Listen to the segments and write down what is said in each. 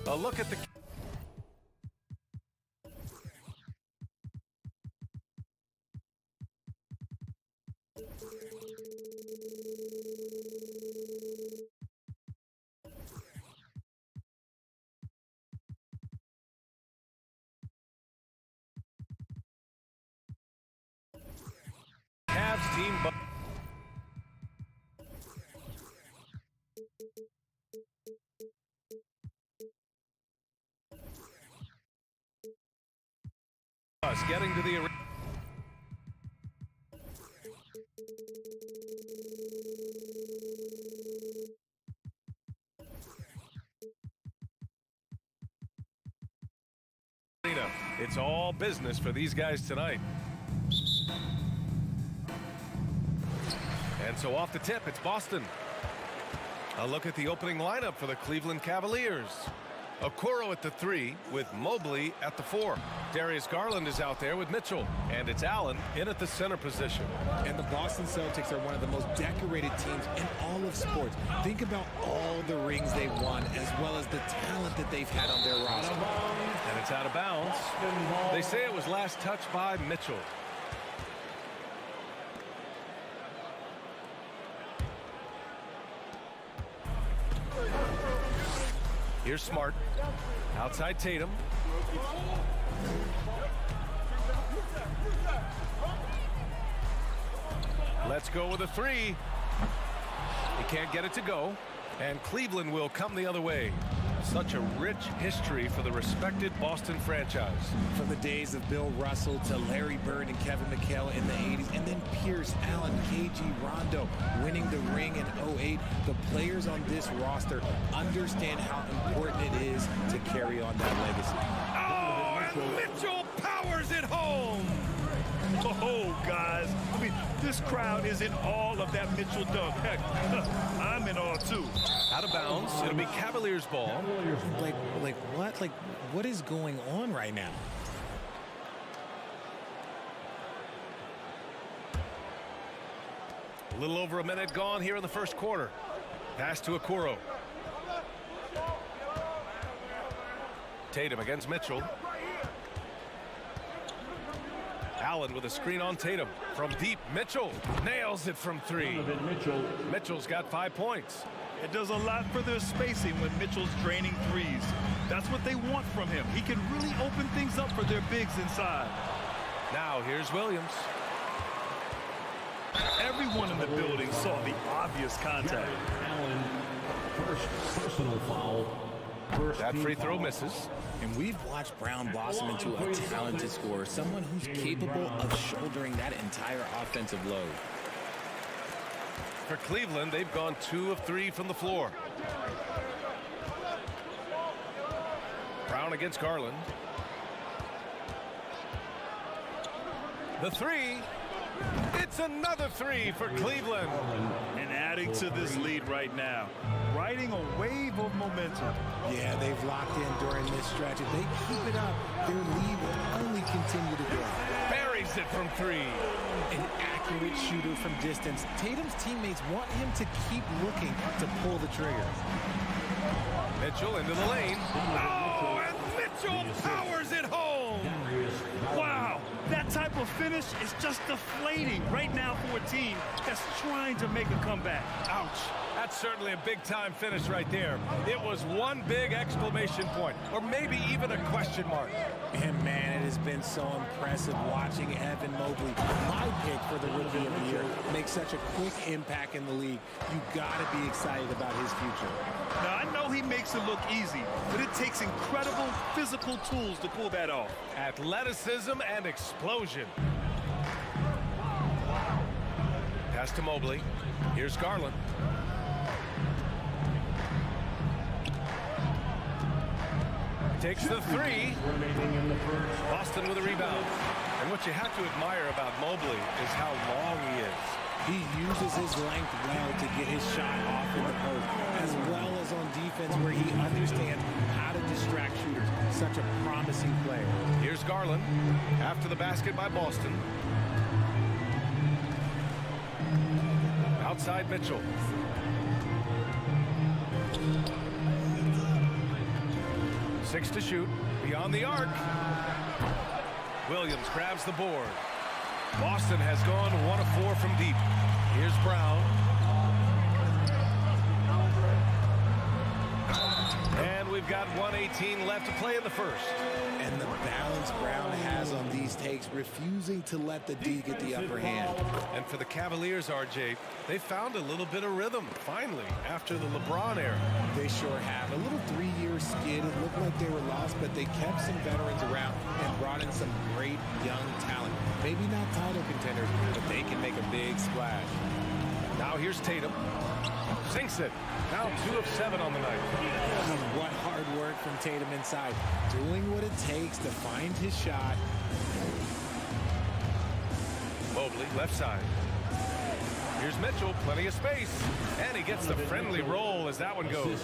A look at the... Cavs team... Getting to the arena. It's all business for these guys tonight. And so off the tip, it's Boston. A look at the opening lineup for the Cleveland Cavaliers. Okoro at the 3 with Mobley at the 4. Darius Garland is out there with Mitchell. And it's Allen in at the center position. And the Boston Celtics are one of the most decorated teams in all of sports. Think about all the rings they've won, as well as the talent that they've had on their roster. And it's out of bounds. They say it was last touched by Mitchell. Here's Smart. Outside Tatum. Let's go with a 3. He can't get it to go. And Cleveland will come the other way. Such a rich history for the respected Boston franchise. From the days of Bill Russell to Larry Bird and Kevin McHale in the 80s, and then Pierce, Allen, KG, Rondo winning the ring in 08. The players on this roster understand how important it is to carry on that legacy. Oh, and Mitchell powers it home. Oh, guys, I mean, this crowd is in awe of that Mitchell dunk. Heck, I'm in awe, too. Out of bounds. It'll be Cavaliers ball. Like what? Like, what is going on right now? A little over a minute gone here in the first quarter. Pass to Okoro. Tatum against Mitchell. Allen with a screen on Tatum. From deep, Mitchell nails it from 3. Mitchell's got 5 points. It does a lot for their spacing when Mitchell's draining threes. That's what they want from him. He can really open things up for their bigs inside. Now here's Williams. Everyone in the building saw the obvious contact. Allen, first personal foul. That free throw misses. And we've watched Brown blossom into a talented scorer, someone who's capable of shouldering that entire offensive load. For Cleveland, they've gone 2 of 3 from the floor. Brown against Garland. The 3. It's another 3 for Cleveland. And adding to this lead right now, riding a wave of momentum. Yeah, they've locked in during this stretch. If they keep it up, their lead will only continue to grow. Buries it from 3. An accurate shooter from distance. Tatum's teammates want him to keep looking to pull the trigger. Mitchell into the lane. Oh, and Mitchell powers it home. Wow, that type of finish is just deflating right now for a team that's trying to make a comeback. Ouch. That's certainly a big-time finish right there. It was one big exclamation point, or maybe even a question mark. And, man, it has been so impressive watching Evan Mobley, my pick for the Rookie of the Year, make such a quick impact in the league. You got to be excited about his future. Now, I know he makes it look easy, but it takes incredible physical tools to pull that off. Athleticism and explosion. Pass to Mobley. Here's Garland. Takes the 3. Boston with a rebound. And what you have to admire about Mobley is how long he is. He uses his length well to get his shot off in the post, as well as on defense where he understands how to distract shooters. Such a promising player. Here's Garland after the basket by Boston. Outside Mitchell. 6 to shoot. Beyond the arc. Williams grabs the board. Boston has gone 1 of 4 from deep. Here's Brown. And we've got 1:18 left to play in the first. And the balance Brown has on these takes, refusing to let the D get the upper hand. And for the Cavaliers, RJ, they found a little bit of rhythm, finally, after the LeBron era. They sure have. A little 3-year skid. It looked like they were lost, but they kept some veterans around and brought in some great young talent. Maybe not title contenders, but they can make a big splash. Now here's Tatum. Sinks it. Now 2 of 7 on the night. What hard work from Tatum inside. Doing what it takes to find his shot. Mobley, left side. Here's Mitchell, plenty of space. And he gets the friendly roll as that one goes.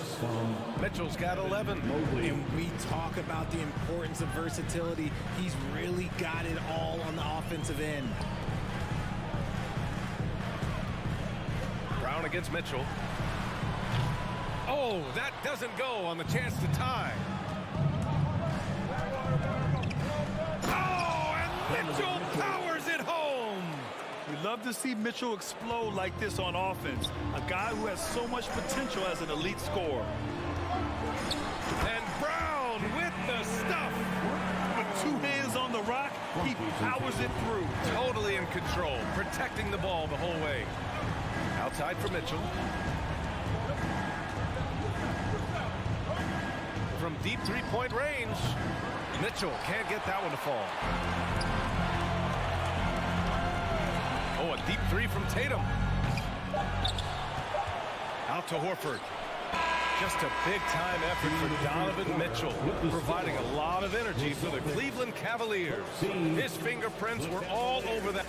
Mitchell's got 11. And we talk about the importance of versatility. He's really got it all on the offensive end. Brown against Mitchell. Oh, that doesn't go on the chance to tie. Oh, and Mitchell powers it home. We love to see Mitchell explode like this on offense. A guy who has so much potential as an elite scorer. And Brown with the stuff. With 2 hands on the rock, he powers it through. Totally in control, protecting the ball the whole way. Outside for Mitchell. From deep 3-point range, Mitchell can't get that one to fall. Oh, a deep 3 from Tatum. Out to Horford. Just a big-time effort for Donovan Mitchell, providing a lot of energy for the Cleveland Cavaliers. His fingerprints were all over that.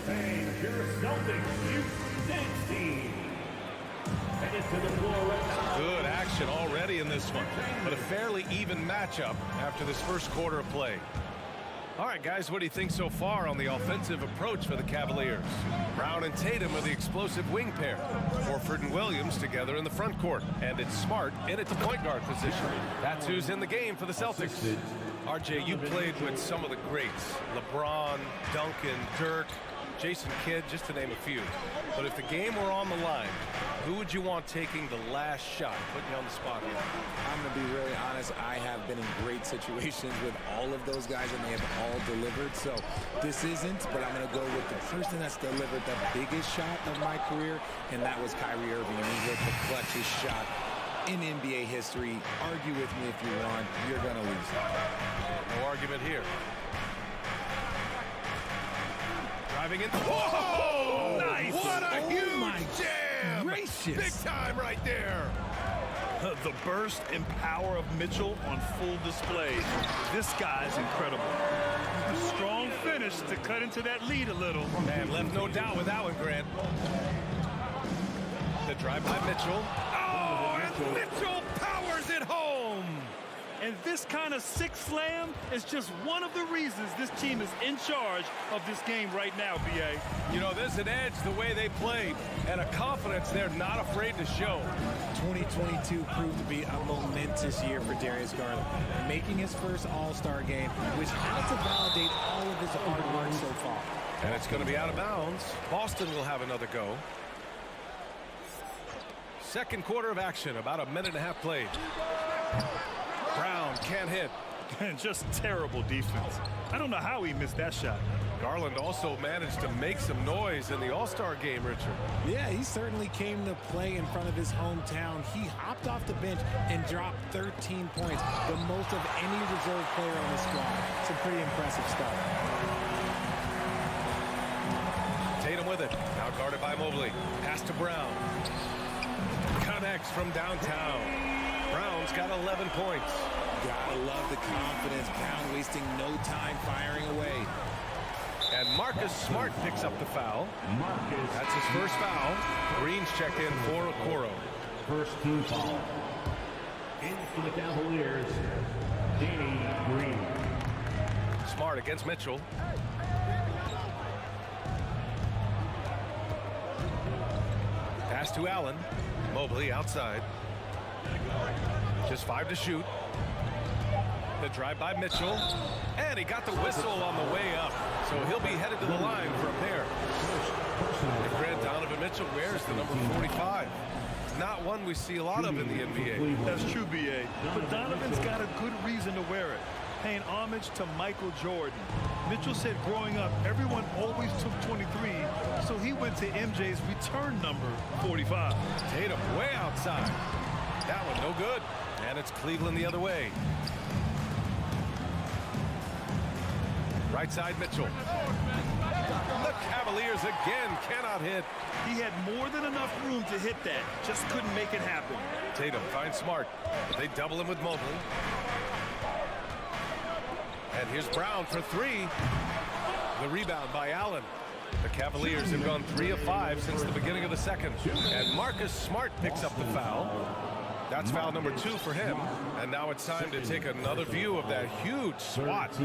Good action already in this one, but a fairly even matchup after this first quarter of play. All right, guys, what do you think so far on the offensive approach for the Cavaliers? Brown and Tatum are the explosive wing pair. Horford and Williams together in the front court. And it's Smart in at the point guard position. That's who's in the game for the Celtics. RJ, you played with some of the greats. LeBron, Duncan, Dirk, Jason Kidd, just to name a few. But if the game were on the line, who would you want taking the last shot? Putting you on the spot here. I'm going to be really honest. I have been in great situations with all of those guys, and they have all delivered. So this isn't, but I'm going to go with the person that's delivered the biggest shot of my career, and that was Kyrie Irving. And he hit the clutchest shot in NBA history. Argue with me if you want. You're going to lose. No argument here. Driving in. Whoa! Nice! What a huge jam! Gracious. Big time right there. The burst and power of Mitchell on full display. This guy's incredible. A strong finish to cut into that lead a little. Man, left no doubt with that one, Grant. The drive by Mitchell. Oh, and Mitchell powers it home. And this kind of sick slam is just one of the reasons this team is in charge of this game right now, B.A. You know, there's an edge the way they played and a confidence they're not afraid to show. 2022 proved to be a momentous year for Darius Garland, making his first All-Star game, which had to validate all of his hard work so far. And it's going to be out of bounds. Boston will have another go. Second quarter of action, about a minute and a half played. Brown can't hit. And just terrible defense. I don't know how he missed that shot. Garland also managed to make some noise in the All-Star game, Richard. Yeah, he certainly came to play in front of his hometown. He hopped off the bench and dropped 13 points, the most of any reserve player on the squad. Some pretty impressive stuff. Tatum with it. Now guarded by Mobley. Pass to Brown. Connects from downtown. Brown's got 11 points. Gotta love the confidence. Brown wasting no time firing away. And Marcus Smart picks up the foul. That's his first foul. Green's check in for Okoro. First team foul. In for the Cavaliers, Danny Green. Smart against Mitchell. Pass to Allen. Mobley outside. Just 5 to shoot. The drive by Mitchell. And he got the whistle on the way up. So he'll be headed to the line for a pair. And Grant Donovan Mitchell wears the number 45. Not one we see a lot of in the NBA. That's true, B.A. But Donovan's got a good reason to wear it. Paying homage to Michael Jordan. Mitchell said growing up, everyone always took 23, so he went to MJ's return number, 45. Tatum way outside. That one no good. And it's Cleveland the other way. Right side Mitchell. The Cavaliers again cannot hit. He had more than enough room to hit that. Just couldn't make it happen. Tatum finds Smart. They double him with Mobley. And here's Brown for three. The rebound by Allen. The Cavaliers have gone 3 of 5 since the beginning of the second. And Marcus Smart picks up the foul. That's foul number 2 for him. And now it's time to take another view of that huge swat.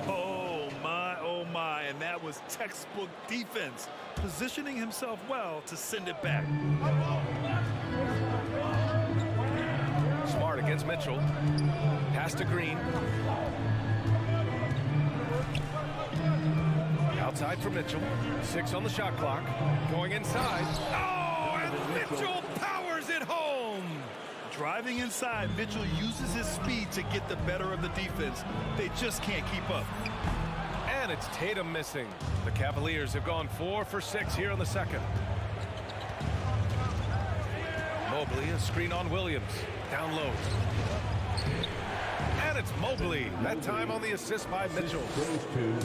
Oh my, and that was textbook defense. Positioning himself well to send it back. Smart against Mitchell. Pass to Green. Outside for Mitchell. 6 on the shot clock. Going inside. Oh, and Mitchell powers it home. Driving inside, Mitchell uses his speed to get the better of the defense. They just can't keep up. And it's Tatum missing. The Cavaliers have gone 4 for 6 here in the second. Mobley, a screen on Williams. Down low. And it's Mobley. That time on the assist by Mitchell.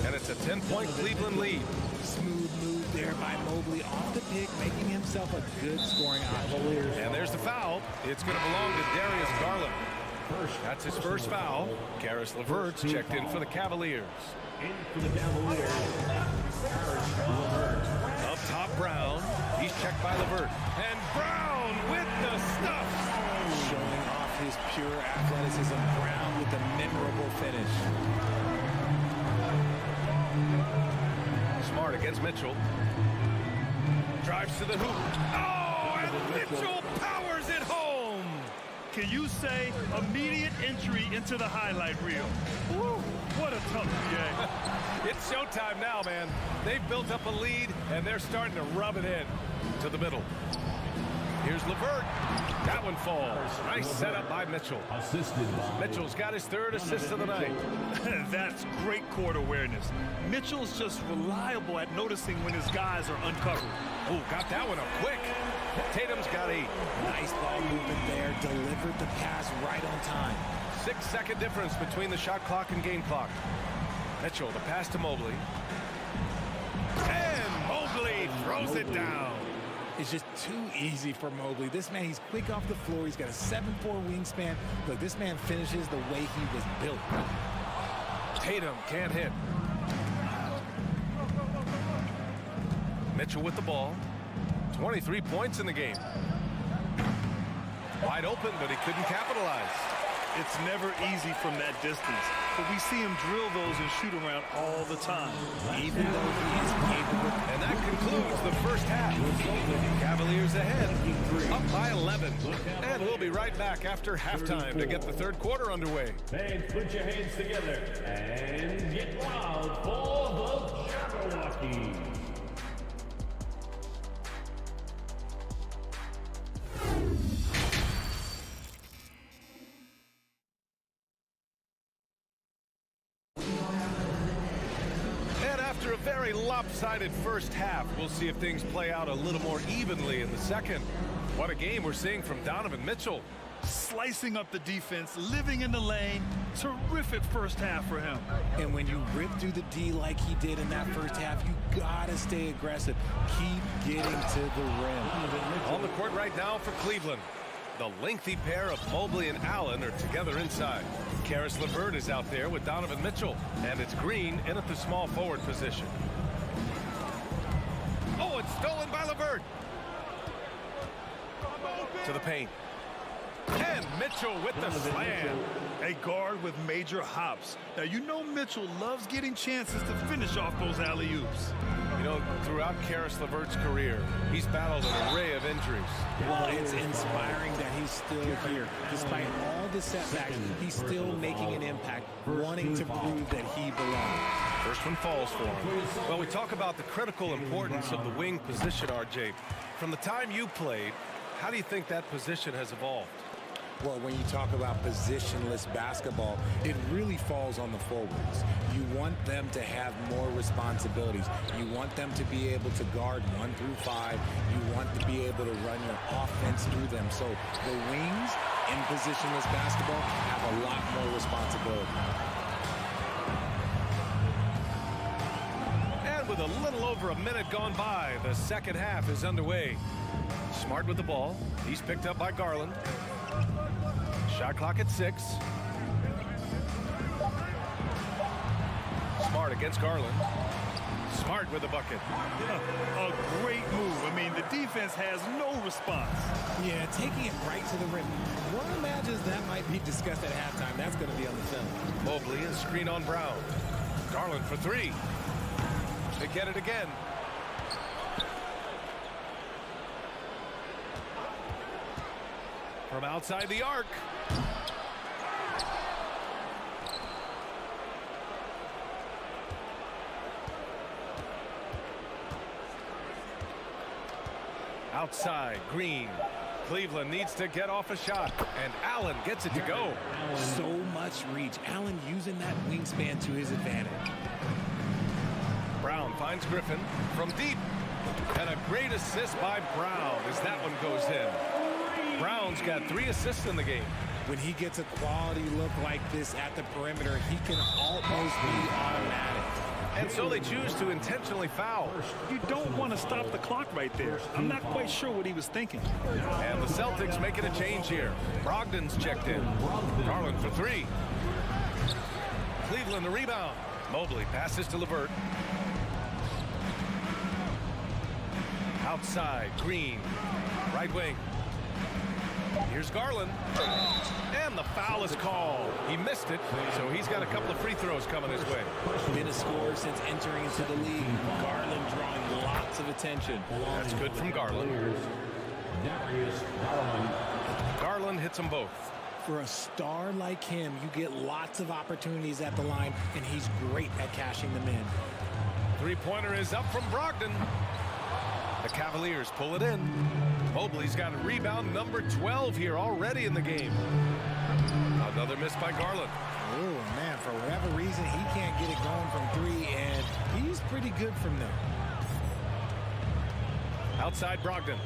And it's a 10-point Cleveland lead. Smooth move there by Mobley off the pick, making himself a good scoring option. And there's the foul. It's going to belong to Darius Garland. That's his first foul. Caris LeVert's checked in for the Cavaliers. In for the Cavaliers, LeVert. Up top, Brown. He's checked by LeVert. And Brown with the stuff. Showing off his pure athleticism. Brown with a memorable finish. Smart against Mitchell. Drives to the hoop. Oh, and Mitchell powers it home. Can you say immediate entry into the highlight reel? Woo, what a tough game. It's showtime now, man. They've built up a lead, and they're starting to rub it in to the middle. Here's LeVert. That one falls. Nice setup by Mitchell. Assisted by Mitchell's got his 3rd assist of the night. That's great court awareness. Mitchell's just reliable at noticing when his guys are uncovered. Oh, got that one up quick. Tatum's got 8. Nice ball movement there. Delivered the pass right on time. 6-second difference between the shot clock and game clock. Mitchell, the pass to Mobley. And Mobley throws it down. It's just too easy for Mobley. This man, he's quick off the floor. He's got a 7'4" wingspan. Look, this man finishes the way he was built. Tatum can't hit. Mitchell with the ball. 23 points in the game. Wide open, but he couldn't capitalize. It's never easy from that distance, but we see him drill those and shoot around all the time. Even though he is capable. And that concludes the first half. Cavaliers ahead, up by 11. And we'll be right back after halftime to get the 3rd quarter underway. Fans, put your hands together and get wild for the Jabberwockies. After a very lopsided first half, we'll see if things play out a little more evenly in the second. What a game we're seeing from Donovan Mitchell. Slicing up the defense, living in the lane. Terrific first half for him. And when you rip through the D like he did in that first half, you gotta stay aggressive. Keep getting to the rim. On the court right now for Cleveland. The lengthy pair of Mobley and Allen are together inside. Caris LeVert is out there with Donovan Mitchell. And it's Green in at the small forward position. Oh, it's stolen by LeVert. To the paint. And Mitchell with the slam. A guard with major hops. Now, you know Mitchell loves getting chances to finish off those alley-oops. You know, throughout Karis LeVert's career, he's battled an array of injuries. Well, it's inspiring that he's still here. Despite all the setbacks, he's still making an impact, wanting to prove that he belongs. First one falls for him. Well, we talk about the critical importance of the wing position, RJ. From the time you played, how do you think that position has evolved? Well, when you talk about positionless basketball, it really falls on the forwards. You want them to have more responsibilities. You want them to be able to guard 1 through 5. You want to be able to run your offense through them. So the wings in positionless basketball have a lot more responsibility. And with a little over a minute gone by, the second half is underway. Smart with the ball. He's picked up by Garland. Shot clock at 6. Smart against Garland. Smart with the bucket. A great move. I mean, the defense has no response. Yeah, taking it right to the rim. One imagines that might be discussed at halftime. That's going to be on the film. Mobley and screen on Brown. Garland for 3. They get it again. From outside the arc. Outside, Green. Cleveland needs to get off a shot, and Allen gets it to go. So much reach. Allen using that wingspan to his advantage. Brown finds Griffin from deep. And a great assist by Brown as that one goes in. Brown's got 3 assists in the game. When he gets a quality look like this at the perimeter, he can almost be automatic. And so they choose to intentionally foul. You don't want to stop the clock right there. I'm not quite sure what he was thinking. And the Celtics making a change here. Brogdon's checked in. Garland for 3. Cleveland the rebound. Mobley passes to LeVert. Outside, Green. Right wing. Here's Garland. And the foul is called. He missed it, so he's got a couple of free throws coming his way. Been a scorer since entering into the league. Garland drawing lots of attention. That's good from Garland. Garland hits them both. For a star like him, you get lots of opportunities at the line, and he's great at cashing them in. Three-pointer is up from Brogdon. The Cavaliers pull it in. Mobley's got a rebound number 12 here already in the game. Another miss by Garland. Oh, man, for whatever reason, he can't get it going from 3, and he's pretty good from there. Outside Brogdon.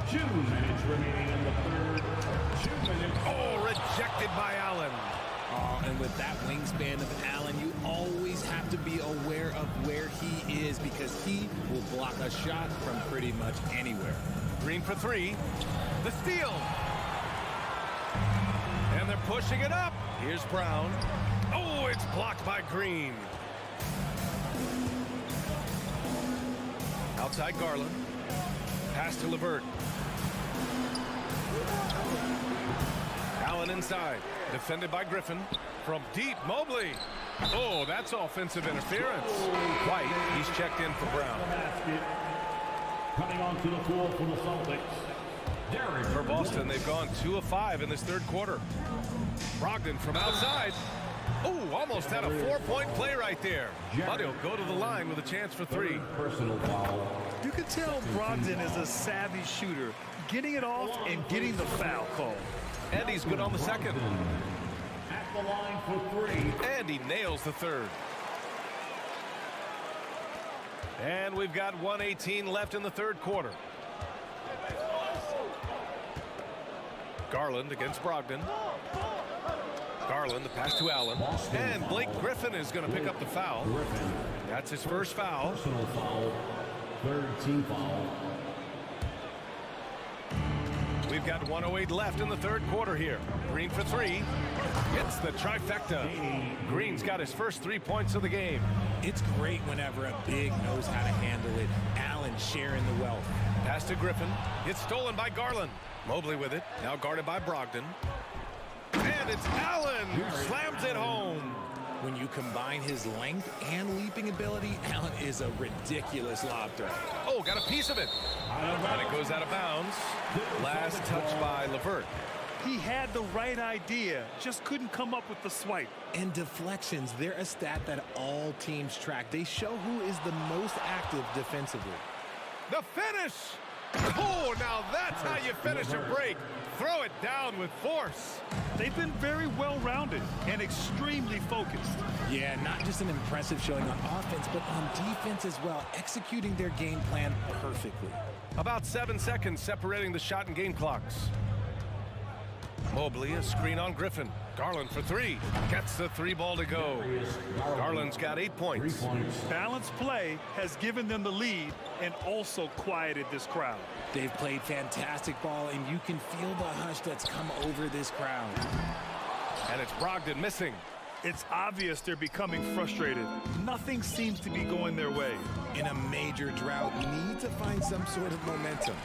Two minutes remaining in the third. 2 minutes. Oh, rejected by Allen. And with that wingspan of Allen, you always have to be aware of where he is because he will block a shot from pretty much anywhere. Green for 3. The steal. And they're pushing it up. Here's Brown. Oh, it's blocked by Green. Outside Garland. Pass to LeVert. Allen inside. Defended by Griffin. From deep, Mobley. Oh, that's offensive interference. White, he's checked in for Brown. Coming onto the floor for the Celtics. For Boston, they've gone 2 of 5 in this third quarter. Brogdon from outside. Oh, almost had a 4-point play right there. But he'll go to the line with a chance for 3. Personal foul. You can tell Brogdon is a savvy shooter, getting it off and getting the foul call. And he's good on the second. At the line for 3. And he nails the third. And we've got 1:18 left in the third quarter. Garland against Brogdon. Garland, the pass to Allen. And Blake Griffin is going to pick up the foul. That's his first foul. Personal foul. Third team foul. We've We've got 1:08 left in the third quarter here. Green for three. Hits the trifecta. Green's got his first 3 points of the game. It's great whenever a big knows how to handle it. Allen sharing the wealth. Pass to Griffin. It's stolen by Garland. Mobley with it. Now guarded by Brogdon. And it's Allen who slams it home. When you combine his length and leaping ability, Allen is a ridiculous lob threat. Oh, got a piece of it. And it goes out of bounds. Last touch by LeVert. He had the right idea, just couldn't come up with the swipe. And deflections, they're a stat that all teams track. They show who is the most active defensively. The finish! Oh, now that's how you finish a break. Throw it down with force. They've been very well-rounded and extremely focused. Yeah, not just an impressive showing on offense, but on defense as well, executing their game plan perfectly. About 7 seconds separating the shot and game clocks. Mobley, a screen on Griffin. Garland for three. Gets the three ball to go. Garland's got 8 points. Balanced play has given them the lead and also quieted this crowd. They've played fantastic ball, and you can feel the hush that's come over this crowd. And it's Brogdon missing. It's obvious they're becoming frustrated. Nothing seems to be going their way. In a major drought, need to find some sort of momentum.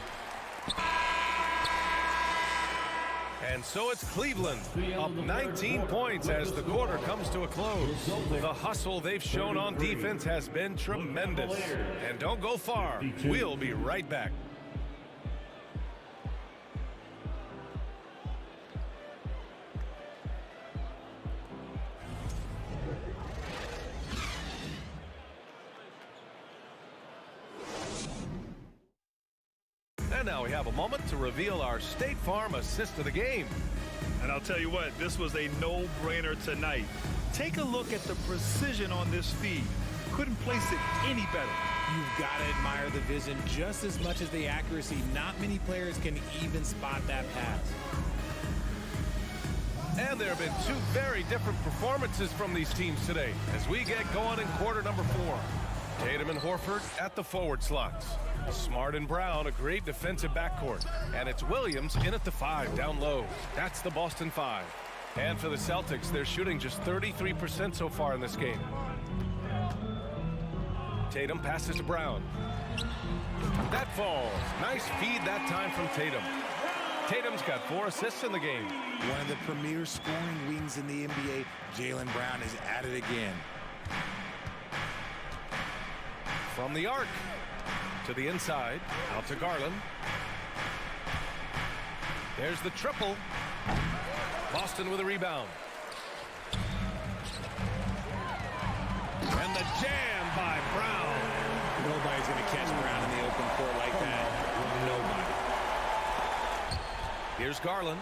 And so it's Cleveland, up 19 points as the quarter comes to a close. The hustle they've shown on defense has been tremendous. And don't go far. We'll be right back. And now we have a moment to reveal our State Farm assist of the game. And I'll tell you what, this was a no-brainer tonight. Take a look at the precision on this feed. Couldn't place it any better. You've got to admire the vision just as much as the accuracy. Not many players can even spot that pass. And there have been two very different performances from these teams today as we get going in quarter number 4. Tatum and Horford at the forward slots. Smart and Brown, a great defensive backcourt. And it's Williams in at the 5 down low. That's the Boston 5. And for the Celtics, they're shooting just 33% so far in this game. Tatum passes to Brown. That falls. Nice feed that time from Tatum. Tatum's got 4 assists in the game. One of the premier scoring wings in the NBA, Jaylen Brown is at it again. From the arc to the inside, out to Garland. There's the triple. Boston with a rebound. And the jam by Brown. Nobody's going to catch Brown in the open court like that. Nobody. Here's Garland.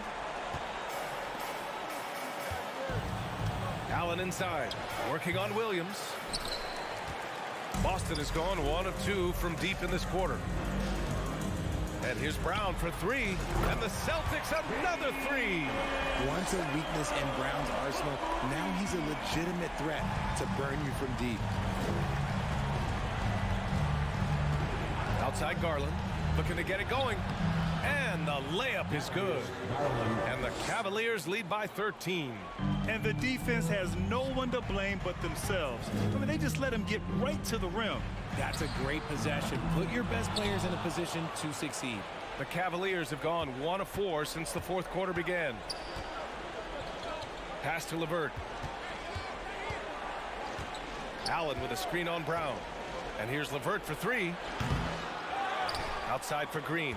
Allen inside, working on Williams. Boston has gone 1 of 2 from deep in this quarter. And here's Brown for 3. And the Celtics another 3. Once a weakness in Brown's arsenal, now he's a legitimate threat to burn you from deep. Outside Garland, looking to get it going. And the layup is good. And the Cavaliers lead by 13. And the defense has no one to blame but themselves. I mean, they just let him get right to the rim. That's a great possession. Put your best players in a position to succeed. The Cavaliers have gone 1 of 4 since the fourth quarter began. Pass to LeVert. Allen with a screen on Brown. And here's LeVert for 3. Outside for Green.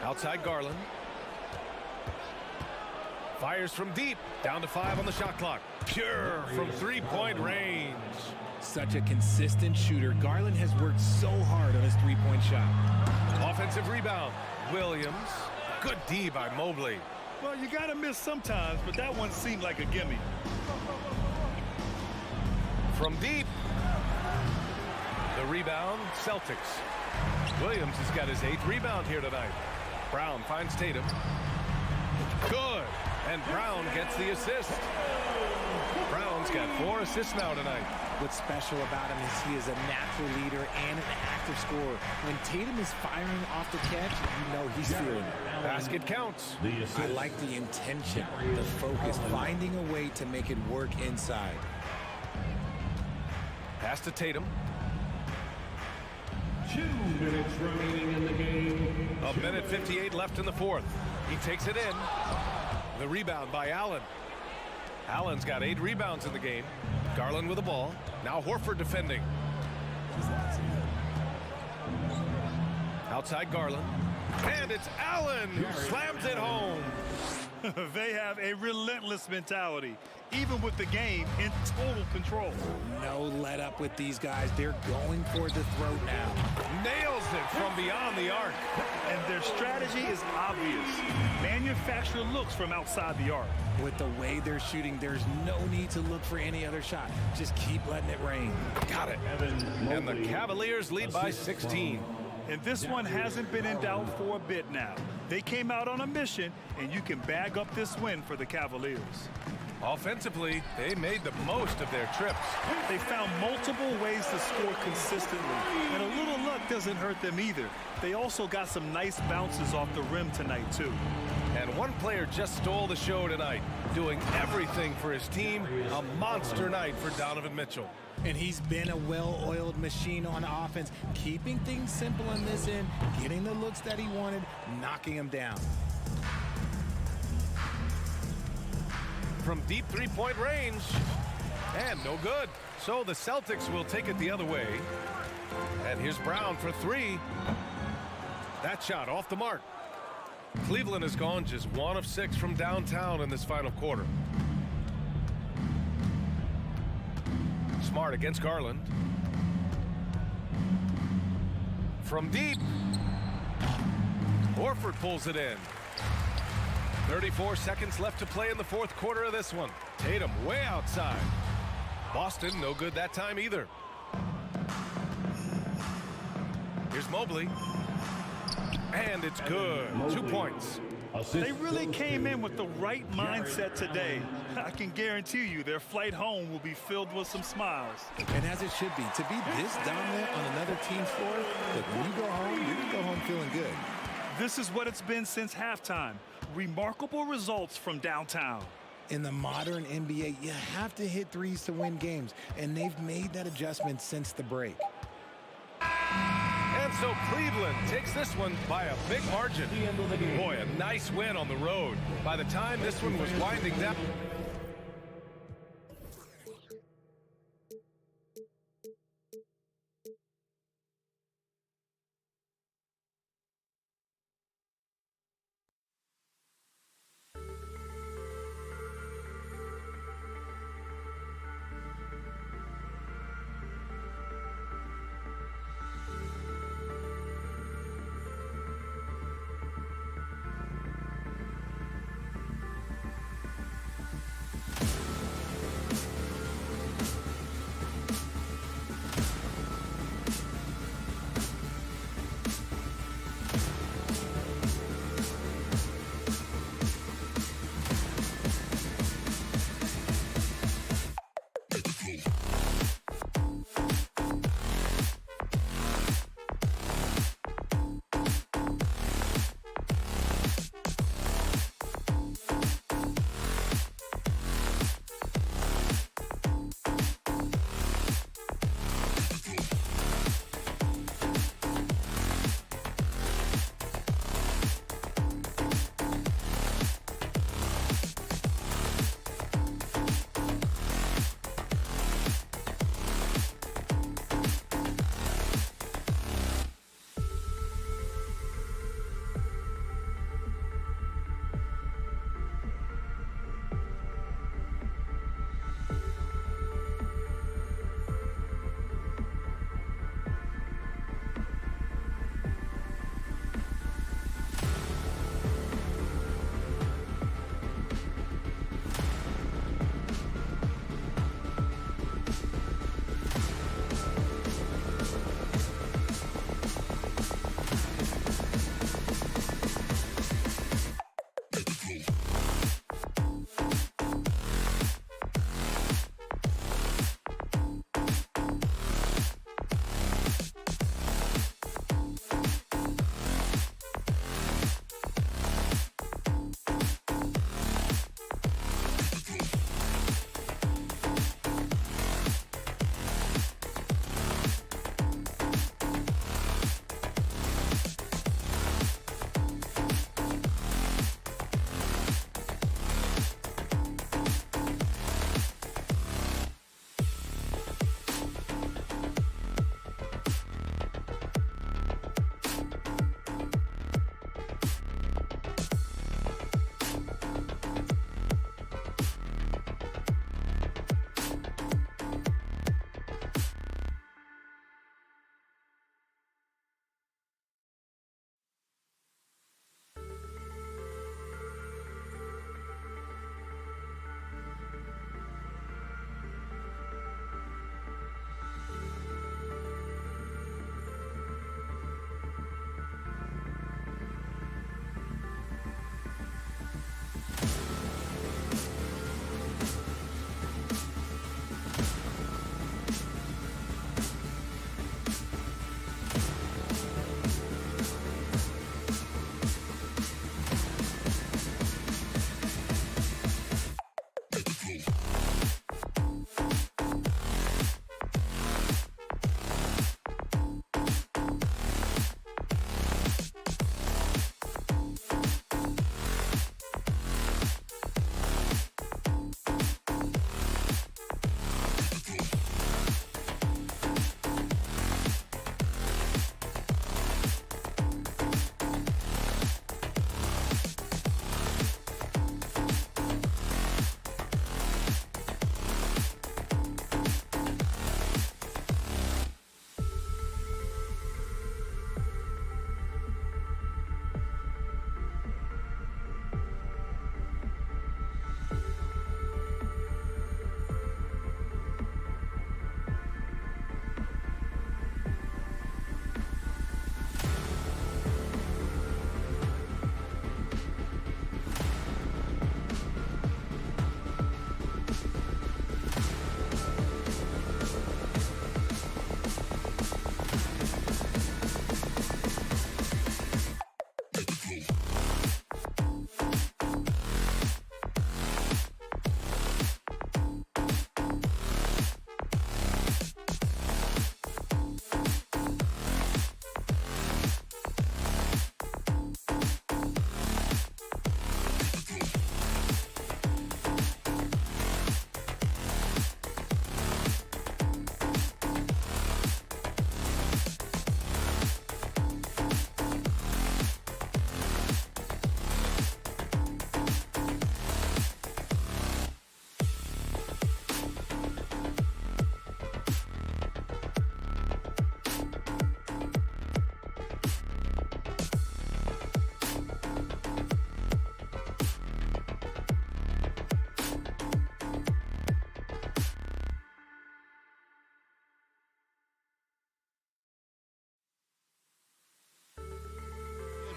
Outside Garland. Fires from deep. Down to 5 on the shot clock. Pure from 3-point range. Such a consistent shooter. Garland has worked so hard on his 3-point shot. Offensive rebound. Williams. Good D by Mobley. Well, you got to miss sometimes, but that one seemed like a gimme. From deep. The rebound, Celtics. Williams has got his 8th rebound here tonight. Brown finds Tatum. Good. And Brown gets the assist. Brown's got 4 assists now tonight. What's special about him is he is a natural leader and an active scorer. When Tatum is firing off the catch, you know he's feeling it. Basket counts. I like the intention, the focus, finding a way to make it work inside. Pass to Tatum. 2 minutes remaining in the game. A minute 58 left in the fourth. He takes it in. The rebound by Allen. Allen's got 8 rebounds in the game. Garland with the ball. Now Horford defending. Outside Garland. And it's Allen who slams it home. They have a relentless mentality, even with the game in total control. No let up with these guys. They're going for the throat now. Nails it from beyond the arc. And their strategy is obvious. Manufacture looks from outside the arc. With the way they're shooting, there's no need to look for any other shot. Just keep letting it rain. Got it. And the Cavaliers lead by 16. And this one hasn't been in doubt for a bit now. They came out on a mission, and you can bag up this win for the Cavaliers. Offensively, they made the most of their trips. They found multiple ways to score consistently, and a little luck doesn't hurt them either. They also got some nice bounces off the rim tonight, too. And one player just stole the show tonight, doing everything for his team. A monster night for Donovan Mitchell. And he's been a well-oiled machine on offense, keeping things simple on this end, getting the looks that he wanted, knocking him down. From deep three-point range, and no good. So the Celtics will take it the other way. And here's Brown for 3. That shot off the mark. Cleveland has gone just 1 of 6 from downtown in this final quarter. Smart against Garland. From deep. Horford pulls it in. 34 seconds left to play in the fourth quarter of this one. Tatum way outside. Boston no good that time either. Here's Mobley. And it's good. 2 points. They really came in with the right mindset today. I can guarantee you their flight home will be filled with some smiles. And as it should be, to be this dominant on another team's floor, look, when you go home, you're going to go home feeling good. This is what it's been since halftime. Remarkable results from downtown. In the modern NBA, you have to hit threes to win games, and they've made that adjustment since the break. And so Cleveland takes this one by a big margin. Boy, a nice win on the road. By the time this one was winding down.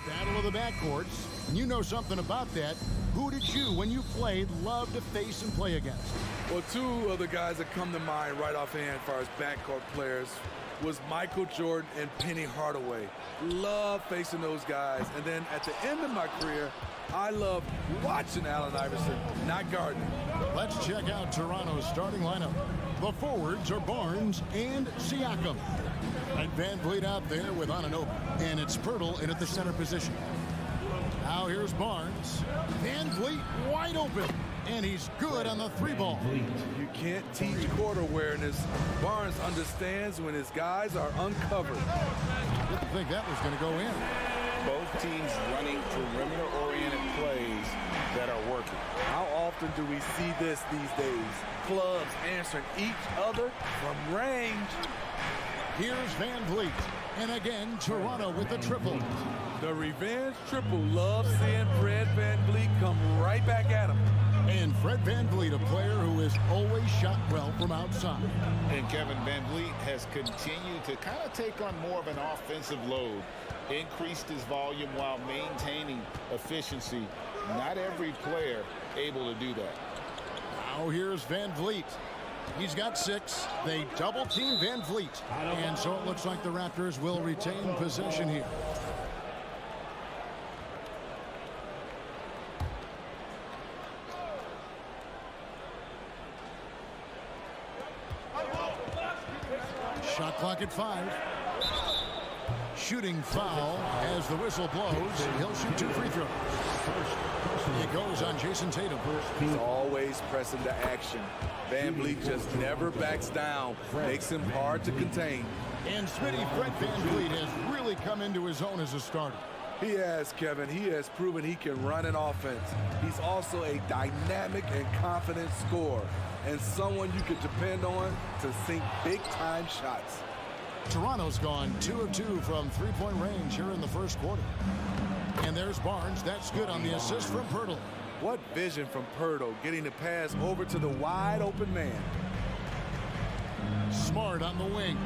Battle of the backcourts. You know something about that. Who did you, when you played, love to face and play against? Well, two of the guys that come to mind right offhand as far as backcourt players was Michael Jordan and Penny Hardaway. Love facing those guys. And then at the end of my career, I love watching Allen Iverson, not guarding. Let's check out Toronto's starting lineup. The forwards are Barnes and Siakam. And Van Vliet out there with Anunoby. And it's Pirtle in at the center position. Now here's Barnes. Van Vliet wide open. And he's good on the three ball. You can't teach court awareness. Barnes understands when his guys are uncovered. Didn't think that was going to go in. Both teams running perimeter-oriented plays that are working. How often do we see this these days? Clubs answering each other from range. Here's Van Vliet. And again, Toronto with the triple. The revenge triple. Loves seeing Fred VanVleet come right back at him. And Fred VanVleet, a player who has always shot well from outside. And Kevin VanVleet has continued to kind of take on more of an offensive load. Increased his volume while maintaining efficiency. Not every player able to do that. Now here's Van Vliet. He's got 6. They double team Van Vliet. And so it looks like the Raptors will retain possession here. Shot clock at 5. Shooting foul as the whistle blows. He'll shoot 2 free throws. It goes on Jason Tatum. He's always pressing to action. VanVleet just never backs down. Makes him hard to contain. And Smitty, Fred VanVleet has really come into his own as a starter. He has, Kevin. He has proven he can run an offense. He's also a dynamic and confident scorer, and someone you could depend on to sink big-time shots. Toronto's gone 2 of 2 from three-point range here in the first quarter. And there's Barnes. That's good on the assist from Pirtle. What vision from Pirtle, getting the pass over to the wide-open man. Smart on the wing.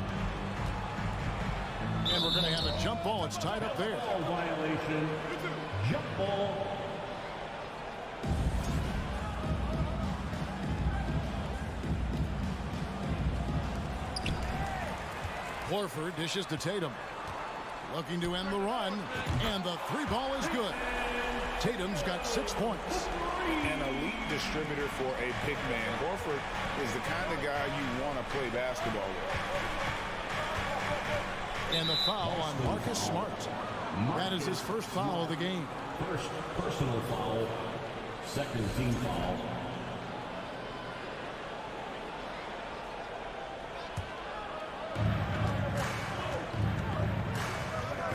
And we're going to have a jump ball. It's tied up there. Violation. Jump ball. Horford dishes to Tatum. Looking to end the run. And the 3 ball is good. Tatum's got 6 points. An elite distributor for a big man. Horford is the kind of guy you want to play basketball with. And the foul on Marcus Smart. That is his first foul of the game. First personal foul. Second team foul.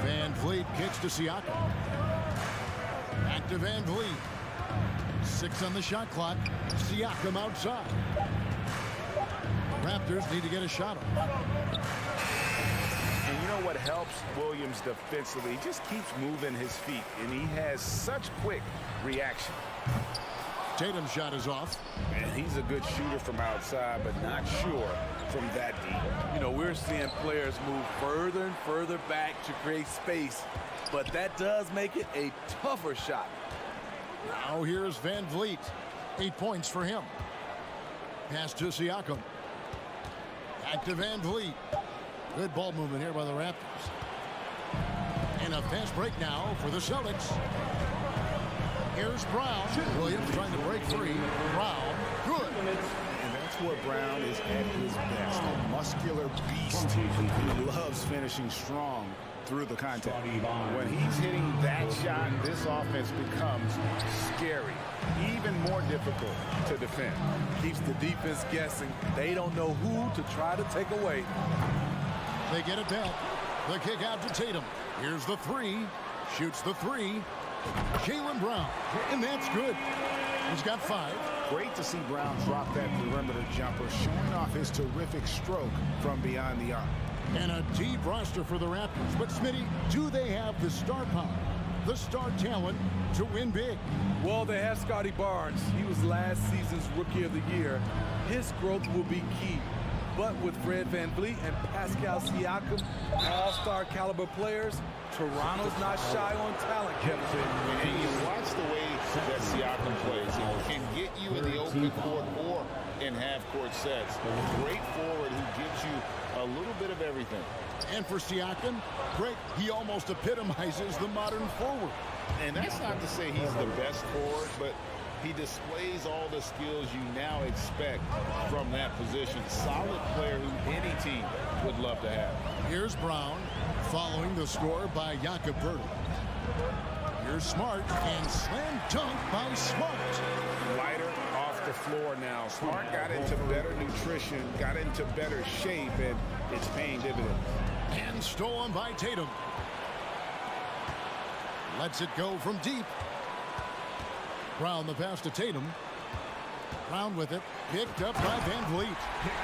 Van Vliet kicks to Siakam. Back to Van Vliet. 6 on the shot clock. Siakam outside. Raptors need to get a shot up. And you know what helps Williams defensively? He just keeps moving his feet, and he has such quick reaction. Tatum's shot is off. And he's a good shooter from outside, but not sure from that deep. You know, we're seeing players move further and further back to create space, but that does make it a tougher shot. Now here's Van Vliet. 8 points for him. Pass to Siakam. Back to Van Vliet. Good ball movement here by the Raptors. And a fast break now for the Celtics. Here's Brown. Williams trying to break free. Brown, good. And that's where Brown is at his best. A muscular beast. He loves finishing strong through the contact. When he's hitting that shot, this offense becomes scary. Even more difficult to defend. Keeps the defense guessing. They don't know who to try to take away. They get it back. The kick out to Tatum. Here's the 3. Shoots the 3. Jaylen Brown. And that's good. He's got 5. Great to see Brown drop that perimeter jumper, showing off his terrific stroke from beyond the arc. And a deep roster for the Raptors. But, Smitty, do they have the star power, the star talent to win big? Well, they have Scotty Barnes. He was last season's Rookie of the Year. His growth will be key. But with Fred VanVleet and Pascal Siakam, all-star caliber players, Toronto's not shy on talent, Kevin. And you watch the way that Siakam plays. He can get you in the open court or in half-court sets. Great forward who gives you a little bit of everything. And for Siakam, Greg, he almost epitomizes the modern forward. And that's not to say he's the best forward, but he displays all the skills you now expect from that position. Solid player who any team would love to have. Here's Brown, following the score by Jakob Poeltl. Here's Smart, and slam dunk by Smart. Lighter off the floor now. Smart got into better nutrition, got into better shape, and it's paying dividends. And stolen by Tatum. Lets it go from deep. Brown the pass to Tatum. Brown with it. Picked up by VanVleet.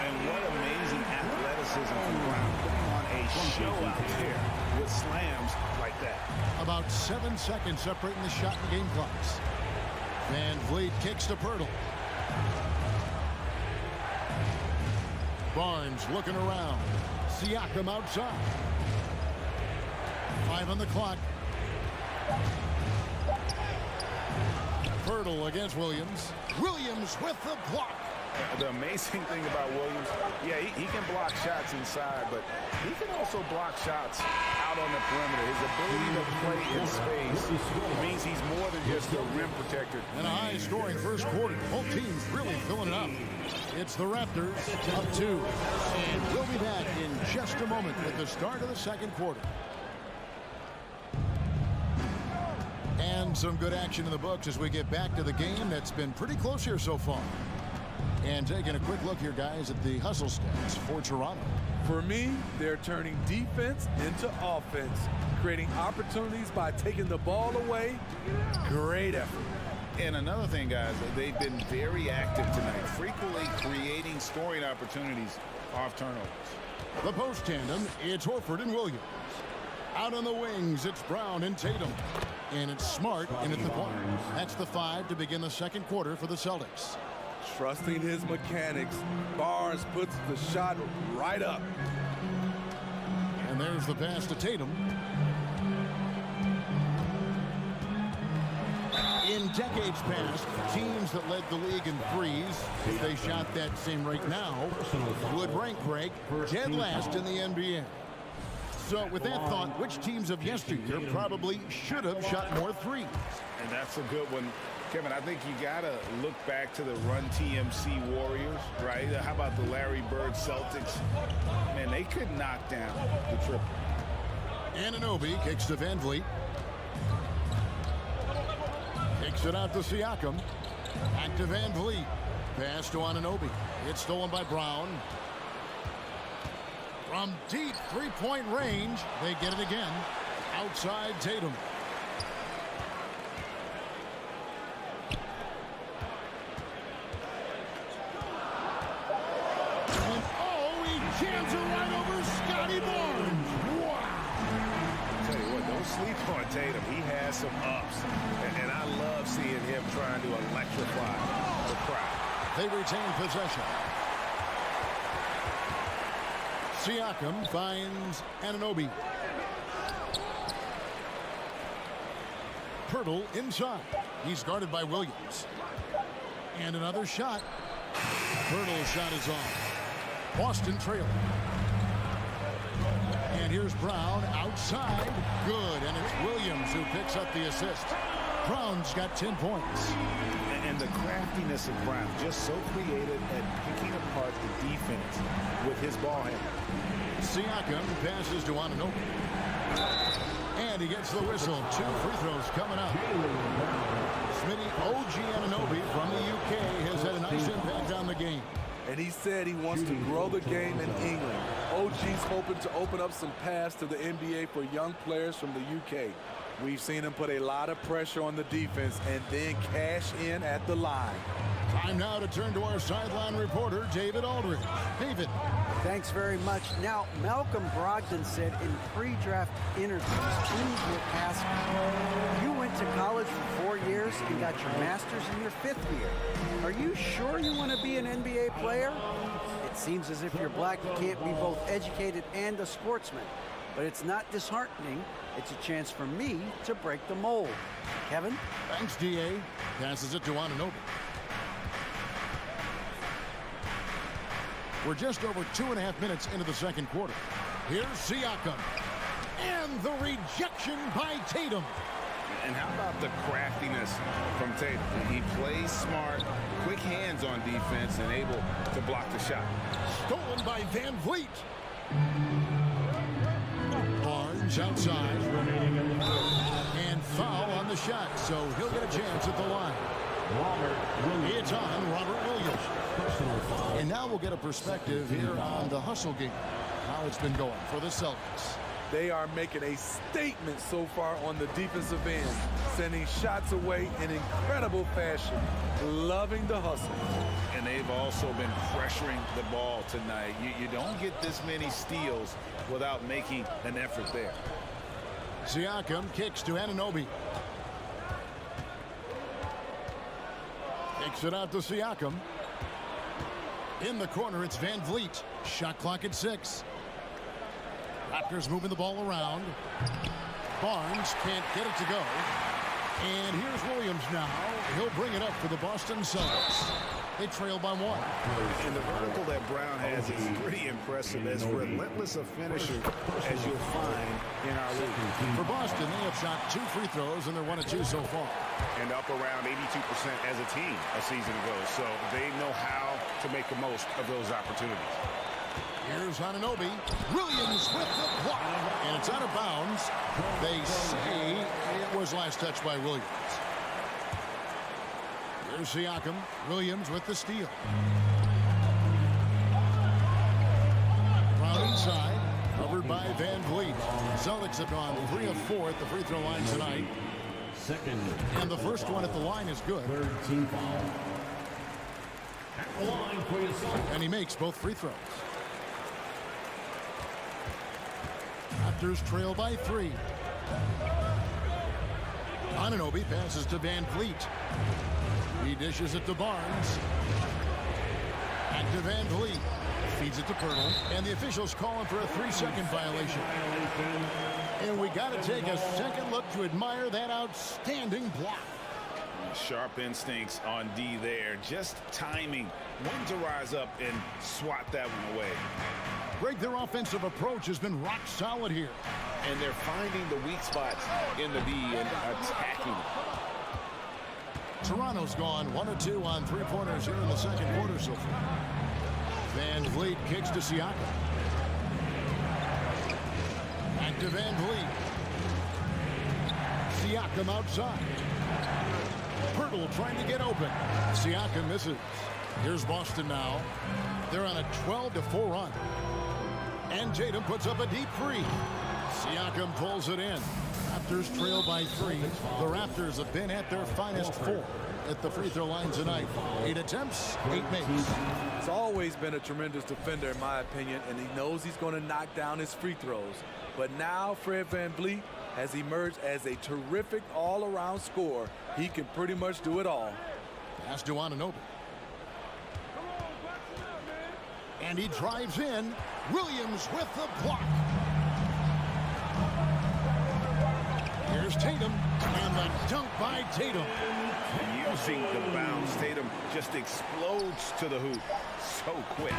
And what amazing athleticism from Brown. Putting on a show out there with slams like that. About 7 seconds separating the shot and game clocks. VanVleet kicks to Poeltl. Barnes looking around. Siakam outside. 5 on the clock. Poeltl against Williams. Williams with the block. The amazing thing about Williams, yeah, he can block shots inside, but he can also block shots out on the perimeter. His ability to play in space means he's more than just a rim protector. And a high-scoring first quarter. Both teams really filling it up. It's the Raptors up 2. And we'll be back in just a moment with the start of the second quarter. And some good action in the books as we get back to the game that's been pretty close here so far. And taking a quick look here, guys, at the hustle stats for Toronto. For me, they're turning defense into offense, creating opportunities by taking the ball away. Great effort. And another thing, guys, they've been very active tonight, frequently creating scoring opportunities off turnovers. The post tandem, it's Horford and Williams. Out on the wings, it's Brown and Tatum. And it's Smart in at the point. That's the 5 to begin the second quarter for the Celtics. Trusting his mechanics, Barnes puts the shot right up. And there's the pass to Tatum. In decades past, teams that led the league in threes, if they shot that same rate now, would rank Greg dead last in the NBA. So with that thought, which teams of yesteryear probably should have shot more threes? And that's a good one. Kevin, I think you got to look back to the Run TMC Warriors, right? How about the Larry Bird Celtics? Man, they could knock down the triple. Anunoby kicks to VanVleet. Kicks it out to Siakam. Back to VanVleet. Pass to Anunoby. It's stolen by Brown. From deep three-point range, they get it again. Outside Tatum. And he jams it right over Scotty Barnes. Wow. Tell you what, don't sleep on Tatum. He has some ups. And I love seeing him trying to electrify the crowd. They retain possession. Siakam finds Anunoby. Poeltl inside. He's guarded by Williams. And another shot. Poeltl's shot is off. Boston trailing. And here's Brown outside. Good. And it's Williams who picks up the assist. Brown's got 10 points. And the craftiness of Brown, just so creative at picking apart the defense with his ball handling. Siakam passes to Anunoby. And he gets the whistle. 2 free throws coming up. Smitty, OG Anunoby from the UK has had a nice impact on the game. And he said he wants to grow the game in England. OG's hoping to open up some paths to the NBA for young players from the UK. We've seen him put a lot of pressure on the defense and then cash in at the line. Time now to turn to our sideline reporter, David Aldridge. David. Thanks very much. Now, Malcolm Brogdon said in pre-draft interviews, please with Pascal, you went to college for 4 years and got your master's in your 5th year. Are you sure you want to be an NBA player? It seems as if you're black, you can't be both educated and a sportsman. But it's not disheartening. It's a chance for me to break the mold. Kevin? Thanks, D.A. Passes it to Anunoby. We're just over 2.5 minutes into the second quarter. Here's Siakam. And the rejection by Tatum. And how about the craftiness from Tatum? He plays smart, quick hands on defense, and able to block the shot. Stolen by Van Vliet. Barnes outside. And foul on the shot, so he'll get a chance at the line. It's on Robert Williams. And now we'll get a perspective here on the hustle game, how it's been going for the Celtics. They are making a statement so far on the defensive end, sending shots away in incredible fashion, loving the hustle. And they've also been pressuring the ball tonight. You don't get this many steals without making an effort there. Siakam kicks to Anunoby. Kicks it out to Siakam. In the corner, it's Van Vliet. Shot clock at 6. Raptors moving the ball around. Barnes can't get it to go. And here's Williams now. He'll bring it up for the Boston Celtics. They trail by 1. And the vertical that Brown has is pretty impressive, as relentless a finisher as you'll find in our league. For Boston, they have shot 2 free throws, and they're 1 of 2 so far. And up around 82% as a team a season ago. So they know how to make the most of those opportunities. Here's Anunoby. Williams with the block. And it's out of bounds. They say it was last touched by Williams. Here's Siakam. Williams with the steal. Brown inside. Covered by Van Vliet. Celtics have gone 3 of 4 at the free throw line tonight. And the first one at the line is good. Third team foul. At the line for your Celtics. And he makes both free throws. Raptors trail by 3. Anunoby passes to Van Vliet. He dishes it to Barnes. Back to Van Vliet. Feeds it to Pirtle. And the officials calling for a 3-second violation. And we got to take a second look to admire that outstanding block. Sharp instincts on D there. Just timing when to rise up and swat that one away. Greg, their offensive approach has been rock solid here. And they're finding the weak spots in the D and attacking. Toronto's gone 1 of 2 on 3-pointers here in the second quarter so far. Van Vliet kicks to Siakam. Back to Van Vliet. Siakam outside. Pirtle trying to get open. Siakam misses. Here's Boston now. They're on a 12-4 run. And Tatum puts up a deep 3. Siakam pulls it in. Raptors trail by 3. The Raptors have been at their finest 4 at the free throw line tonight. 8 attempts, 8 makes. He's always been a tremendous defender, in my opinion, and he knows he's going to knock down his free throws. But now Fred VanVleet has emerged as a terrific all-around scorer. He can pretty much do it all. Pass to Anunoby. And he drives in. Williams with the block. Here's Tatum. And the dunk by Tatum. Using the bounce, Tatum just explodes to the hoop so quick.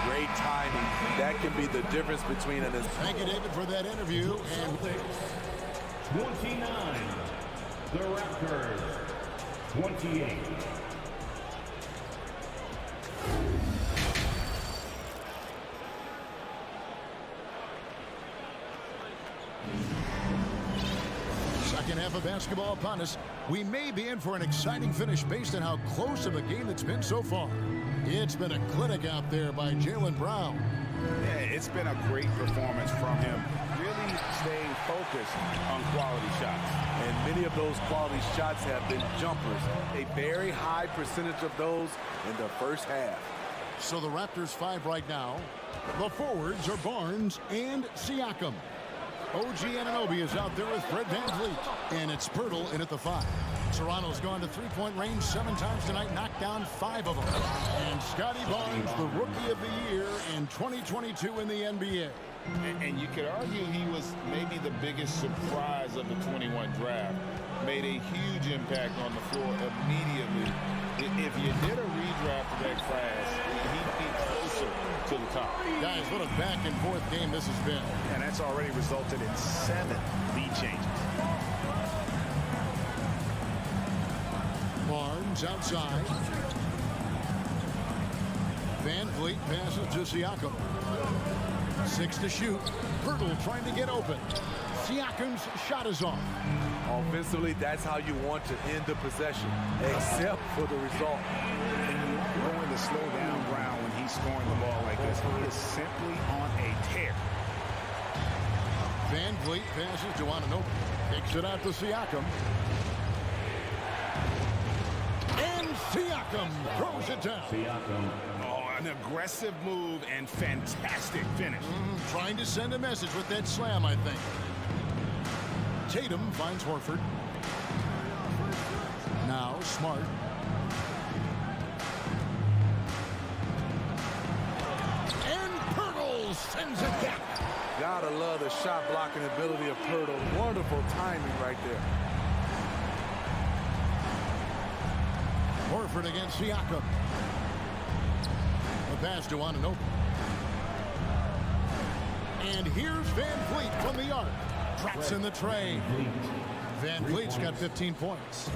Great timing. That can be the difference between an... Thank you, David, for that interview. And 29. The Raptors. 28. Second half of basketball upon us. We may be in for an exciting finish based on how close of a game it's been so far. It's been a clinic out there by Jaylen Brown. Yeah, it's been a great performance from him. Really staying focused on quality shots. And many of those quality shots have been jumpers. A very high percentage of those in the first half. So the Raptors 5 right now. The forwards are Barnes and Siakam. OG Anunoby is out there with Fred VanVleet. And it's Pirtle in at the 5. Toronto's gone to three-point range 7 times tonight, knocked down 5 of them. And Scotty Barnes, the Rookie of the Year in 2022 in the NBA. And you could argue he was maybe the biggest surprise of the 21 draft. Made a huge impact on the floor immediately. If you did a redraft of that class, he'd be closer to the top. Guys, what a back-and-forth game this has been. And that's already resulted in 7 lead changes. Barnes outside. VanVleet passes to Siakam. 6 to shoot. Pirtle trying to get open. Siakam's shot is off. Offensively, that's how you want to end the possession, except for the result. And you're going to slow down Brown when he's scoring the ball like this. He is simply on a tear. VanVleet passes to Anunoby. Kicks it out to Siakam. And Siakam throws it down. Oh, an aggressive move and fantastic finish. Trying to send a message with that slam, I think. Tatum finds Horford. Now Smart. And Pirtle sends it back. Gotta love the shot blocking ability of Pirtle. Wonderful timing right there. Horford against Siakam. The pass to Anunoby. And here's VanVleet from the arc. Drops in the tray. VanVleet's got 15 points.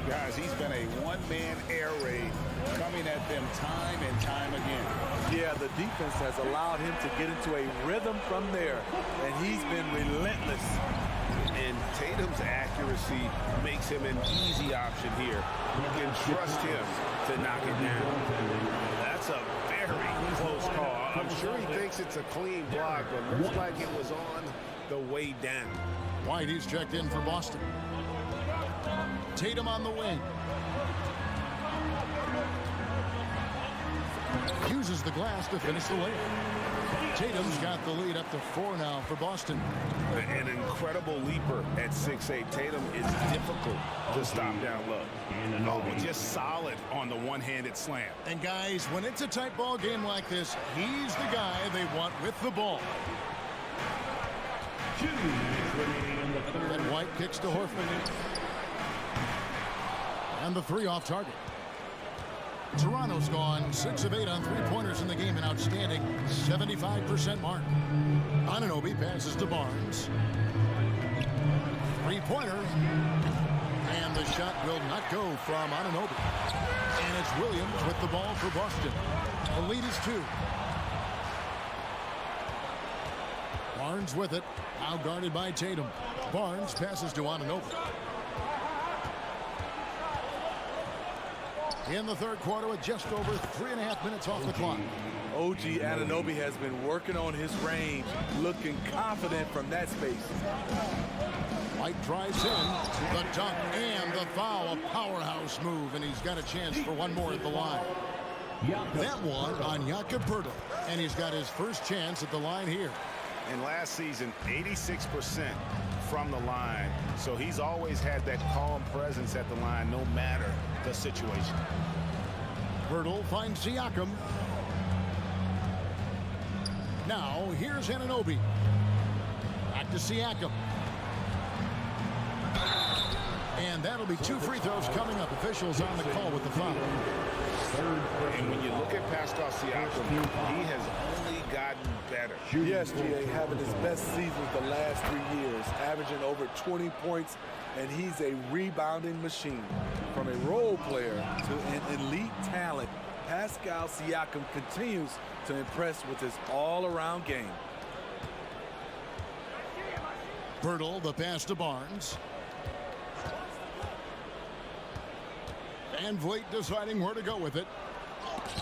Guys, he's been a one-man air raid coming at them time and time again. Yeah, the defense has allowed him to get into a rhythm from there, and he's been relentless. And Tatum's accuracy makes him an easy option here. You can trust him to knock it down. That's a very close call. I'm sure he thinks it's a clean block, but looks like it was on the way down. White, he's checked in for Boston. Tatum on the wing. Uses the glass to finish the layup. Tatum's got the lead up to 4 now for Boston. An incredible leaper at 6'8". Tatum is difficult to stop down low. Oh, just solid on the one-handed slam. And guys, when it's a tight ball game like this, he's the guy they want with the ball. And White kicks to Horford. And the 3 off target. Toronto's gone 6 of 8 on 3-pointers in the game, an outstanding 75% mark. Anunoby passes to Barnes. 3-pointer. And the shot will not go from Anunoby. And it's Williams with the ball for Boston. The lead is 2. Barnes with it. Now guarded by Tatum. Barnes passes to Anunoby. In the third quarter with just over 3.5 minutes off the clock. OG Anunoby has been working on his range, looking confident from that space. White drives in, the dunk and the foul, a powerhouse move, and he's got a chance for one more at the line. That one on Jakob Pirtle, and he's got his first chance at the line here. And last season, 86% from the line. So he's always had that calm presence at the line, no matter the situation. Pirtle finds Siakam. Now, here's Anunoby. Back to Siakam. And that'll be 2 free throws coming up. Officials on the call with the foul. And when you look at Pascal Siakam, he has only gotten better. Yes, GA, having his best seasons the last 3 years, averaging over 20 points, and he's a rebounding machine. From a role player to an elite talent, Pascal Siakam continues to impress with his all-around game. Pirtle, the pass to Barnes. VanVleet deciding where to go with it.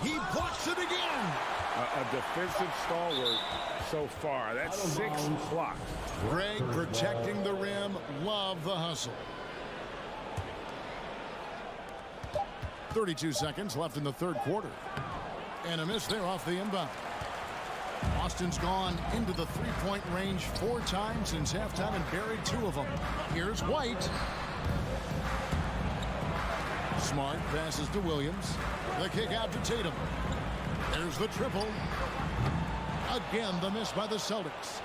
He blocks it again. A defensive stalwart so far. That's 6 blocks. Greg protecting the rim. Love the hustle. 32 seconds left in the third quarter. And a miss there off the inbound. Boston's gone into the three-point range 4 times since halftime and buried 2 of them. Here's White. Smart passes to Williams. The kick out to Tatum. There's the triple. Again, the miss by the Celtics.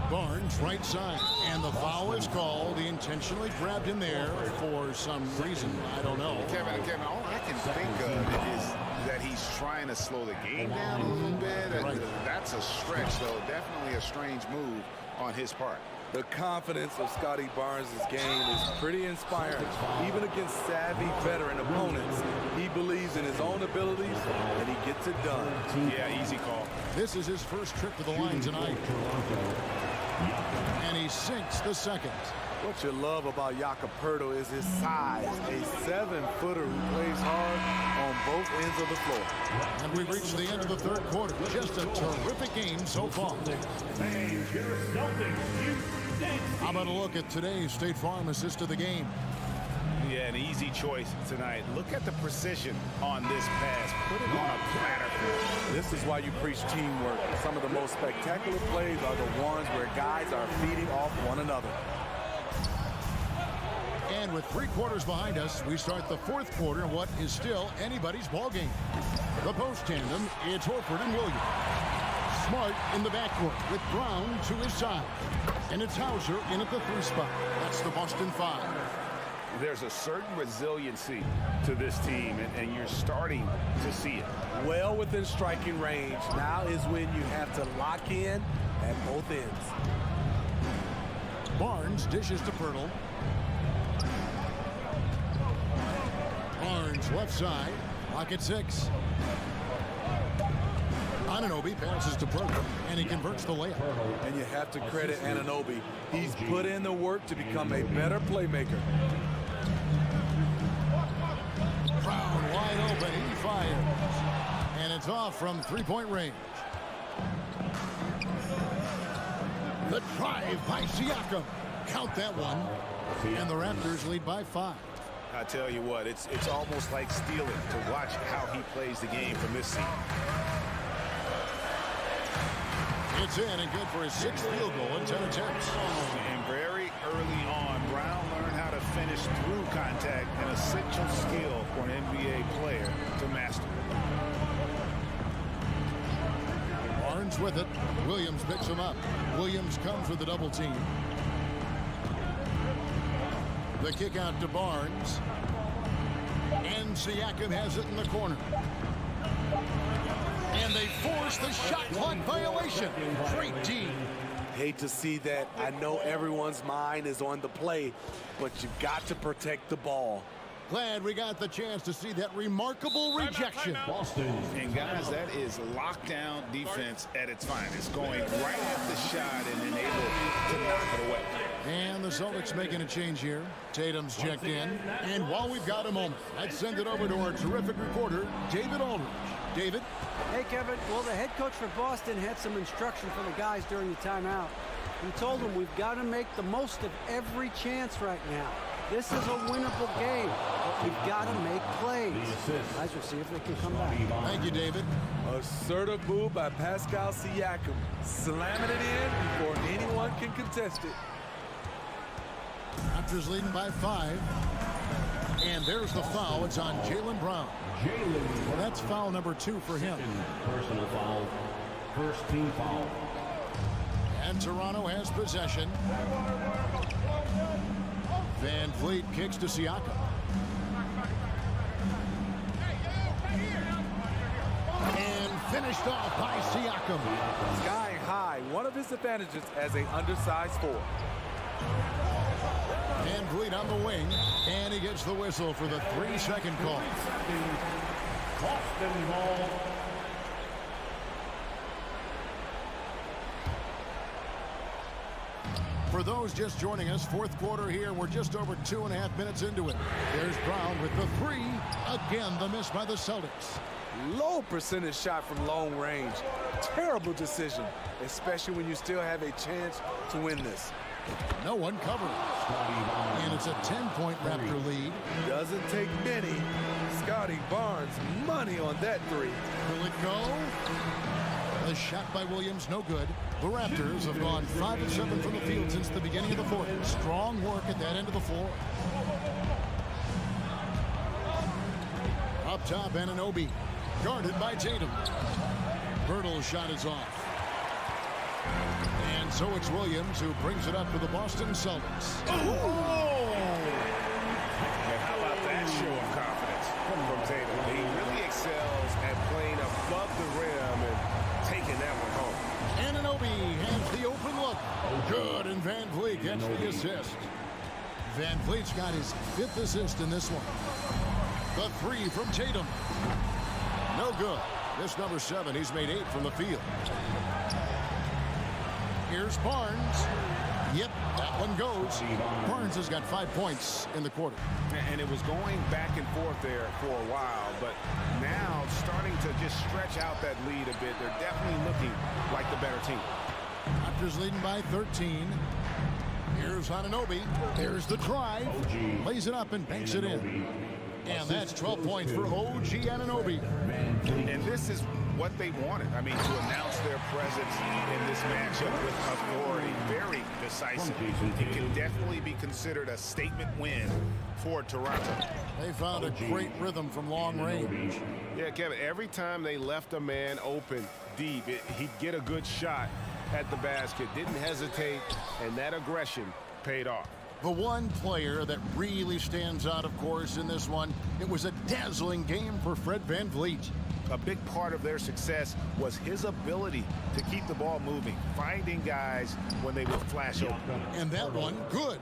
Barnes, right side. And the foul is called. He intentionally grabbed him there for some reason. I don't know. Kevin, all I can think of is that he's trying to slow the game down a little bit. Right. That's a stretch, though. Definitely a strange move on his part. The confidence of Scotty Barnes' game is pretty inspiring. Even against savvy veteran opponents, he believes in his own abilities and he gets it done. Yeah, easy call. This is his first trip to the line tonight. And he sinks the second. What you love about Jakob Poeltl is his size. A 7-footer who plays hard on both ends of the floor. And we've reached the end of the third quarter. Just a terrific game so far. How about a look at today's State Farm assist of the game? Yeah, an easy choice tonight. Look at the precision on this pass. Put it on a platter. This is why you preach teamwork. Some of the most spectacular plays are the ones where guys are feeding off one another. And with 3 quarters behind us, we start the fourth quarter in what is still anybody's ball game. The post tandem, it's Horford and Williams. Smart in the backcourt with Brown to his side. And it's Hauser in at the 3 spot. That's the Boston 5. There's a certain resiliency to this team, and you're starting to see it. Well within striking range. Now is when you have to lock in at both ends. Barnes dishes to Poeltl. Barnes left side. Lock at 6. Anunoby passes to Poeltl, and he converts the layup. And you have to credit Anunoby. He's put in the work to become a better playmaker. Brown wide open. He fires. And it's off from 3-point range. The drive by Siakam. Count that one. And the Raptors lead by 5. I tell you what, it's almost like stealing to watch how he plays the game from this seat. It's in and good for his 6th field goal in 10 attempts. And very early on, Brown learned how to finish through contact, an essential skill for an NBA player to master. Barnes with it. Williams picks him up. Williams comes with a double team. The kick out to Barnes. And Siakam has it in the corner. And they force the shot clock violation. Great D. Hate to see that. I know everyone's mind is on the play, but you've got to protect the ball. Glad we got the chance to see that remarkable rejection. And guys, that is lockdown defense at its finest. Going right at the shot and then able to knock it away. And the Celtics making a change here. Tatum's checked in. And while we've got a moment, I'd send it over to our terrific reporter, David Aldridge. David? Hey, Kevin. Well, the head coach for Boston had some instruction for the guys during the timeout. He told them we've got to make the most of every chance right now. This is a winnable game, but we've got to make plays. Guys will see if they can come back. Thank you, David. Assertive move by Pascal Siakam. Slamming it in before anyone can contest it. Raptors leading by 5. And there's the foul. It's on Jaylen Brown. Well, that's foul number 2 for him. Personal foul. First team foul. And Toronto has possession. Van Vliet kicks to Siakam. And finished off by Siakam. Sky high, one of his advantages as an undersized 4. Van Vliet on the wing, and he gets the whistle for the 3-second call. Boston ball. For those just joining us, fourth quarter here. We're just over 2.5 minutes into it. There's Brown with the 3. Again, the miss by the Celtics. Low percentage shot from long range. Terrible decision, especially when you still have a chance to win this. No one covers. And it's a 10-point Raptor lead. Doesn't take many Scotty Barnes, money on that three. Will it go? The shot by Williams, no good. The Raptors have gone 5 of 7 from the field since the beginning of the fourth. Strong work at that end of the floor. Up top, Anunoby, guarded by Tatum. Birtle's shot is off. And so it's Williams who brings it up for the Boston Celtics. Oh! And how about that show of confidence from Tatum? He really excels at playing above the rim and taking that one home. Anunoby has the open look. Good, and Van Vliet gets the assist. Van Vliet's got his 5th assist in this one. The three from Tatum. No good. This number 7, he's made 8 from the field. Here's Barnes. Yep, that one goes. Barnes has got 5 points in the quarter. And it was going back and forth there for a while, but now starting to just stretch out that lead a bit. They're definitely looking like the better team. Raptors leading by 13. Here's Anunoby. There's the drive. Lays it up and banks it in. And that's 12 points for OG Anunoby. And this is what they wanted. I mean, to announce their presence in this matchup with authority. Very decisive. It can definitely be considered a statement win for Toronto. They found a great rhythm from long range. Yeah, Kevin, every time they left a man open deep, he'd get a good shot at the basket. Didn't hesitate, and that aggression paid off. The one player that really stands out, of course, in this one, it was a dazzling game for Fred VanVleet. A big part of their success was his ability to keep the ball moving, finding guys when they would flash open. And that one, good.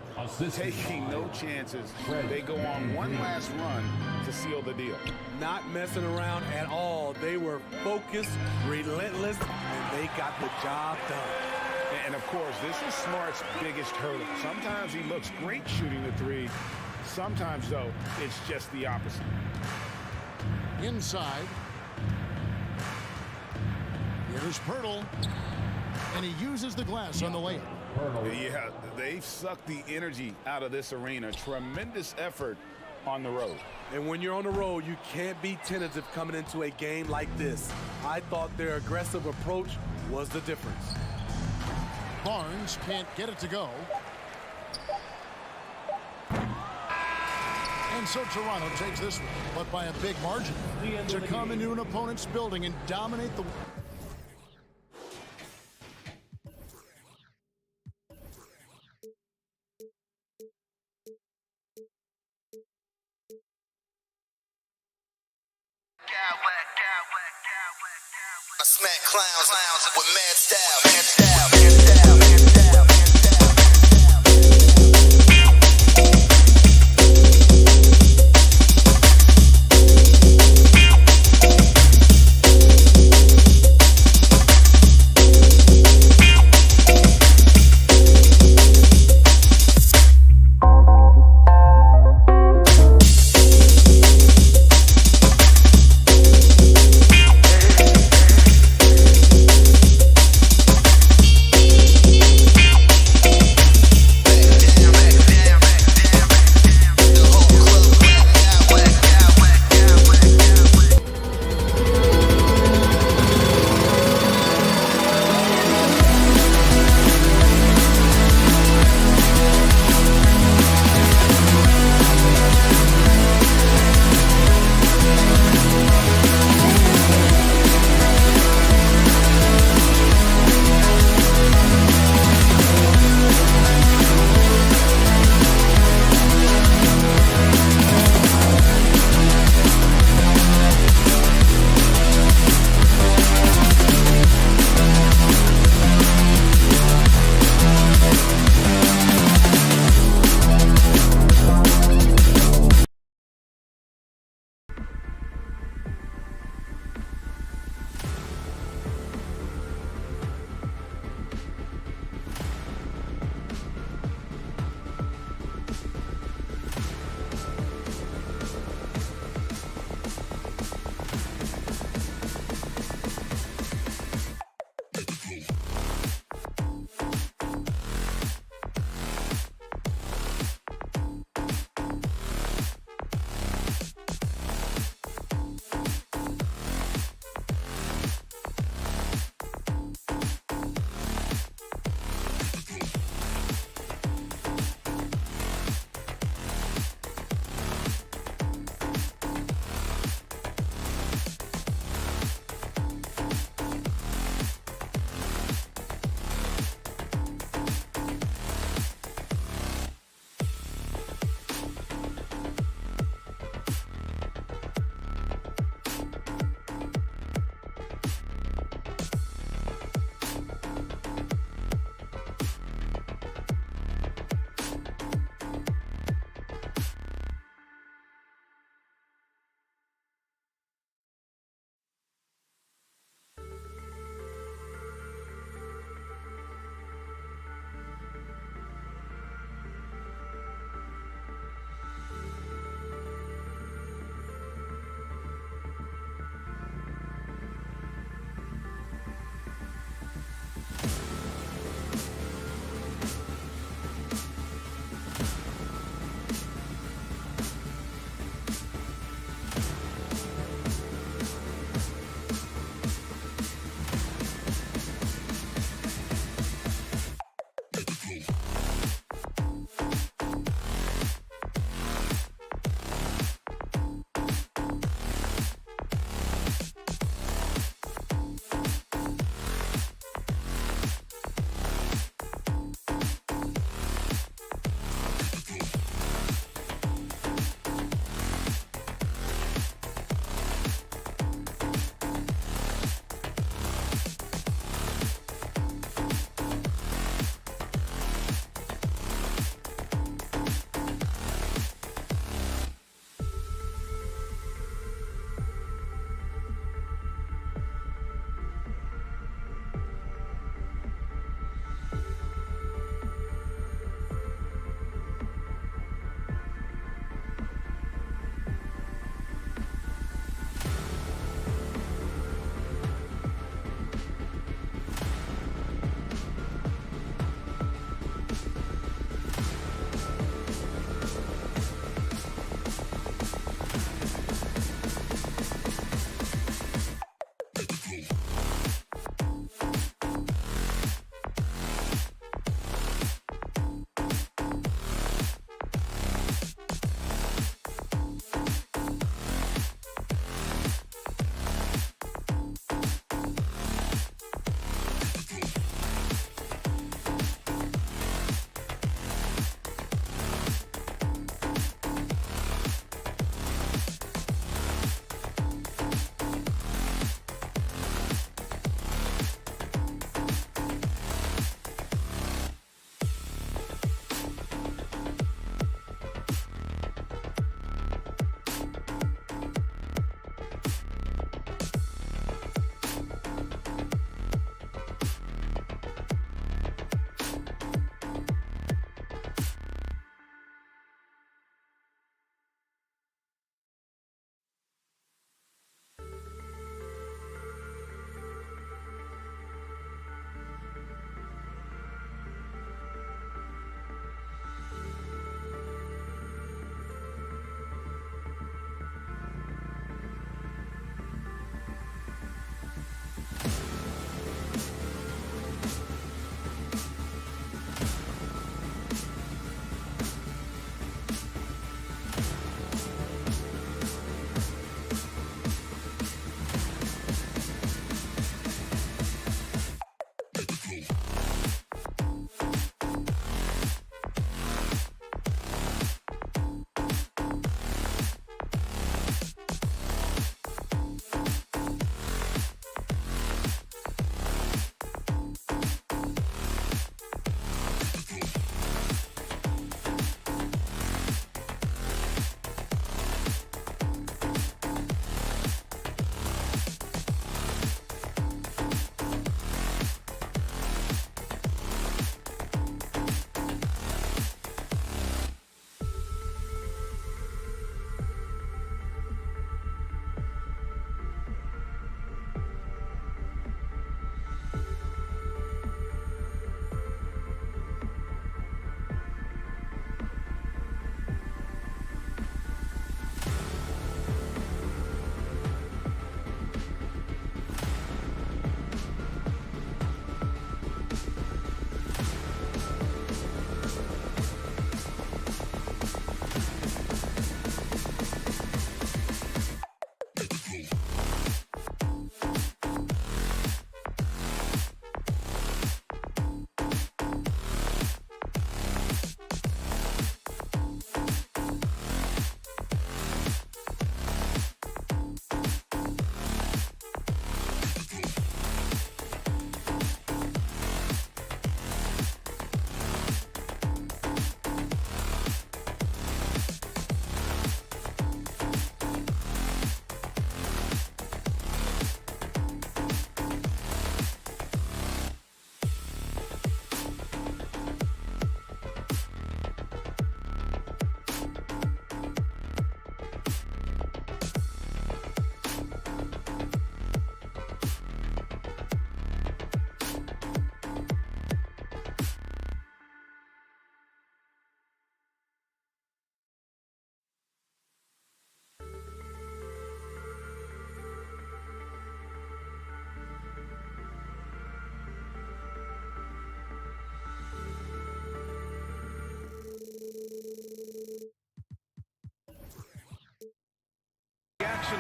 Taking no chances. They go on one last run to seal the deal. Not messing around at all. They were focused, relentless, and they got the job done. And of course, this is Smart's biggest hurdle. Sometimes he looks great shooting the three. Sometimes, though, it's just the opposite. Inside. Here's Pirtle. And he uses the glass on the layup. Yeah, they've sucked the energy out of this arena. Tremendous effort on the road. And when you're on the road, you can't be tentative coming into a game like this. I thought their aggressive approach was the difference. Barnes can't get it to go. And so Toronto takes this one, but by a big margin. To come into an opponent's building and dominate the... I smack clowns with mad style.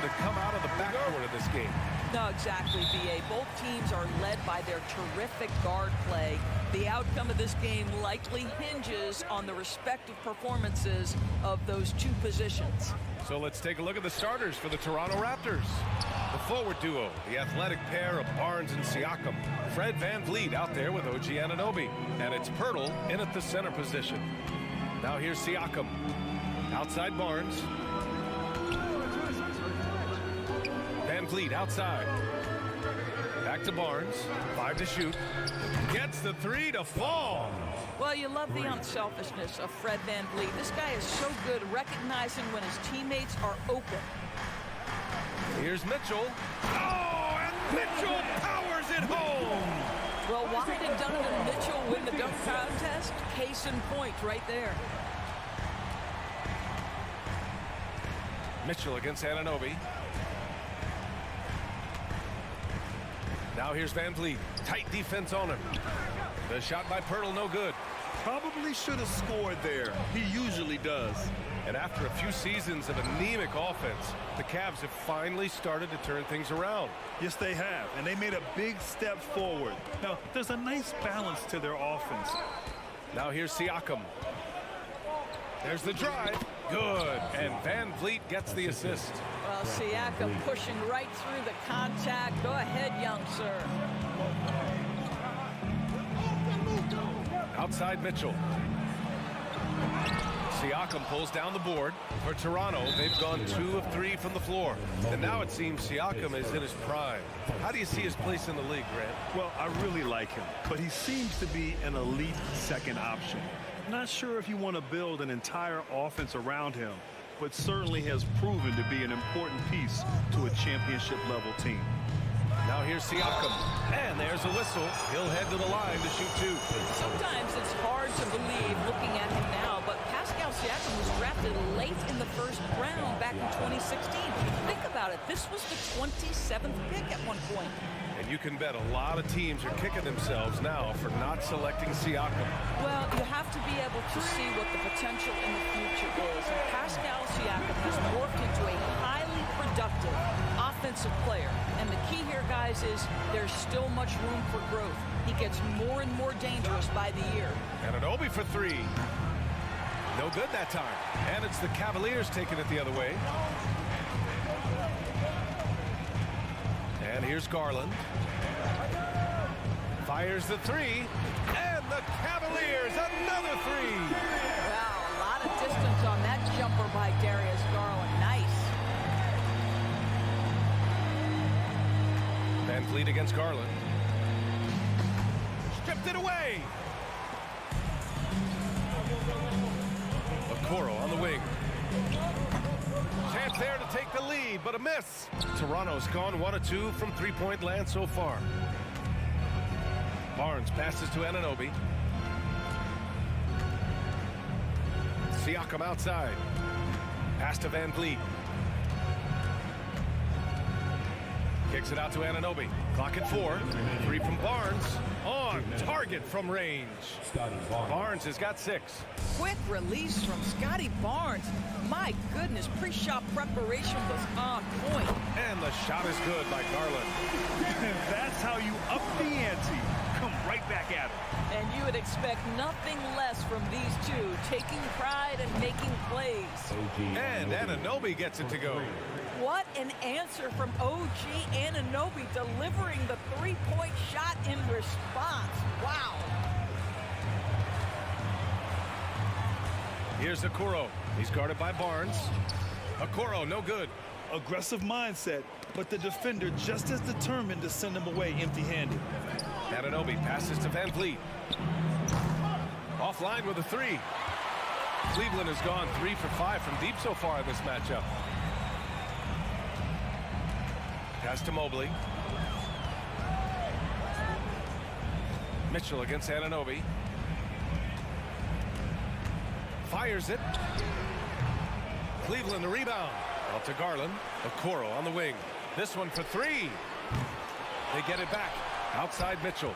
to come out of the backcourt of this game. No, exactly, B.A. Both teams are led by their terrific guard play. The outcome of this game likely hinges on the respective performances of those two positions. So let's take a look at the starters for the Toronto Raptors. The forward duo, the athletic pair of Barnes and Siakam. Fred VanVleet out there with OG Anunoby. And it's Pirtle in at the center position. Now here's Siakam. Outside Barnes. VanVleet outside. Back to Barnes. 5 to shoot. Gets the 3 to fall. Well, you love the unselfishness of Fred VanVleet. This guy is so good recognizing when his teammates are open. Here's Mitchell. Oh, and Mitchell powers it home. Well, why did Donovan Mitchell win the dunk contest? Case in point right there. Mitchell against Anunoby. Now here's VanVleet. Tight defense on him. The shot by Pirtle, no good. Probably should have scored there. He usually does. And after a few seasons of anemic offense, the Cavs have finally started to turn things around. Yes, they have, and they made a big step forward. Now, there's a nice balance to their offense. Now here's Siakam. There's the drive. Good. And VanVleet gets the assist. Well, Siakam pushing right through the contact. Go ahead, young sir. Outside Mitchell. Siakam pulls down the board. For Toronto, they've gone 2 of 3 from the floor. And now it seems Siakam is in his prime. How do you see his place in the league, Grant? Well, I really like him, but he seems to be an elite second option. Not sure if you want to build an entire offense around him, but certainly has proven to be an important piece to a championship-level team. Now here's Siakam, and there's a whistle. He'll head to the line to shoot 2. Sometimes it's hard to believe looking at him now, but Pascal Siakam was drafted late in the first round back in 2016. Think about it. This was the 27th pick at one point. And you can bet a lot of teams are kicking themselves now for not selecting Siakam. Well, you have to be able to see what the potential in the future is. And Pascal Siakam has morphed into a highly productive offensive player. And the key here, guys, is there's still much room for growth. He gets more and more dangerous by the year. Anunoby for 3. No good that time. And it's the Cavaliers taking it the other way. And here's Garland. Fires the 3. And the Cavaliers, another 3. Wow, a lot of distance on that jumper by Darius Garland. Nice. VanVleet against Garland. Stripped it away. Okoro on the wing. Chance there to take the lead, but a miss. Toronto's gone 1 of 2 from three-point land so far. Barnes passes to Anunoby. Siakam outside. Pass to VanVleet. Kicks it out to Anunoby. Clock at 4. 3 from Barnes. On target from range. Barnes has got 6. Quick release from Scotty Barnes. My goodness, pre-shot preparation was on point. And the shot is good by Garland. That's how you up the ante. Come right back at him. And you would expect nothing less from these two, taking pride and making plays. And Anunoby gets it to go. What an answer from OG Anunoby, delivering the three-point shot in response. Wow. Here's Okoro. He's guarded by Barnes. Okoro, no good. Aggressive mindset, but the defender just as determined to send him away empty-handed. Anunoby passes to VanVleet. Offline with a 3. Cleveland has gone 3 for 5 from deep so far in this matchup. Pass to Mobley. Mitchell against Anunoby. Fires it. Cleveland the rebound. Out to Garland. Okoro on the wing. This one for 3. They get it back. Outside Mitchell.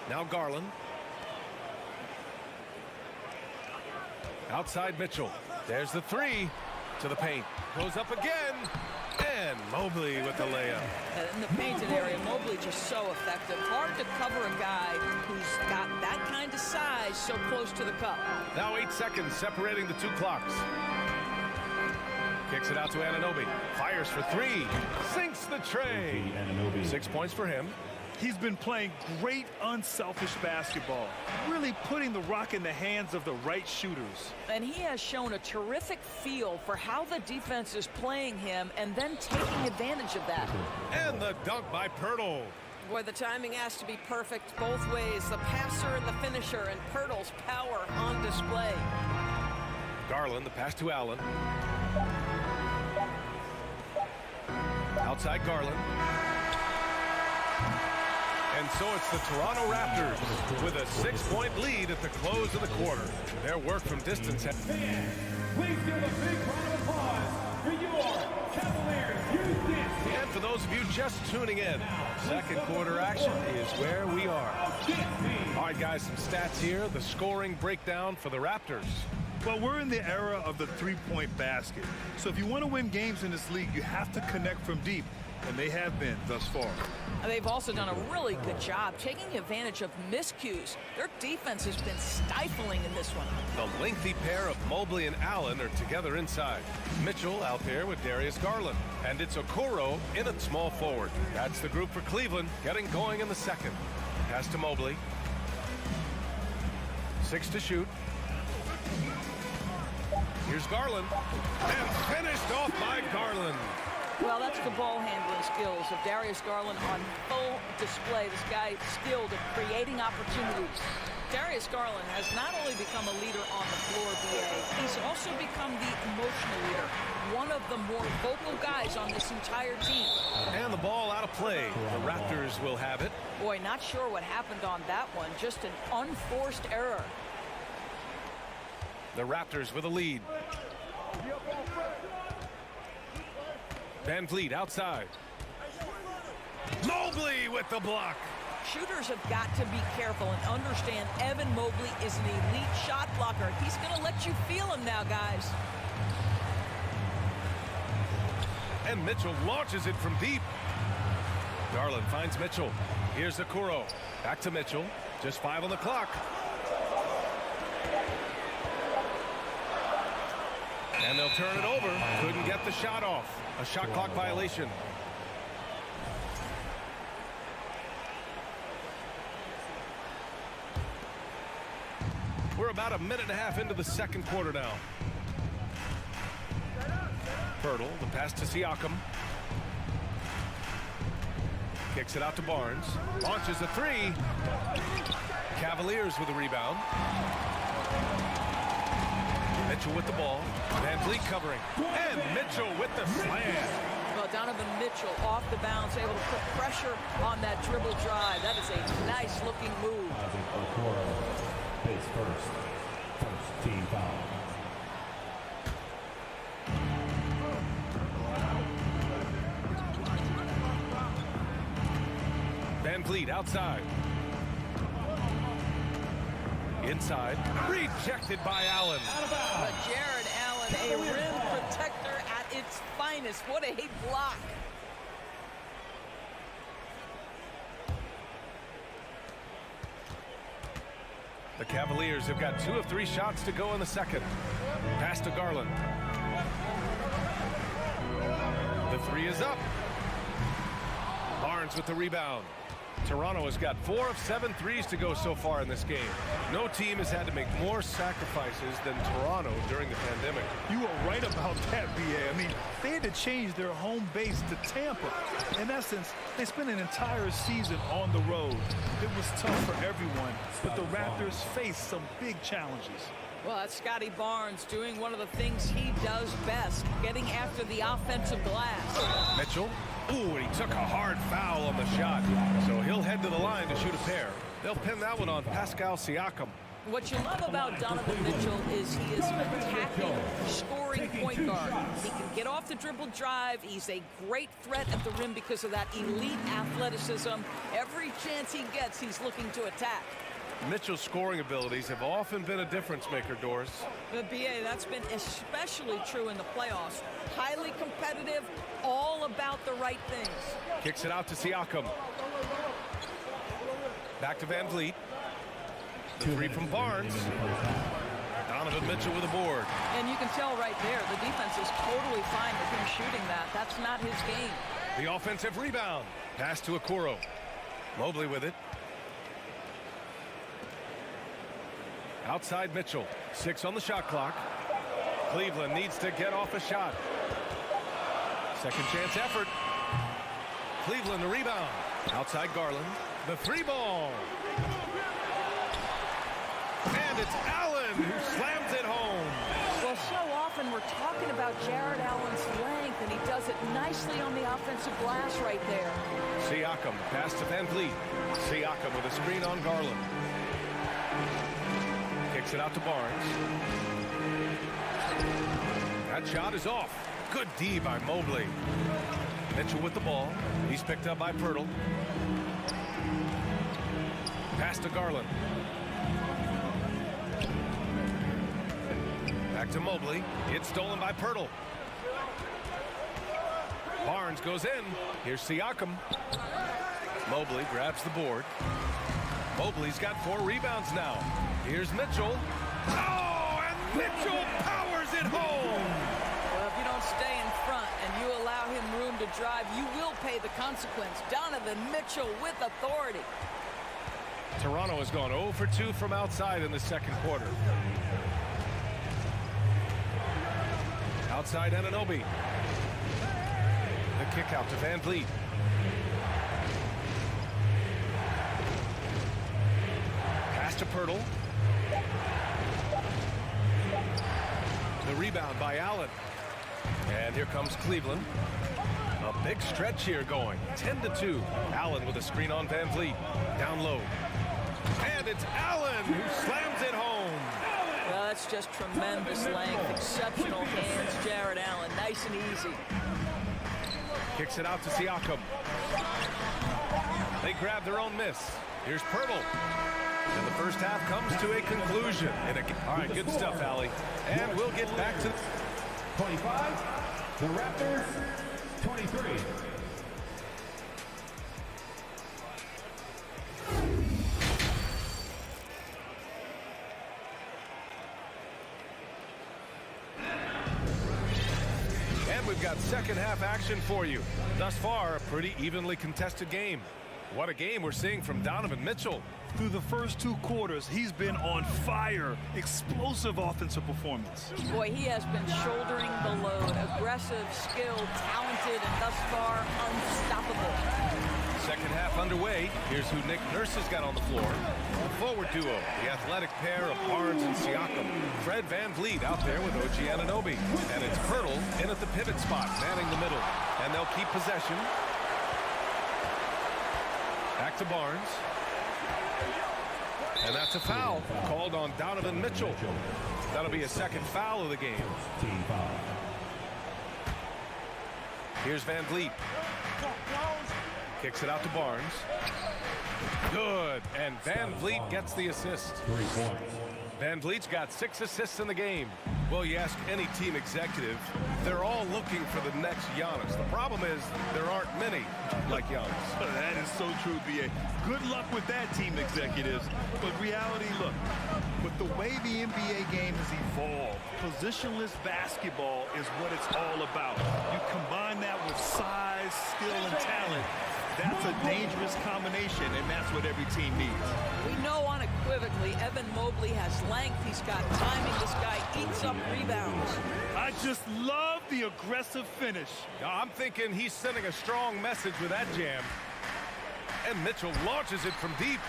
Now Garland. Outside Mitchell. There's the 3. To the paint. Goes up again. And Mobley with the layup. In the painted area, Mobley just so effective. Hard to cover a guy who's got that kind of size so close to the cup. Now 8 seconds separating the two clocks. Kicks it out to Anunoby. Fires for three. Sinks the tray. 6 points for him. He's been playing great unselfish basketball, really putting the rock in the hands of the right shooters. And he has shown a terrific feel for how the defense is playing him and then taking advantage of that. And the dunk by Pirtle. Boy, the timing has to be perfect both ways. The passer and the finisher, and Pirtle's power on display. Garland, the pass to Allen. Outside Garland. And so it's the Toronto Raptors with a 6-point lead at the close of the quarter. Their work from distance. Fans, please give a big round of applause for your Cavaliers. And for those of you just tuning in, second quarter action is where we are. All right, guys, some stats here. The scoring breakdown for the Raptors. Well, we're in the era of the three-point basket. So if you want to win games in this league, you have to connect from deep. And they have been thus far. They've also done a really good job taking advantage of miscues. Their defense has been stifling in this one. The lengthy pair of Mobley and Allen are together inside. Mitchell out there with Darius Garland. And it's Okoro in at small forward. That's the group for Cleveland getting going in the second. Pass to Mobley. 6 to shoot. Here's Garland. And finished off by Garland. Well, that's the ball handling skills of Darius Garland on full display. This guy skilled at creating opportunities. Darius Garland has not only become a leader on the floor, BA, he's also become the emotional leader. One of the more vocal guys on this entire team. And the ball out of play. The Raptors will have it. Boy, not sure what happened on that one. Just an unforced error. The Raptors with a lead. Van Vliet outside. Mobley with the block. Shooters have got to be careful and understand Evan Mobley is an elite shot blocker. He's going to let you feel him now, guys. And Mitchell launches it from deep. Garland finds Mitchell. Here's Okoro. Back to Mitchell. Just 5 on the clock. And they'll turn it over. Couldn't get the shot off. A shot clock violation. We're about a minute and a half into the second quarter now. Pirtle, the pass to Siakam. Kicks it out to Barnes. Launches a three. Cavaliers with a rebound. Mitchell with the ball. Van Vliet covering. And Mitchell with the slam. Well, Donovan Mitchell off the bounce, able to put pressure on that dribble drive. That is a nice-looking move. Face first team foul. Van Vliet outside. Inside. Rejected by Allen. But Jared Allen, a rim protector at its finest. What a block. The Cavaliers have got 2 of 3 shots to go in the second. Pass to Garland. The three is up. Barnes with the rebound. Toronto has got 4 of 7 threes to go so far in this game. No team has had to make more sacrifices than Toronto during the pandemic. You are right about that, BA. I mean, they had to change their home base to Tampa. In essence, they spent an entire season on the road. It was tough for everyone, but the Raptors faced some big challenges. Well, that's Scotty Barnes doing one of the things he does best, getting after the offensive glass. Mitchell. Ooh, and he took a hard foul on the shot. So he'll head to the line to shoot a pair. They'll pin that one on Pascal Siakam. What you love about Donovan Mitchell is he is an attacking, scoring point guard. He can get off the dribble drive. He's a great threat at the rim because of that elite athleticism. Every chance he gets, he's looking to attack. Mitchell's scoring abilities have often been a difference maker, Doris. But BA, that's been especially true in the playoffs. Highly competitive, all about the right things. Kicks it out to Siakam. Back to Van Vliet. The three from Barnes. Donovan Mitchell with a board. And you can tell right there, the defense is totally fine with him shooting that. That's not his game. The offensive rebound. Pass to Okoro. Mobley with it. Outside Mitchell. 6 on the shot clock. Cleveland needs to get off a shot. Second chance effort. Cleveland the rebound. Outside Garland. The 3-ball. And it's Allen who slams it home. Well, so often we're talking about Jared Allen's length, and he does it nicely on the offensive glass right there. Siakam, pass to Van Vliet. Siakam with a screen on Garland. Kicks it out to Barnes. That shot is off. Good D by Mobley. Mitchell with the ball. He's picked up by Pirtle. Pass to Garland. Back to Mobley. It's stolen by Pirtle. Barnes goes in. Here's Siakam. Mobley grabs the board. Mobley's got 4 rebounds now. Here's Mitchell. Oh, and Mitchell powers it home. Well, if you don't stay in front and you allow him room to drive, you will pay the consequence. Donovan Mitchell with authority. Toronto has gone 0 for 2 from outside in the second quarter. Outside Anunoby. The kick out to Van Vliet. Pass to Pirtle. The rebound by Allen. And here comes Cleveland. A big stretch here going. 10-2. Allen with a screen on Van Vliet. Down low. And it's Allen who slams it home. Well, that's just tremendous length. Exceptional hands, Jared Allen. Nice and easy. Kicks it out to Siakam. They grab their own miss. Here's Pirtle. And the first half comes to a conclusion. All right, good stuff, Allie. And we'll get back to 25, the Raptors, 23. And we've got second half action for you. Thus far, a pretty evenly contested game. What a game we're seeing from Donovan Mitchell. Through the first 2 quarters, he's been on fire. Explosive offensive performance. Boy, he has been shouldering the load. Aggressive, skilled, talented, and thus far, unstoppable. Second half underway. Here's who Nick Nurse has got on the floor. The forward duo, the athletic pair of Barnes and Siakam. Fred Van Vliet out there with OG Anunoby. And it's Pirtle in at the pivot spot, manning the middle. And they'll keep possession. Back to Barnes. And that's a foul called on Donovan Mitchell. That'll be a second foul of the game. Here's Van Vliet. Kicks it out to Barnes. Good. And Van Vliet gets the assist. 3 points. Van Vliet's got 6 assists in the game. Well, you ask any team executive, they're all looking for the next Giannis. The problem is there aren't many like Giannis. That is so true, B.A. Good luck with that, team executives. But reality, look, with the way the NBA game has evolved, positionless basketball is what it's all about. You combine that with size, skill, and talent. That's a dangerous combination, and that's what every team needs. We know unequivocally Evan Mobley has length. He's got timing. This guy eats up rebounds. I just love the aggressive finish. I'm thinking he's sending a strong message with that jam. And Mitchell launches it from deep.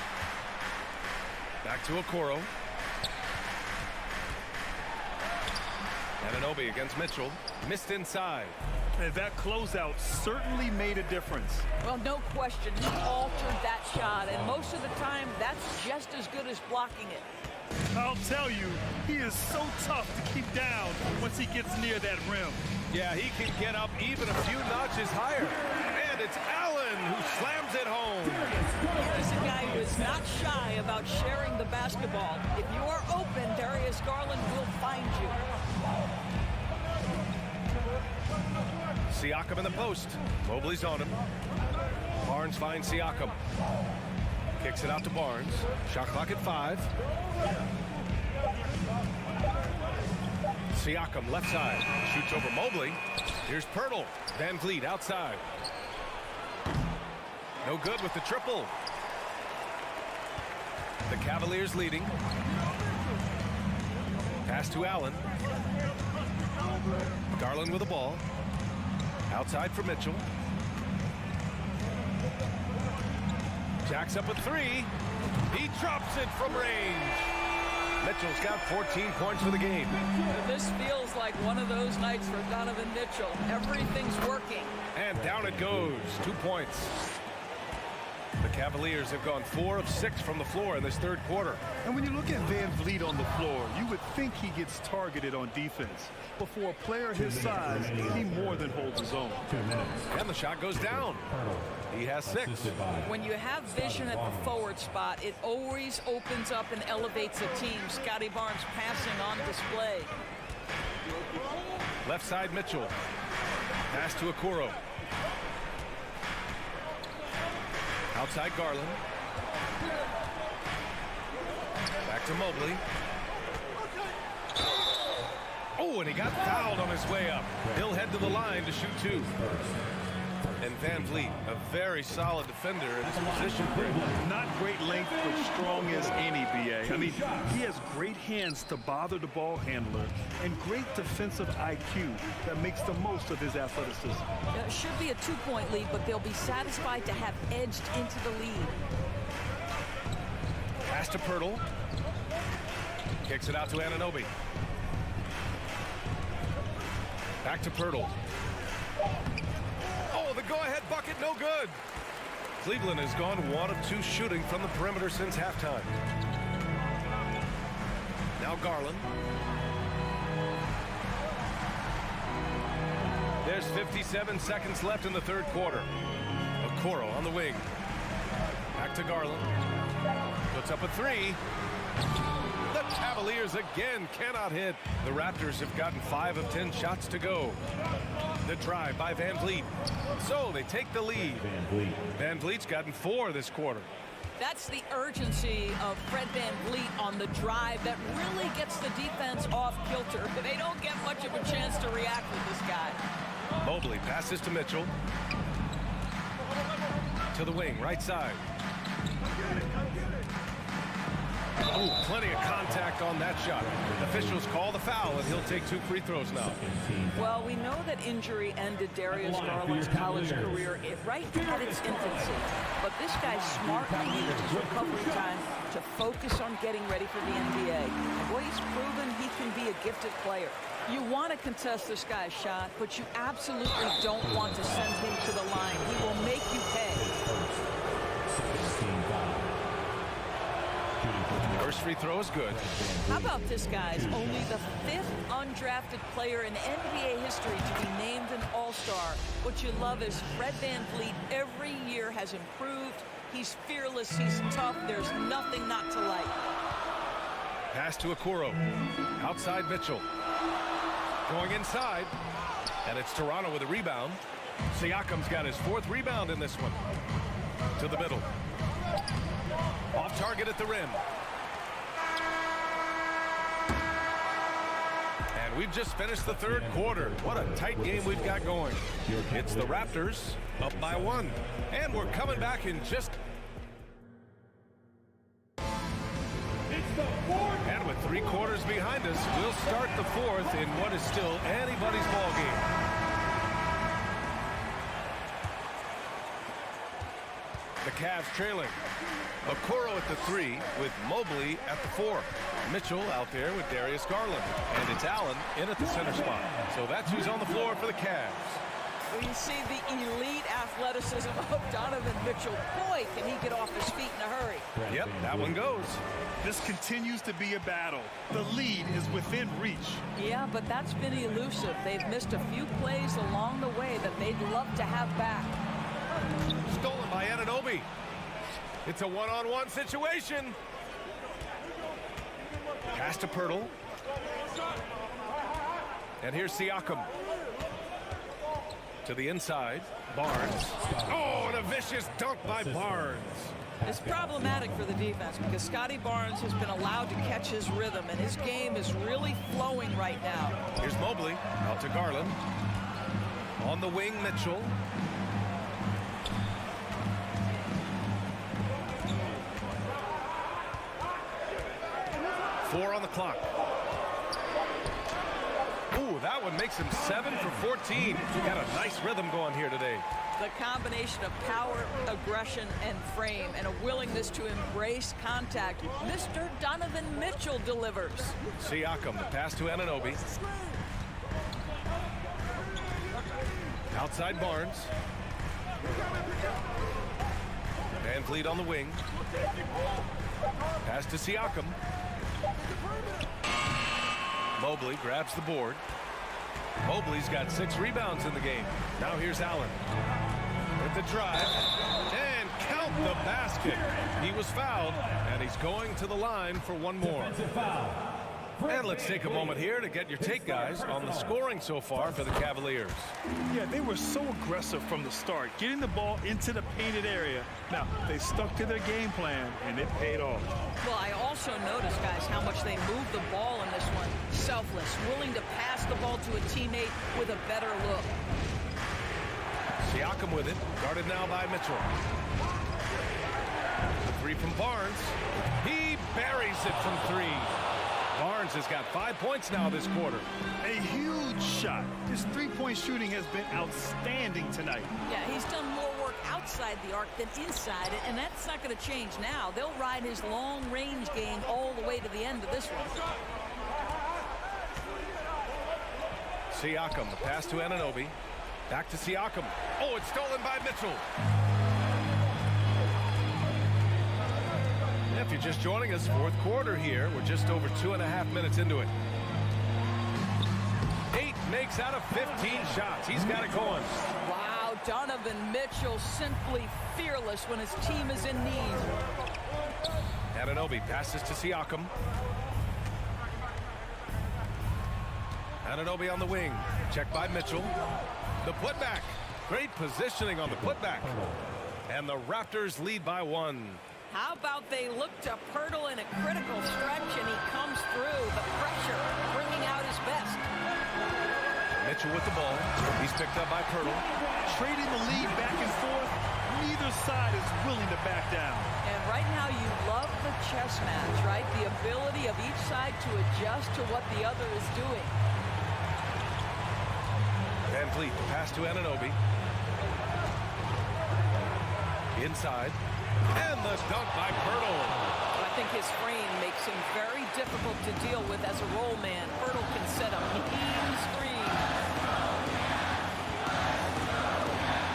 Back to Okoro. Anunoby against Mitchell. Missed inside. And that closeout certainly made a difference. Well, no question, he altered that shot, and most of the time, that's just as good as blocking it. I'll tell you, he is so tough to keep down once he gets near that rim. Yeah, he can get up even a few notches higher. And And it's Allen who slams it home. Here's a guy who is not shy about sharing the basketball. If you are open, Darius Garland will find you. Siakam in the post. Mobley's on him. Barnes finds Siakam. Kicks it out to Barnes. Shot clock at 5. Siakam left side. Shoots over Mobley. Here's Pirtle. Van Vliet outside. No good with the triple. The Cavaliers leading. Pass to Allen. Garland with the ball. Outside for Mitchell. Jacks up a 3. He drops it from range. Mitchell's got 14 points for the game. This feels like one of those nights for Donovan Mitchell. Everything's working. And down it goes. 2 points. The Cavaliers have gone 4 of 6 from the floor in this third quarter. And when you look at Van Vliet on the floor, you would think he gets targeted on defense. But for a player his size, he more than holds his own. And the shot goes down. He has 6. When you have vision at the forward spot, it always opens up and elevates a team. Scotty Barnes passing on display. Left side Mitchell. Pass to Okoro. Outside Garland. Back to Mobley. Oh, and he got fouled on his way up. He'll head to the line to shoot 2. And Van Vliet, a very solid defender in his position. Not great length, but strong as any, B.A. I mean, he has great hands to bother the ball handler and great defensive IQ that makes the most of his athleticism. It should be a 2-point lead, but they'll be satisfied to have edged into the lead. Pass to Pirtle. Kicks it out to Anunoby. Back to Pirtle. Oh, the go-ahead bucket, no good. Cleveland has gone 1 of 2 shooting from the perimeter since halftime. Now Garland. There's 57 seconds left in the third quarter. Okoro on the wing. Back to Garland. Puts up a 3. The Cavaliers again cannot hit. The Raptors have gotten 5 of 10 shots to go. The drive by Van Vliet. So they take the lead. Van Vliet's gotten 4 this quarter. That's the urgency of Fred Van Vliet on the drive that really gets the defense off kilter. They don't get much of a chance to react with this guy. Mobley passes to Mitchell. To the wing, right side. Oh, plenty of contact on that shot. Officials call the foul, and he'll take 2 free throws now. Well, we know that injury ended Darius Garland's college career right at its infancy. But this guy smartly used his recovery time to focus on getting ready for the NBA. And boy, he's proven he can be a gifted player. You want to contest this guy's shot, but you absolutely don't want to send him to the line. He will make you pay. First free throw is good. How about this, guys? Only the 5th undrafted player in NBA history to be named an All-Star. What you love is Fred Van Vliet every year has improved. He's fearless. He's tough. There's nothing not to like. Pass to Okoro. Outside Mitchell. Going inside. And it's Toronto with a rebound. Siakam's got his 4th rebound in this one. To the middle. Off target at the rim. And we've just finished the third quarter. What a tight game we've got going. It's the Raptors up by 1. And we're coming back in just... And with 3 quarters behind us, we'll start the 4th in what is still anybody's ball game. The Cavs trailing. Okoro at the 3 with Mobley at the 4. Mitchell out there with Darius Garland. And it's Allen in at the center spot. So that's who's on the floor for the Cavs. Well, you see the elite athleticism of Donovan Mitchell. Boy, can he get off his feet in a hurry. Yep, that one goes. This continues to be a battle. The lead is within reach. Yeah, but that's been elusive. They've missed a few plays along the way that they'd love to have back. Stolen by Anunoby. It's a one-on-one situation. Pass to Pirtle. And here's Siakam. To the inside. Barnes. Oh, and a vicious dunk by Barnes. It's problematic for the defense because Scotty Barnes has been allowed to catch his rhythm, and his game is really flowing right now. Here's Mobley. Out to Garland. On the wing, Mitchell. Four on the clock. Ooh, that one makes him 7 for 14. Got a nice rhythm going here today. The combination of power, aggression, and frame, and a willingness to embrace contact. Mr. Donovan Mitchell delivers. Siakam, the pass to Anunoby. Outside Barnes. Van Vliet on the wing. Pass to Siakam. Mobley grabs the board. Mobley's got 6 rebounds in the game. Now here's Allen. With the drive. And count the basket. He was fouled, and he's going to the line for one more. And let's take a moment here to get your take, guys, on the scoring so far for the Cavaliers. Yeah, they were so aggressive from the start, getting the ball into the painted area. Now, they stuck to their game plan, and it paid off. Well, I also noticed, guys, how much they moved the ball in this one. Selfless, willing to pass the ball to a teammate with a better look. Siakam with it, guarded now by Mitchell. The three from Barnes. He buries it from 3. Barnes has got 5 points now this quarter. A huge shot. His three-point shooting has been outstanding tonight. Yeah, he's done more work outside the arc than inside it, and that's not going to change now. They'll ride his long-range game all the way to the end of this one. Siakam, the pass to Anunoby. Back to Siakam. Oh, it's stolen by Mitchell. If you're just joining us, fourth quarter here. We're just over 2.5 minutes into it. 8 makes out of 15 shots. He's got it going. Wow, Donovan Mitchell simply fearless when his team is in need. Anunoby passes to Siakam. Anunoby on the wing. Checked by Mitchell. The putback. Great positioning on the putback. And the Raptors lead by 1. How about they look to Pirtle in a critical stretch, and he comes through. The pressure bringing out his best. Mitchell with the ball. He's picked up by Pirtle. Trading the lead back and forth. Neither side is willing to back down. And right now you love the chess match, right? The ability of each side to adjust to what the other is doing. Van Vliet, pass to Anunoby. Inside. And the dunk by Pirtle. I think his frame makes him very difficult to deal with as a roll man. Pirtle can set a mean screen.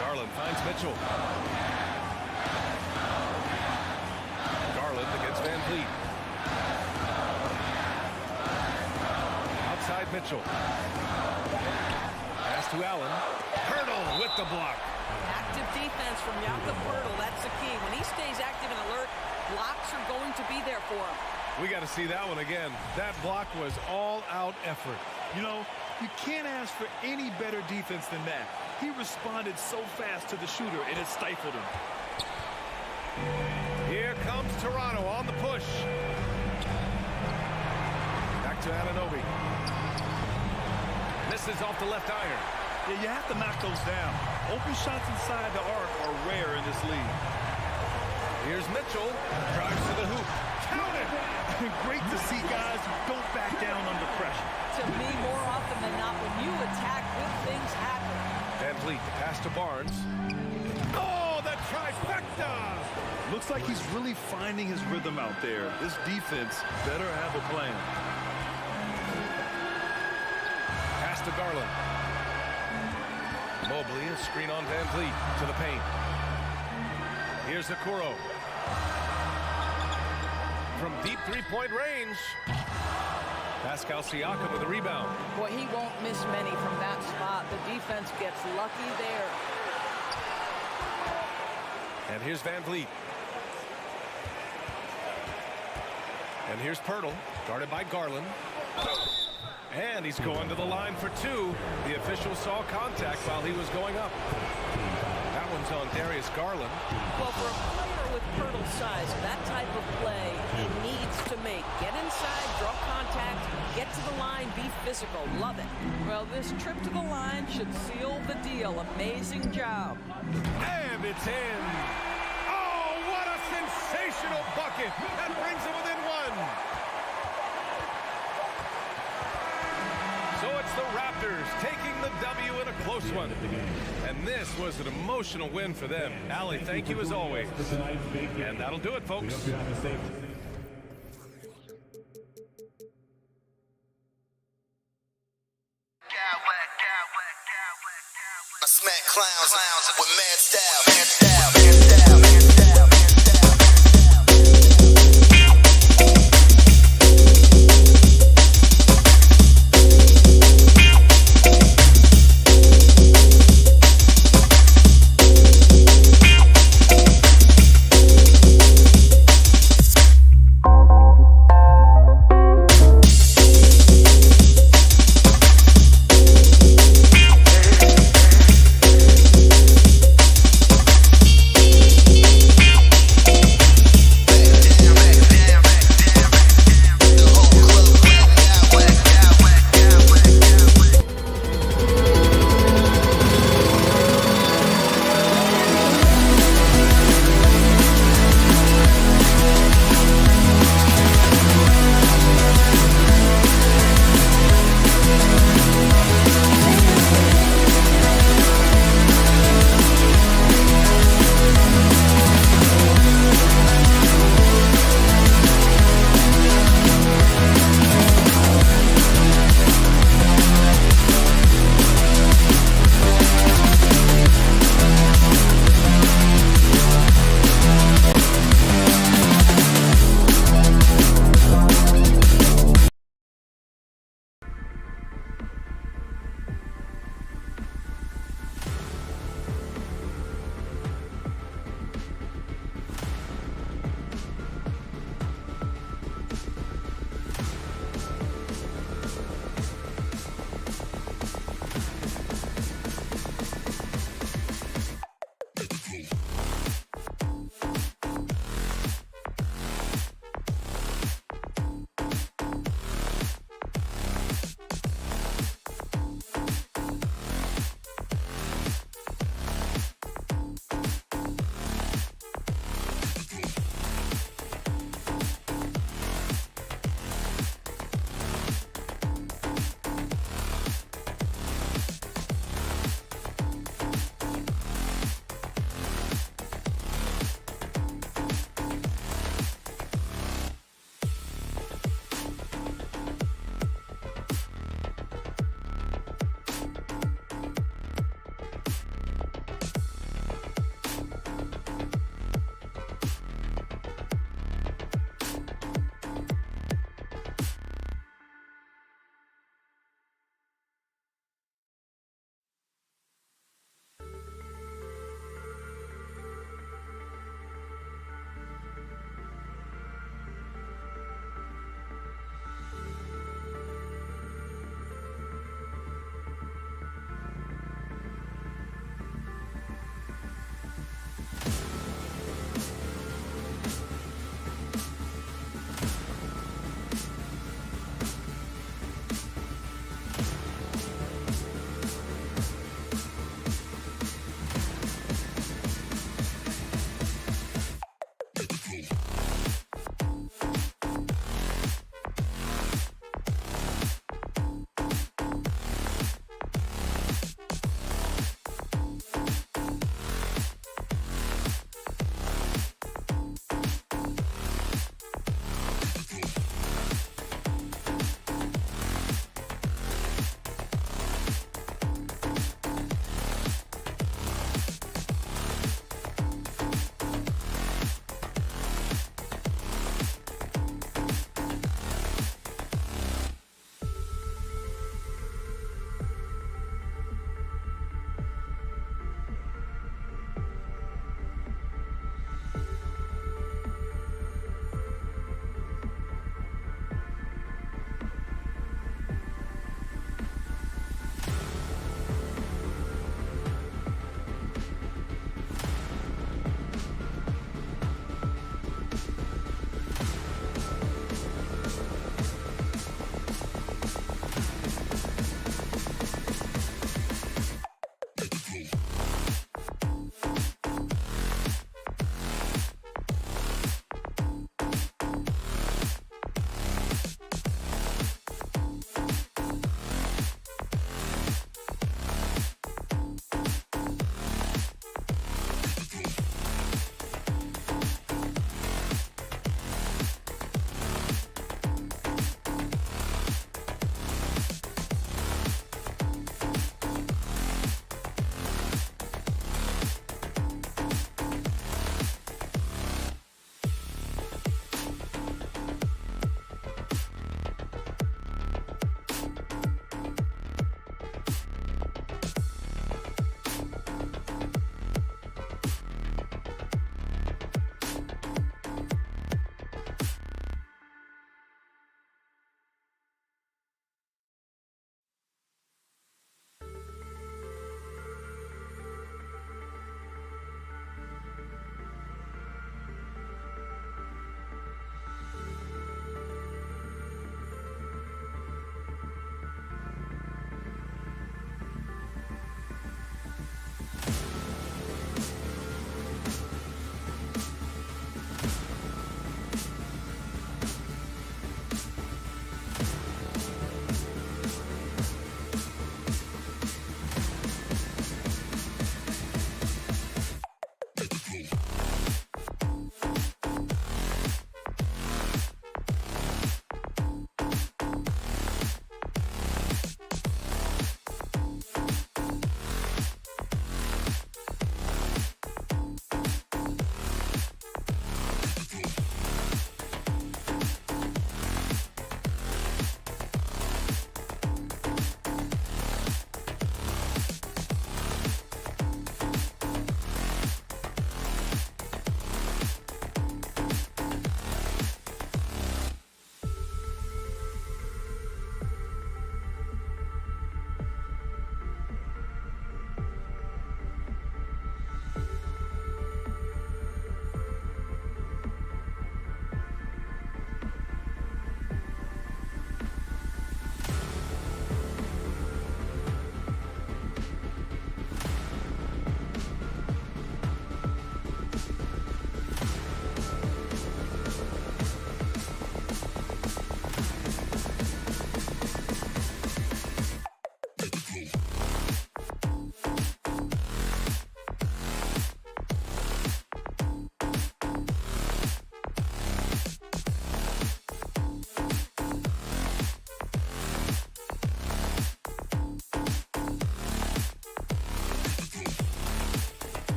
Garland finds Mitchell. Garland against Van Vliet. Outside Mitchell. Pass to Allen. Pirtle with the block. Active defense from Jakob Pirtle. That's the key. When he stays active and alert, blocks are going to be there for him. We got to see that one again. That block was all-out effort. You know, you can't ask for any better defense than that. He responded so fast to the shooter, it has stifled him. Here comes Toronto on the push. Back to Anunoby. Misses off the left iron. Yeah, you have to knock those down. Open shots inside the arc are rare in this league. Here's Mitchell. Drives to the hoop. Count it! Great to see guys who don't back down under pressure. To me, more often than not, when you attack, good things happen. Van Vliet, the pass to Barnes. Oh, the trifecta! Looks like he's really finding his rhythm out there. This defense better have a plan. Pass to Garland. Mobley, a screen on Van Vliet to the paint. Here's Okoro. From deep three-point range. Pascal Siakam with a rebound. Boy, he won't miss many from that spot. The defense gets lucky there. And here's Van Vliet. And here's Pirtle, guarded by Garland. And he's going to the line for two. The official saw contact while he was going up. That one's on Darius Garland. Well, for a player with Pirtle's size, that type of play he needs to make. Get inside, draw contact, get to the line, be physical. Love it. Well, this trip to the line should seal the deal. Amazing job. And it's in. Oh, what a sensational bucket. That brings him within one. So it's the Raptors taking the W in a close one. And this was an emotional win for them. Allie, thank you as always. And that'll do it, folks. I smack clowns with mad style.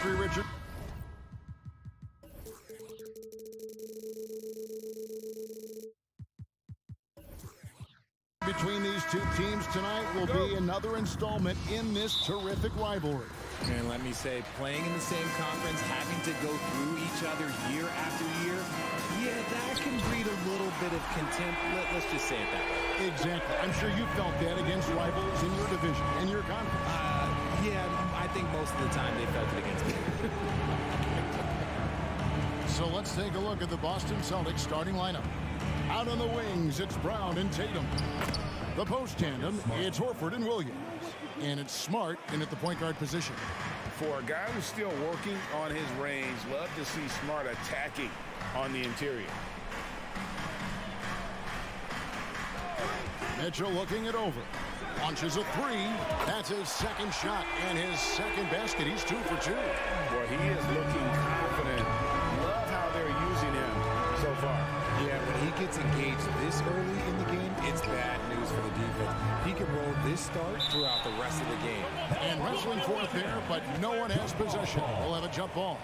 chemistry, Richard. Between these two teams tonight will be another installment in this terrific rivalry. And let me say, playing in the same conference, having to go through each other year after year, yeah, that can breed a little bit of contempt. Let's just say it that way. Exactly. I'm sure you felt that against rivals in your division, in your conference. Yeah, I think most of the time they felt it against me. So let's take a look at the Boston Celtics starting lineup. Out on the wings, it's Brown and Tatum. The post tandem, it's Horford and Williams. And it's Smart in at the point guard position. For a guy who's still working on his range, love to see Smart attacking on the interior. Mitchell looking it over. Launches a three. That's his second shot and his second basket. He's 2 for 2. Boy, he is looking confident. Love how they're using him so far. Yeah, when he gets engaged this early in the game, it's bad news for the defense. He can roll this start throughout the rest of the game. And wrestling for it there, but no one has possession. We'll have a jump ball.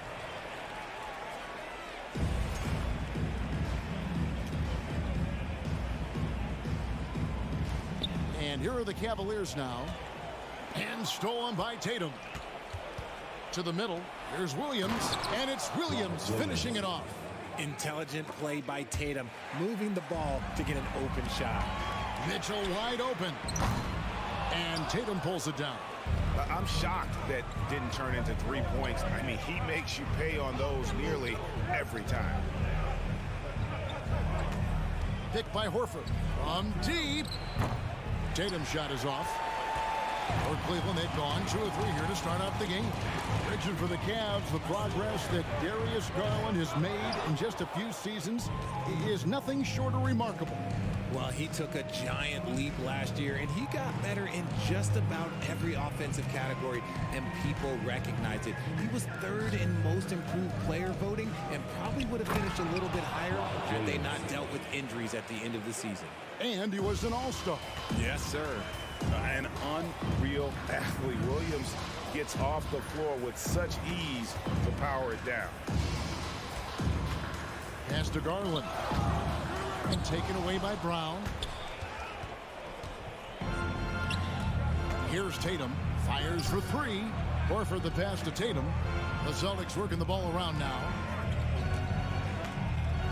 And here are the Cavaliers now. And stolen by Tatum. To the middle. Here's Williams. And it's Williams finishing it off. Intelligent play by Tatum, moving the ball to get an open shot. Mitchell wide open. And Tatum pulls it down. I'm shocked that didn't turn into 3 points. I mean, he makes you pay on those nearly every time. Picked by Horford. From deep. Tatum's shot is off. For Cleveland, they've gone 2 of 3 here to start off the game. Richard, for the Cavs, the progress that Darius Garland has made in just a few seasons is nothing short of remarkable. Well, he took a giant leap last year, and he got better in just about every offensive category, and people recognize it. He was 3rd in most improved player voting and probably would have finished a little bit higher had they not dealt with injuries at the end of the season. And he was an all-star. Yes, sir. An unreal athlete. Williams gets off the floor with such ease to power it down. Pass to Garland. And taken away by Brown. Here's Tatum. Fires for 3. Horford the pass to Tatum. The Celtics working the ball around now.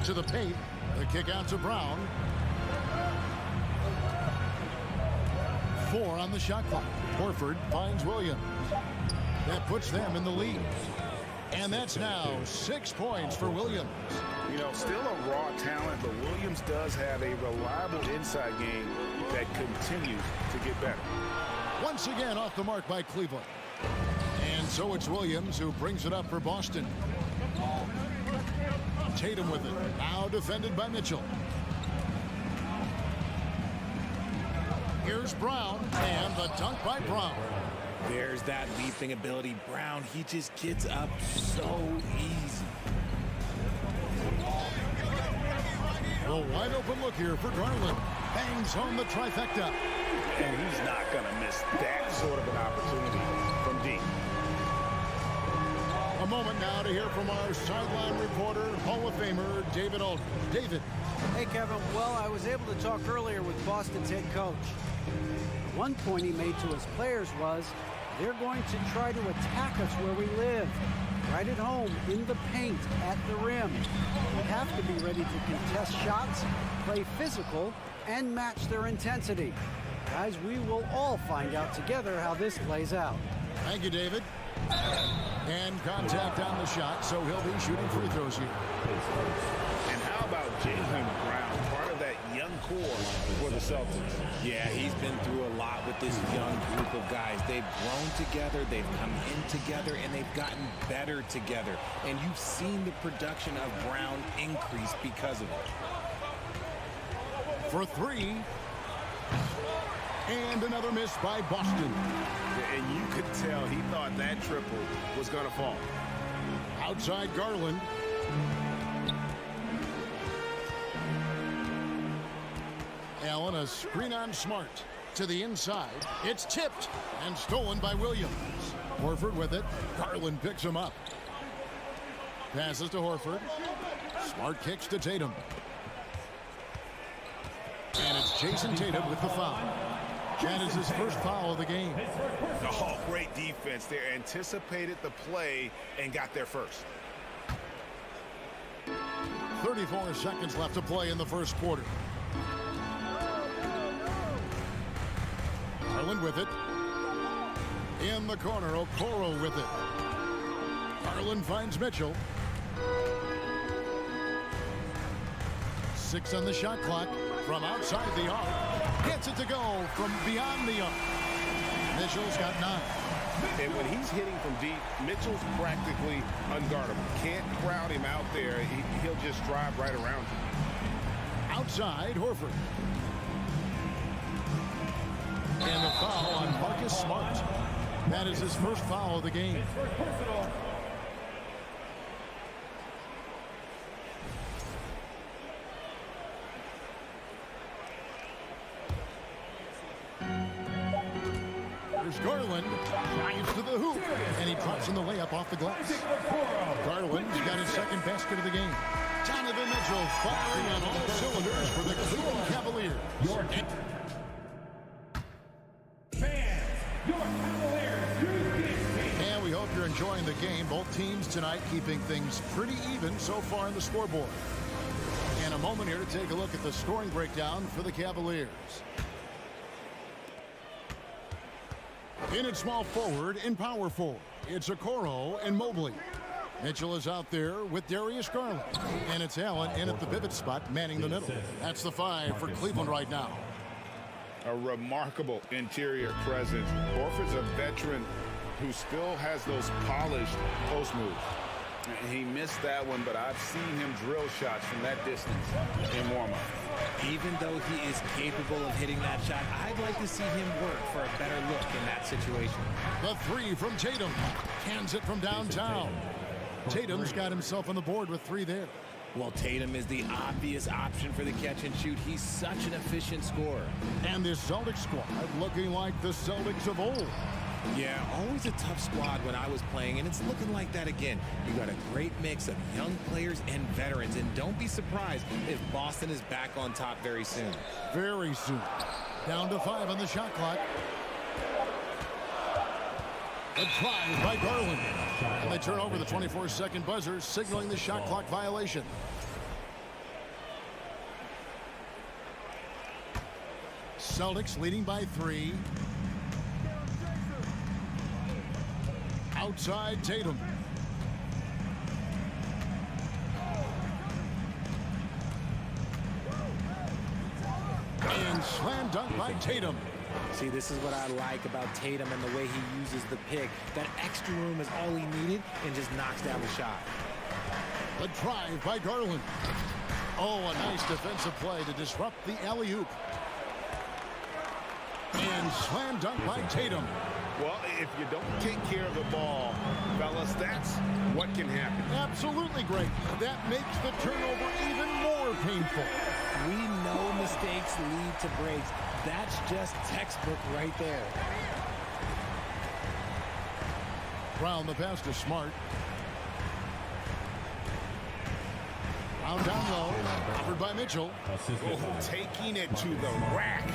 To the paint. The kick out to Brown. 4 on the shot clock. Horford finds Williams. That puts them in the lead. And that's now 6 points for Williams. You know, still a raw talent, but Williams does have a reliable inside game that continues to get better. Once again off the mark by Cleveland. And so it's Williams who brings it up for Boston. Tatum with it. Now defended by Mitchell. Here's Brown, and the dunk by Brown. There's that leaping ability. Brown, he just gets up so easy. A wide open look here for Garland. Bangs home the trifecta. And he's not going to miss that sort of an opportunity from deep. A moment now to hear from our sideline reporter, Hall of Famer David Aldridge. David. Hey, Kevin. Well, I was able to talk earlier with Boston's head coach. One point he made to his players was, they're going to try to attack us where we live. Right at home, in the paint, at the rim. We have to be ready to contest shots, play physical, and match their intensity. Guys, we will all find out together how this plays out. Thank you, David. And contact on the shot, so he'll be shooting free throws here. And how about Jaylen Brown, part of that young core for the Celtics? Yeah, he's been through a lot with this young group of guys. They've grown together, they've come in together, and they've gotten better together. And you've seen the production of Brown increase because of it. For 3. And another miss by Boston. And you could tell he thought that triple was going to fall. Outside Garland. Allen, a screen on Smart. To the inside. It's tipped and stolen by Williams. Horford with it. Garland picks him up. Passes to Horford. Smart kicks to Tatum. And it's Jason Tatum with the foul. That is his first foul of the game. Oh, great defense. They anticipated the play and got there first. 34 seconds left to play in the first quarter. Garland with it. In the corner, Okoro with it. Garland finds Mitchell. 6 on the shot clock from outside the arc. Gets it to go from beyond the arc. Mitchell's got 9. And when he's hitting from deep, Mitchell's practically unguardable. Can't crowd him out there. He'll just drive right around you. Outside, Horford. And the foul on Marcus Smart. That is his first foul of the game. There's Garland. Drives to the hoop. And he drops in the layup off the glass. Garland's got his second basket of the game. Donovan Mitchell firing on all cylinders for the Cleveland Cavaliers. And we hope you're enjoying the game. Both teams tonight keeping things pretty even so far on the scoreboard. And a moment here to take a look at the scoring breakdown for the Cavaliers. In at small forward and power forward, it's Okoro and Mobley. Mitchell is out there with Darius Garland. And it's Allen in at the pivot spot, manning the middle. That's the 5 for Cleveland right now. A remarkable interior presence. Horford's a veteran who still has those polished post moves. He missed that one, but I've seen him drill shots from that distance in warm-up. Even though he is capable of hitting that shot, I'd like to see him work for a better look in that situation. The 3 from Tatum. Cans it from downtown. Tatum's got himself on the board with 3 there. Well, Tatum is the obvious option for the catch and shoot. He's such an efficient scorer. And this Celtics squad looking like the Celtics of old. Yeah, always a tough squad when I was playing, and it's looking like that again. You got a great mix of young players and veterans, and don't be surprised if Boston is back on top very soon. Very soon. Down to 5 on the shot clock. A try by Garland. And they turn over the 24-second buzzer, signaling the shot clock violation. Celtics leading by 3. Outside Tatum. And slam dunk by Tatum. See, this is what I like about Tatum and the way he uses the pick. That extra room is all he needed and just knocks down the shot. A drive by Garland. Oh, a nice defensive play to disrupt the alley-oop. And slam dunk by Tatum. Well, if you don't take care of the ball, fellas, that's what can happen. Absolutely great. That makes the turnover even more painful. We know mistakes lead to breaks. That's just textbook right there. Brown the pass to Smart. Brown down low. Offered by Mitchell. Oh, taking it to the rack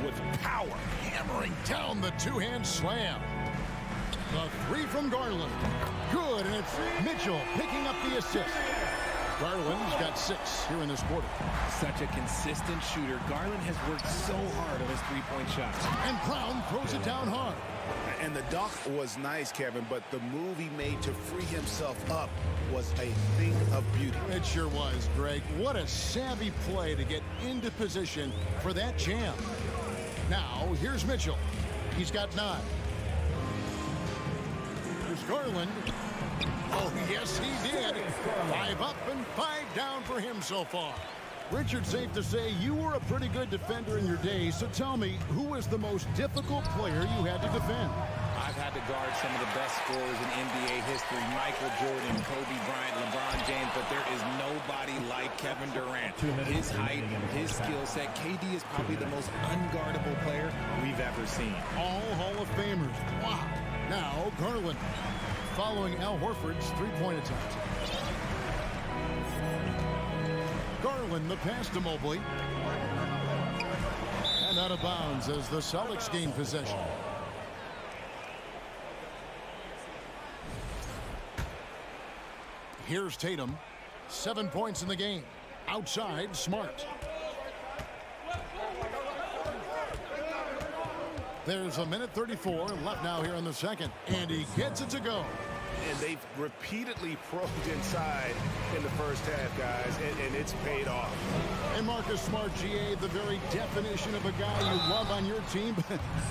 with power. Hammering down the two-hand slam. The 3 from Garland. Good, and it's Mitchell picking up the assist. Garland's got 6 here in this quarter. Such a consistent shooter. Garland has worked so hard on his three-point shots. And Brown throws it down hard. And the dunk was nice, Kevin, but the move he made to free himself up was a thing of beauty. It sure was, Greg. What a savvy play to get into position for that jam. Now, here's Mitchell. He's got 9. Here's Garland. Oh, yes, he did. 5 up and 5 down for him so far. Richard, safe to say you were a pretty good defender in your day, so tell me, who was the most difficult player you had to defend? I've had to guard some of the best scorers in NBA history. Michael Jordan, Kobe Bryant, LeBron James, but there is nobody like Kevin Durant. His height, his skill set. KD is probably the most unguardable player we've ever seen. All Hall of Famers. Wow. Now Garland following Al Horford's three-point attempt. Garland the pass to Mobley. And out of bounds as the Celtics gain possession. Here's Tatum. 7 points in the game. Outside, Smart. There's a minute 34 left now here in the second. And he gets it to go. And they've repeatedly probed inside in the first half, guys, and it's paid off. And Marcus Smart, GA, the very definition of a guy you love on your team,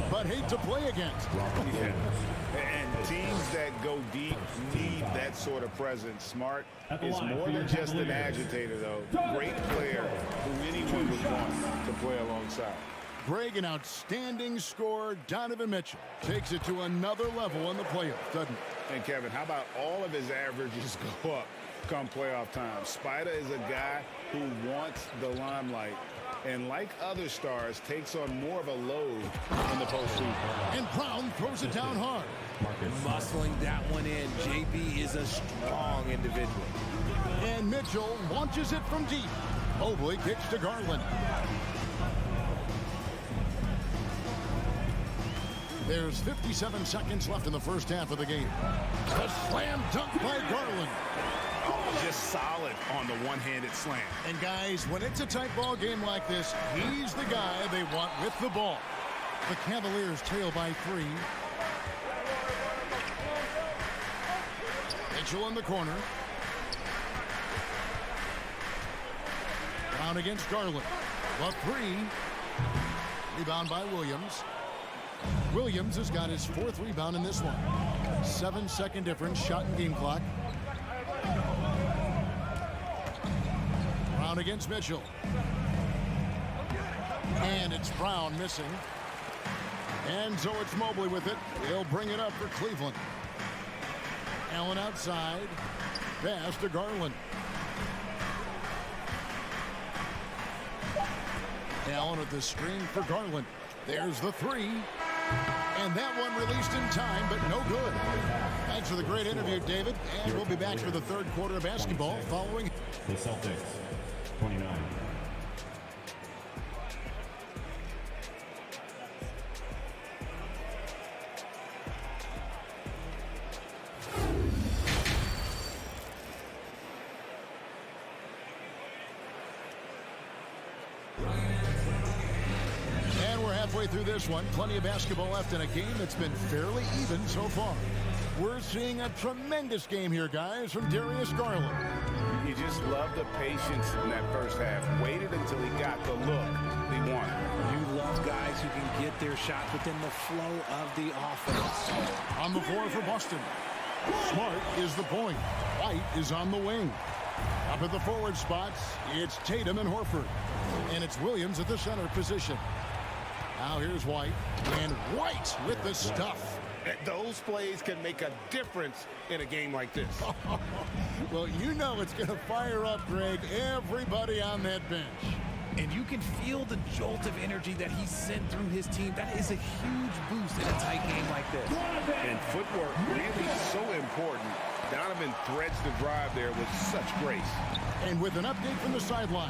but hate to play against. Yeah. And teams that go deep need that sort of presence. Smart is more than just an agitator, though. Great player who anyone would want to play alongside. Greg, an outstanding scorer. Donovan Mitchell takes it to another level in the playoffs, doesn't he? And Kevin, how about all of his averages go up come playoff time? Spider is a guy who wants the limelight, and like other stars, takes on more of a load in the postseason. And Brown throws it down hard. Muscling that one in. JB is a strong individual. And Mitchell launches it from deep. Mobley kicks to Garland. There's 57 seconds left in the first half of the game. A slam dunk by Garland. Oh, just solid on the one-handed slam. And guys, when it's a tight ball game like this, he's the guy they want with the ball. The Cavaliers trail by 3. Mitchell in the corner. Brown against Garland. The 3. Rebound by Williams. Williams has got his 4th rebound in this one. 7-second difference, shot and game clock. Brown against Mitchell. And it's Brown missing. And so it's Mobley with it. He'll bring it up for Cleveland. Allen outside. Pass to Garland. Allen at the screen for Garland. There's the 3. And that one released in time, but no good. Thanks for the great interview, David. And we'll be back for the third quarter of basketball following the Celtics, 29. Through this one, plenty of basketball left in a game that's been fairly even so far. We're seeing a tremendous game here, guys, from Darius Garland. You just love the patience in that first half. Waited until he got the look he wanted. You love guys who can get their shot within the flow of the offense. On the floor for Boston. Smart is the point. White is on the wing. Up at the forward spots, it's Tatum and Horford. And it's Williams at the center position. Now here's White, and White with the stuff. Those plays can make a difference in a game like this. Well, you know it's going to fire up, Greg, everybody on that bench. And you can feel the jolt of energy that he sent through his team. That is a huge boost in a tight game like this. And footwork really so important. Donovan threads the drive there with such grace. And with an update from the sideline,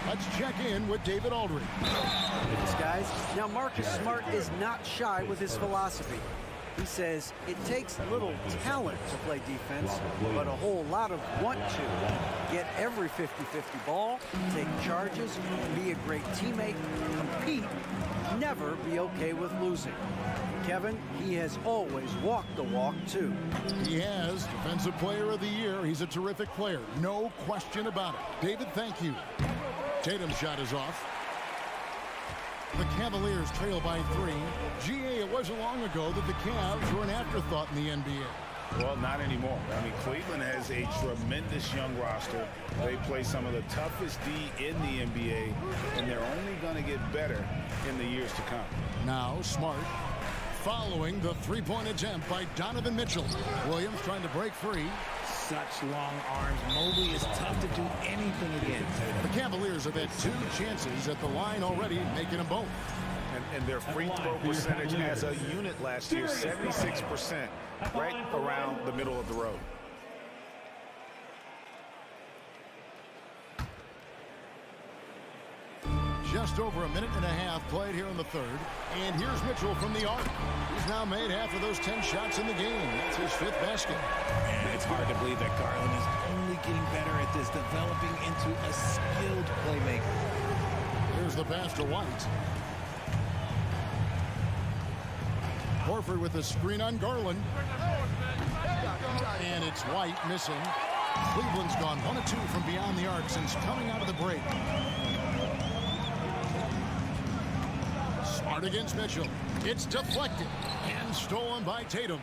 let's check in with David Aldridge. Thanks, guys. Now, Marcus Smart is not shy with his philosophy. He says it takes little talent to play defense, but a whole lot of want to. Get every 50-50 ball, take charges, be a great teammate, compete, never be okay with losing. Kevin, he has always walked the walk, too. He has. Defensive Player of the Year. He's a terrific player. No question about it. David, thank you. Tatum's shot is off. The Cavaliers trail by 3. GA, it wasn't long ago that the Cavs were an afterthought in the NBA. Well, not anymore. I mean, Cleveland has a tremendous young roster. They play some of the toughest D in the NBA, and they're only going to get better in the years to come. Now, Smart following the three-point attempt by Donovan Mitchell. Williams trying to break free. Such long arms. Mobley is tough to do anything against. The Cavaliers have had 2 chances at the line already, making them both. And and their free throw percentage as a unit last year, 76%, right around the middle of the road. Just over a minute and a half played here in the third. And here's Mitchell from the arc. He's now made half of those 10 shots in the game. That's his 5th basket. Man, it's hard to believe that Garland is only getting better at this, developing into a skilled playmaker. Here's the pass to White. Horford with the screen on Garland. And it's White missing. Cleveland's gone 1 of 2 from beyond the arc since coming out of the break. Smart against Mitchell. It's deflected and stolen by Tatum.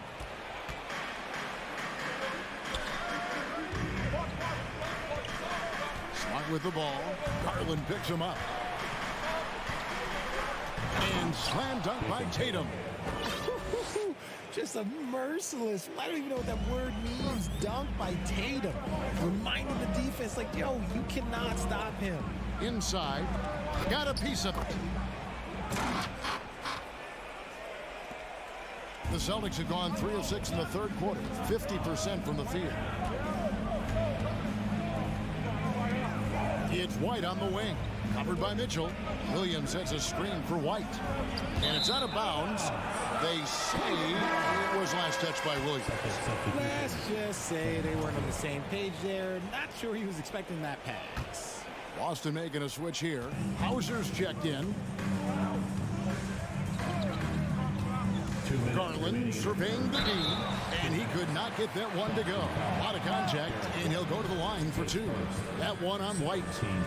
Smart with the ball. Garland picks him up. And slam dunk by Tatum. Just a merciless, I don't even know what that word means, dunk by Tatum. Reminding the defense, like, yo, you cannot stop him. Inside, got a piece of it. The Celtics have gone 3 of 6 in the third quarter, 50% from the field. It's White on the wing, covered by Mitchell. Williams sets a screen for White, and it's out of bounds. They say it was last touched by Williams. Let's just say they weren't on the same page there. Not sure he was expecting that pass. Boston making a switch here. Hauser's checked in. Garland surveying the D, and he could not get that one to go. A lot of contact, and he'll go to the line for 2. That one on White.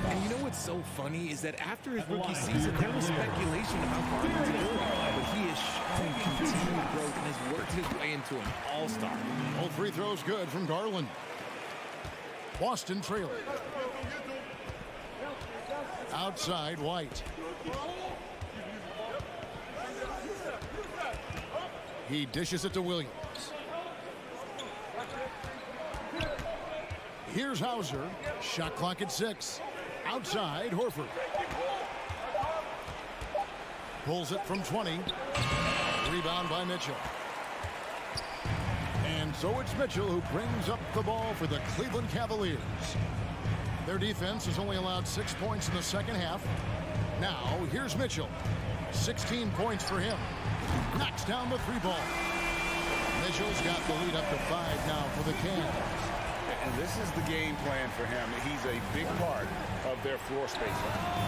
And you know what's so funny is that after his rookie season, there was speculation about Garland's ability, but he has shown continued growth and has worked his way into an all-star. All free throws good from Garland. Boston trailing. Outside, White. He dishes it to Williams. Here's Hauser. Shot clock at 6. Outside, Horford. Pulls it from 20. Rebound by Mitchell. And so it's Mitchell who brings up the ball for the Cleveland Cavaliers. Their defense has only allowed 6 points in the second half. Now, here's Mitchell. 16 points for him. Knocks down the 3 ball. Mitchell's got the lead up to 5 now for the Cavs. And this is the game plan for him. He's a big part of their floor spacing.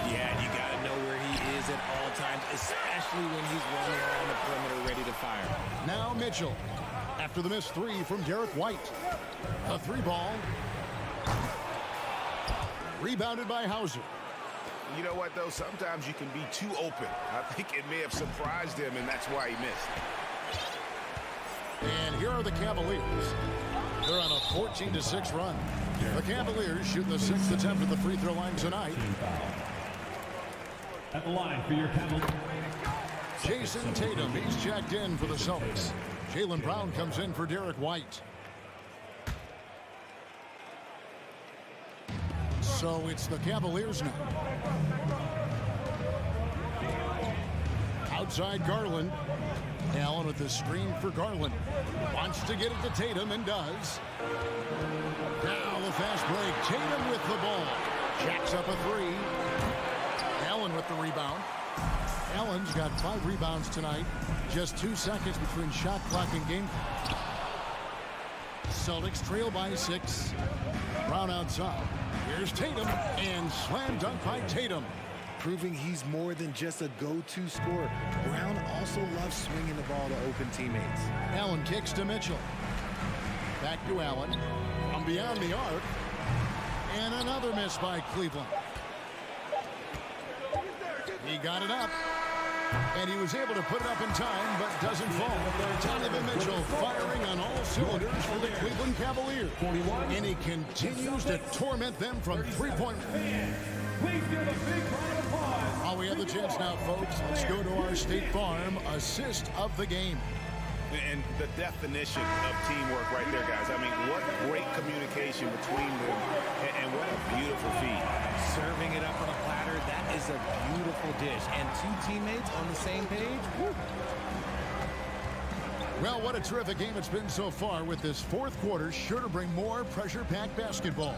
Yeah, and you got to know where he is at all times, especially when he's running around the perimeter ready to fire. Now Mitchell, after the missed 3 from Derek White. A 3 ball. Rebounded by Hauser. You know what, though? Sometimes you can be too open. I think it may have surprised him, and that's why he missed. And here are the Cavaliers. They're on a 14-6 run. The Cavaliers shoot the 6th attempt at the free throw line tonight. At the line for your Cavaliers. Jason Tatum, he's checked in for the Celtics. Jaylen Brown comes in for Derek White. So it's the Cavaliers now. Outside Garland. Allen with the screen for Garland. Wants to get it to Tatum and does. Now the fast break. Tatum with the ball. Jacks up a 3. Allen with the rebound. Allen's got 5 rebounds tonight. Just 2 seconds between shot clock and game. Celtics trail by 6. Brown outside. Here's Tatum, and slam dunk by Tatum. Proving he's more than just a go-to scorer. Brown also loves swinging the ball to open teammates. Allen kicks to Mitchell. Back to Allen. From beyond the arc. And another miss by Cleveland. He got it up. And he was able to put it up in time, but doesn't fall. Donovan Mitchell firing on all cylinders for the Cleveland Cavaliers. And he continues to torment them from 3-point. While we have the chance now, folks, let's go to our State Farm assist of the game. And the definition of teamwork right there, guys. I mean, what great communication between them, and what a beautiful feed. Serving it up on a platter, that is is a beautiful dish. And two teammates on the same page. Woo. Well, what a terrific game it's been so far, with this fourth quarter sure to bring more pressure-packed basketball.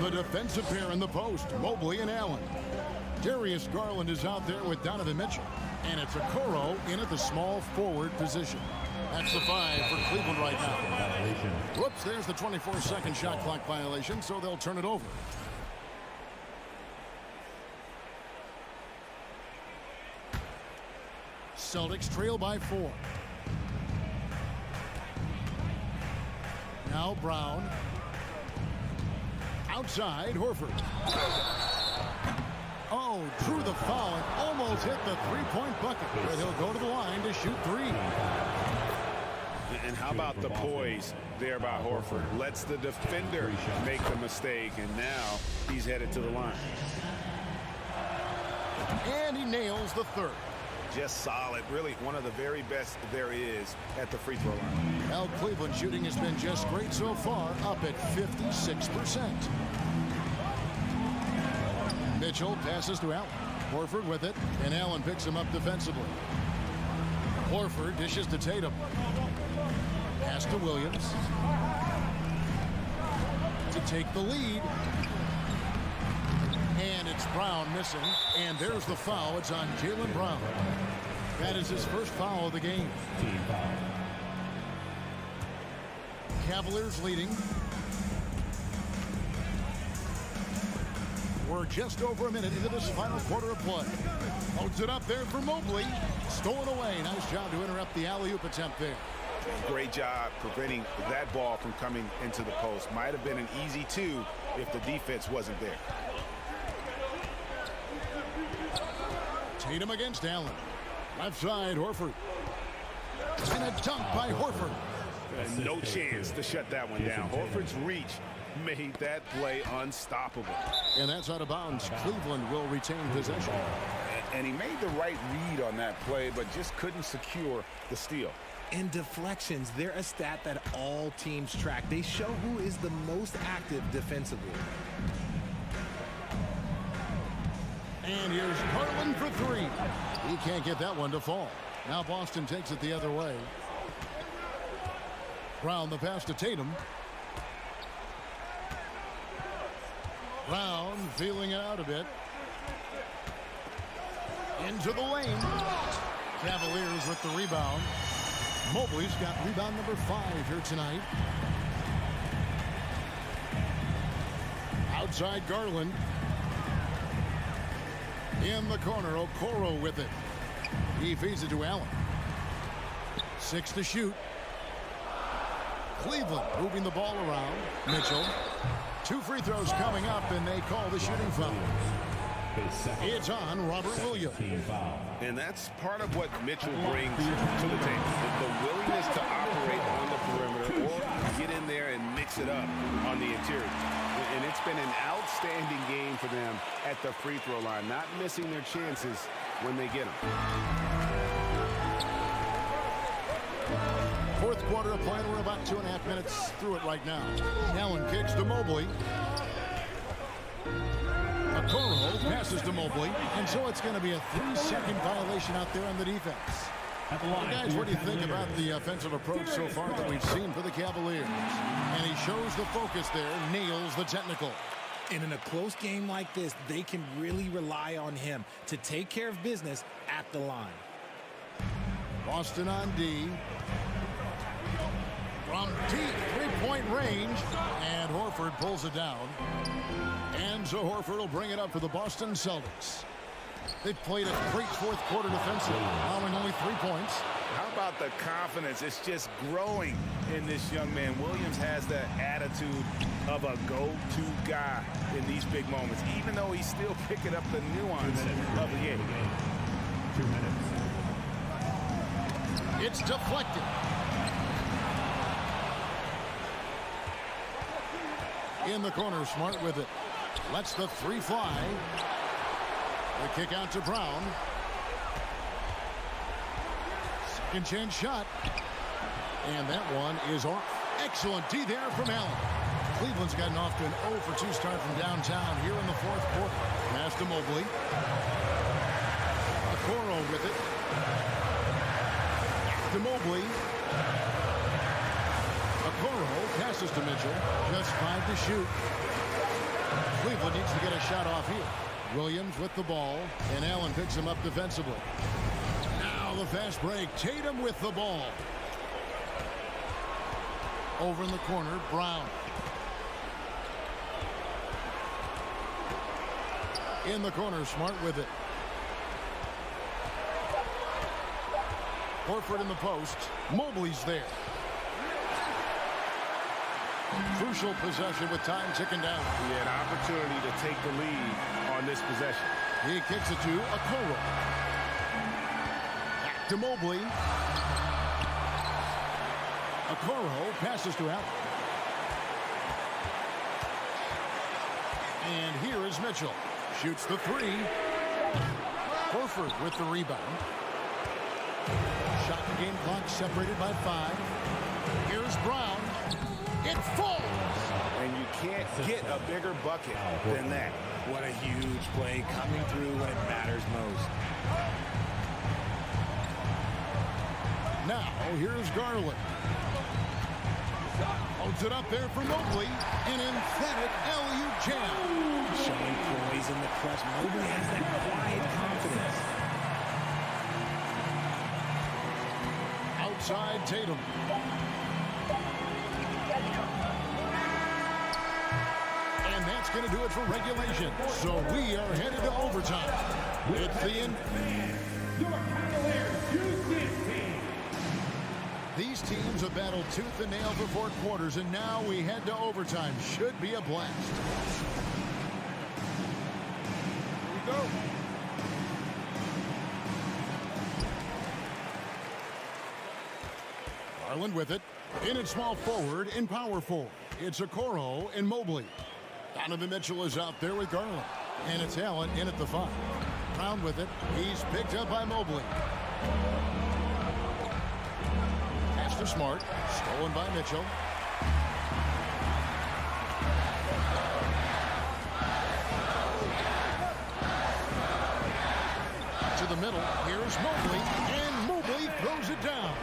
The defensive pair in the post, Mobley and Allen. Darius Garland is out there with Donovan Mitchell. And it's Okoro in at the small forward position. That's the 5 for Cleveland right now. Whoops, there's the 24-second shot clock violation, so they'll turn it over. Celtics trail by 4. Now Brown. Outside, Horford. Oh, drew the foul and almost hit the three-point bucket. But he'll go to the line to shoot 3. And how about the poise there by Horford? Lets the defender make the mistake, and now he's headed to the line. And he nails the third. Just solid. Really one of the very best there is at the free throw line. Well, Cleveland shooting has been just great so far, up at 56%. Mitchell passes to Allen. Horford with it, and Allen picks him up defensively. Horford dishes to Tatum. Pass to Williams. To take the lead. And it's Brown missing. And there's the foul. It's on Jaylen Brown. That is his first foul of the game. Team foul. Cavaliers leading. We're just over a minute into this final quarter of play. Holds it up there for Mobley. Stolen away. Nice job to interrupt the alley-oop attempt there. Great job preventing that ball from coming into the post. Might have been an easy 2 if the defense wasn't there. Tatum against Allen. Left side, Horford. And a dunk by Horford. And no chance to shut that one down. Horford's reach made that play unstoppable. And that's out of bounds. Cleveland will retain possession. And he made the right read on that play, but just couldn't secure the steal. And deflections, they're a stat that all teams track. They show who is the most active defensively. And here's Garland for 3. He can't get that one to fall. Now Boston takes it the other way. Brown the pass to Tatum. Brown feeling it out a bit. Into the lane. Cavaliers with the rebound. Mobley's got rebound number 5 here tonight. Outside Garland. In the corner, Okoro with it. He feeds it to Allen. 6 to shoot. Cleveland moving the ball around. Mitchell. 2 free throws coming up, and they call the shooting foul. It's on Robert Williams. And that's part of what Mitchell brings to the table. The willingness to operate on the perimeter or get in there and mix it up on the interior. And it's been an outstanding game for them at the free throw line, not missing their chances when they get them. Fourth quarter of play. We're about 2.5 minutes through it right now. Allen kicks to Mobley. Okoro passes to Mobley, and so it's going to be a 3-second violation out there on the defense. Well, guys, what do you think about the offensive approach so far that we've seen for the Cavaliers? And he shows the focus there, nails the technical. And in a close game like this, they can really rely on him to take care of business at the line. Boston on D. From deep three-point range, and Horford pulls it down. And so Horford will bring it up for the Boston Celtics. They've played a great fourth quarter defensively, allowing only 3 points. How about the confidence? It's just growing in this young man. Williams has that attitude of a go-to guy in these big moments, even though he's still picking up the nuance of the game. 2 minutes. It's deflected. In the corner, Smart with it. Lets the 3 fly. The kick out to Brown. Second chance shot. And that one is off. Excellent D there from Allen. Cleveland's gotten off to an 0 for 2 start from downtown here in the fourth quarter. Pass to Mobley. Okoro with it. To Mobley. Okoro passes to Mitchell. Just 5 to shoot. Cleveland needs to get a shot off here. Williams with the ball, and Allen picks him up defensively. Now the fast break. Tatum with the ball. Over in the corner, Brown. In the corner, Smart with it. Horford in the post. Mobley's there. Crucial possession with time ticking down. He had an opportunity to take the lead on this possession. He kicks it to Okoro. Back to Mobley. Okoro passes to Allen. And here is Mitchell. Shoots the 3. Horford with the rebound. Shot game clock separated by 5. Here's Brown. It falls. And you can't get a bigger bucket than that. What a huge play coming through when it matters most. Now here's Garland. Holds it up there for Mobley. An emphatic alley-oop jam. Showing poise in the clutch. Mobley has that quiet confidence. Outside Tatum. And that's going to do it for regulation. So we are headed to overtime. It's the end. These teams have battled tooth and nail for 4 quarters, and now we head to overtime. Should be a blast. Here we go. Garland with it. In at small forward and power forward. It's Okoro and Mobley. Donovan Mitchell is out there with Garland. And it's Allen in at the 5. Brown with it. He's picked up by Mobley. Pass to Smart. Stolen by Mitchell. To the middle. Here's Mobley. And Mobley throws it down.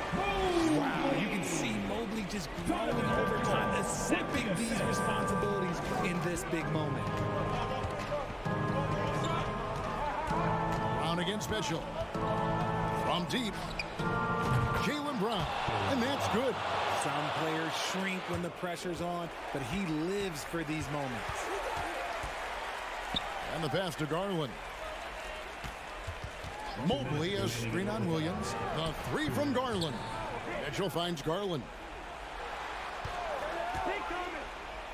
Wow, you can see Mobley just growing over time, accepting these responsibilities in this big moment. Brown against Mitchell. From deep. Jaylen Brown. And that's good. Some players shrink when the pressure's on, but he lives for these moments. And the pass to Garland. Mobley is screen on Williams. The 3 from Garland. Mitchell finds Garland.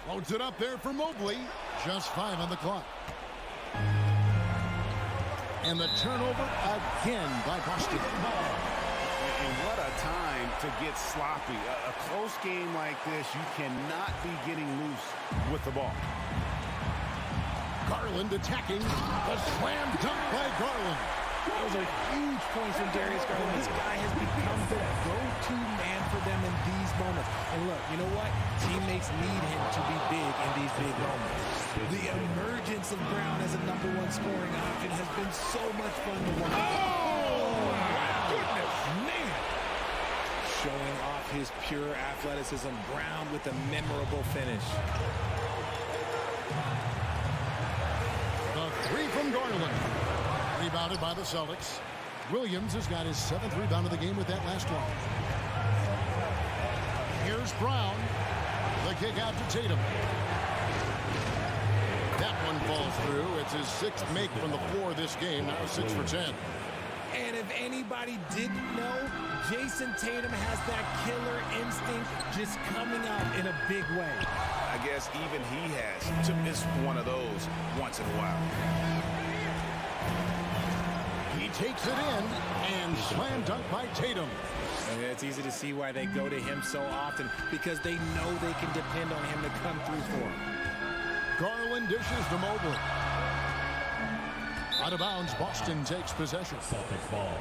Loads it up there for Mobley. Just 5 on the clock. And the turnover again by Boston. And what a time to get sloppy. A close game like this, you cannot be getting loose with the ball. Garland attacking. The slam dunk by Garland. Those are huge points from Darius Garland. This guy has become the go-to man for them in these moments. And look, you know what? Teammates need him to be big in these big moments. The emergence of Brown as a #1 scoring option has been so much fun to watch. Oh, my goodness, man. Showing off his pure athleticism. Brown with a memorable finish. The 3 from Garland. Rebounded by the Celtics. Williams has got his 7th rebound of the game with that last one. Here's Brown. The kick out to Tatum. That one falls through. It's his 6th make from the floor this game. Now 6 for 10. And if anybody didn't know, Jason Tatum has that killer instinct just coming out in a big way. I guess even he has to miss one of those once in a while. He takes it in and slam dunk by Tatum. And it's easy to see why they go to him so often, because they know they can depend on him to come through for them. Garland dishes to Mobley. Out of bounds, Boston takes possession. Celtics ball.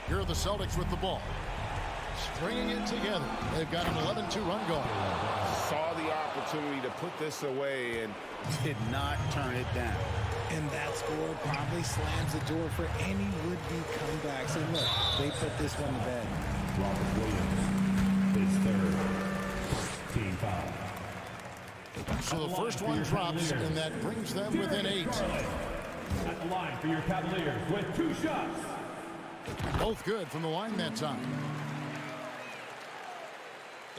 Here are the Celtics with the ball. Stringing it together. They've got an 11-2 run going. Saw the opportunity to put this away and did not turn it down. And that score probably slams the door for any would-be comebacks. And look, they put this one to bed. Robert Williams, his third. Team foul. So the first one drops, and that brings them within 8. At the line for your Cavaliers with 2 shots. Both good from the line that time.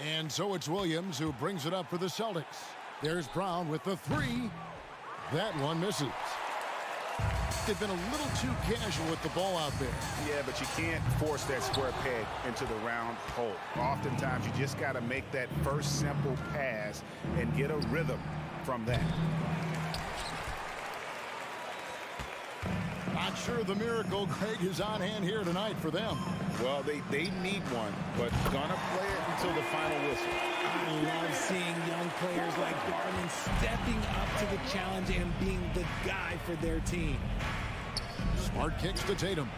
And so it's Williams who brings it up for the Celtics. There's Brown with the 3. That one misses. They've been a little too casual with the ball out there. Yeah, but you can't force that square peg into the round hole. Oftentimes, you just got to make that first simple pass and get a rhythm from that. Not sure the miracle, Greg, is on hand here tonight for them. Well, they need one, but gonna play it until the final whistle. I love seeing young players like Garland stepping up to the challenge and being the guy for their team. Smart kicks to Tatum.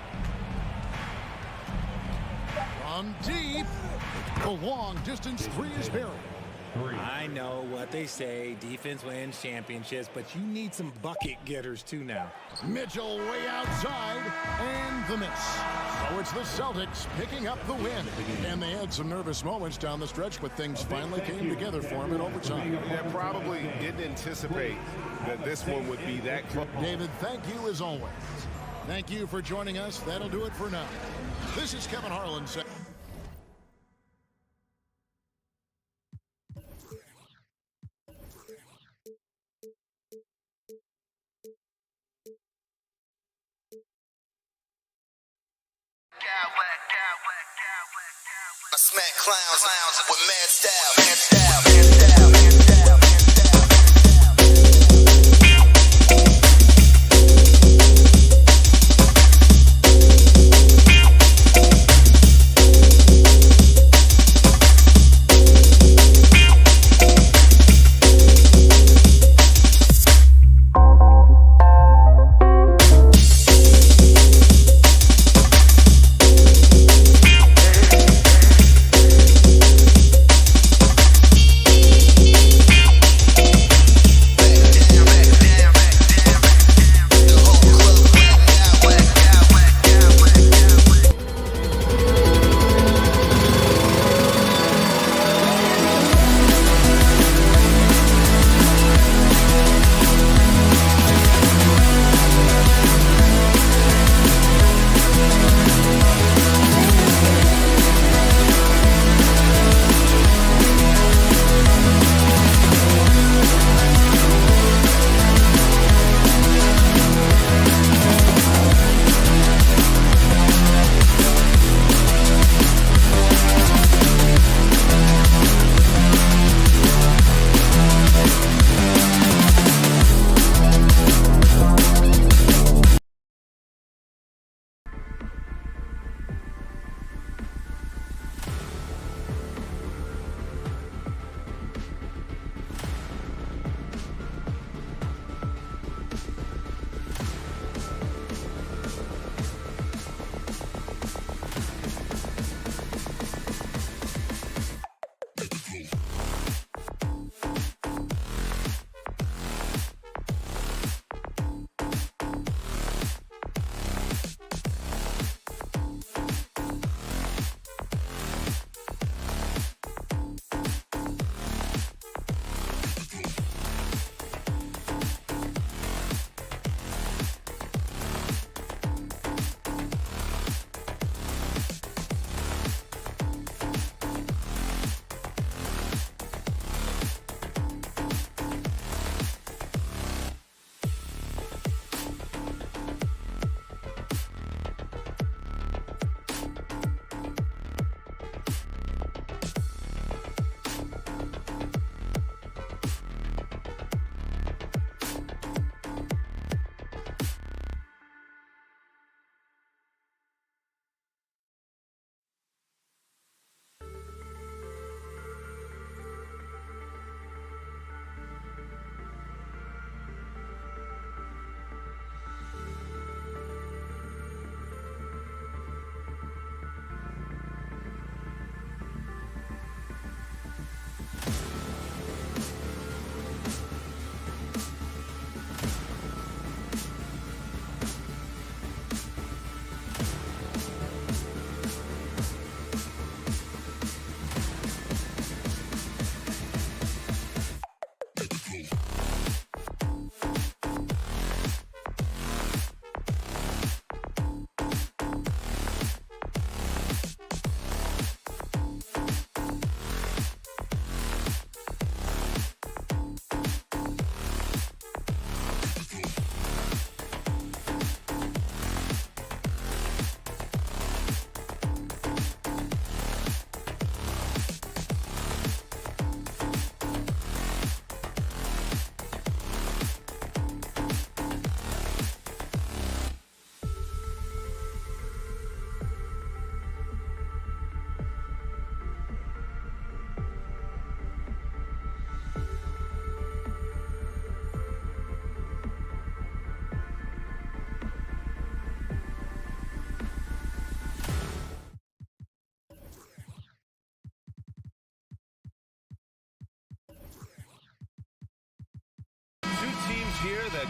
From deep. The long distance 3 is buried. I know what they say, defense wins championships, but you need some bucket getters too now. Mitchell way outside, and the miss. So it's the Celtics picking up the win. And they had some nervous moments down the stretch, but things finally came together for them in overtime. They probably didn't anticipate that this one would be that close. David, thank you as always. Thank you for joining us. That'll do it for now. This is Kevin Harlan saying. I smack clowns with mad style.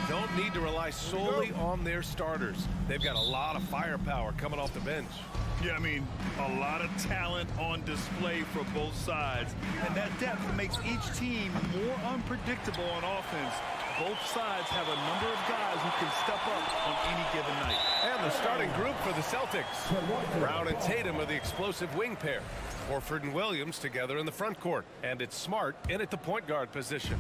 don't need to rely solely on their starters. They've got a lot of firepower coming off the bench. Yeah, I mean, a lot of talent on display for both sides. And that depth makes each team more unpredictable on offense. Both sides have a number of guys who can step up on any given night. And the starting group for the Celtics. Brown and Tatum are the explosive wing pair. Horford and Williams together in the front court. And it's Smart in at the point guard position.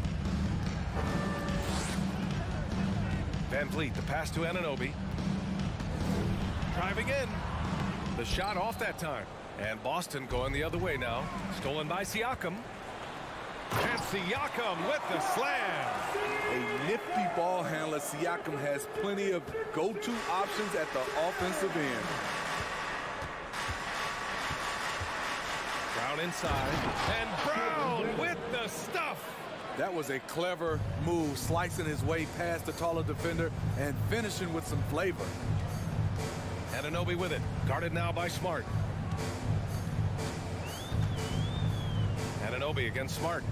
Van Vliet, the pass to Anunoby. Driving in. The shot off that time. And Boston going the other way now. Stolen by Siakam. And Siakam with the slam. A nifty ball handler. Siakam has plenty of go-to options at the offensive end. Brown inside. And Brown with the stuff. That was a clever move, slicing his way past the taller defender and finishing with some flavor. Anunoby with it. Guarded now by Smart. Anunoby against Smart.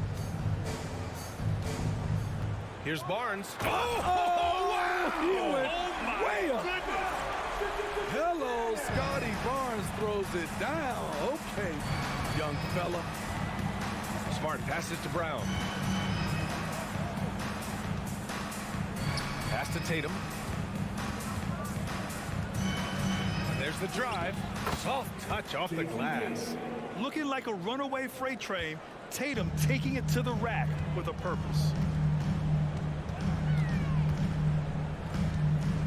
Here's Barnes. Oh, wow! He went way up. Hello, Scotty Barnes throws it down. Okay, young fella. Smart passes to Brown. Pass to Tatum. And there's the drive. Soft touch off the glass. Looking like a runaway freight train, Tatum taking it to the rack with a purpose.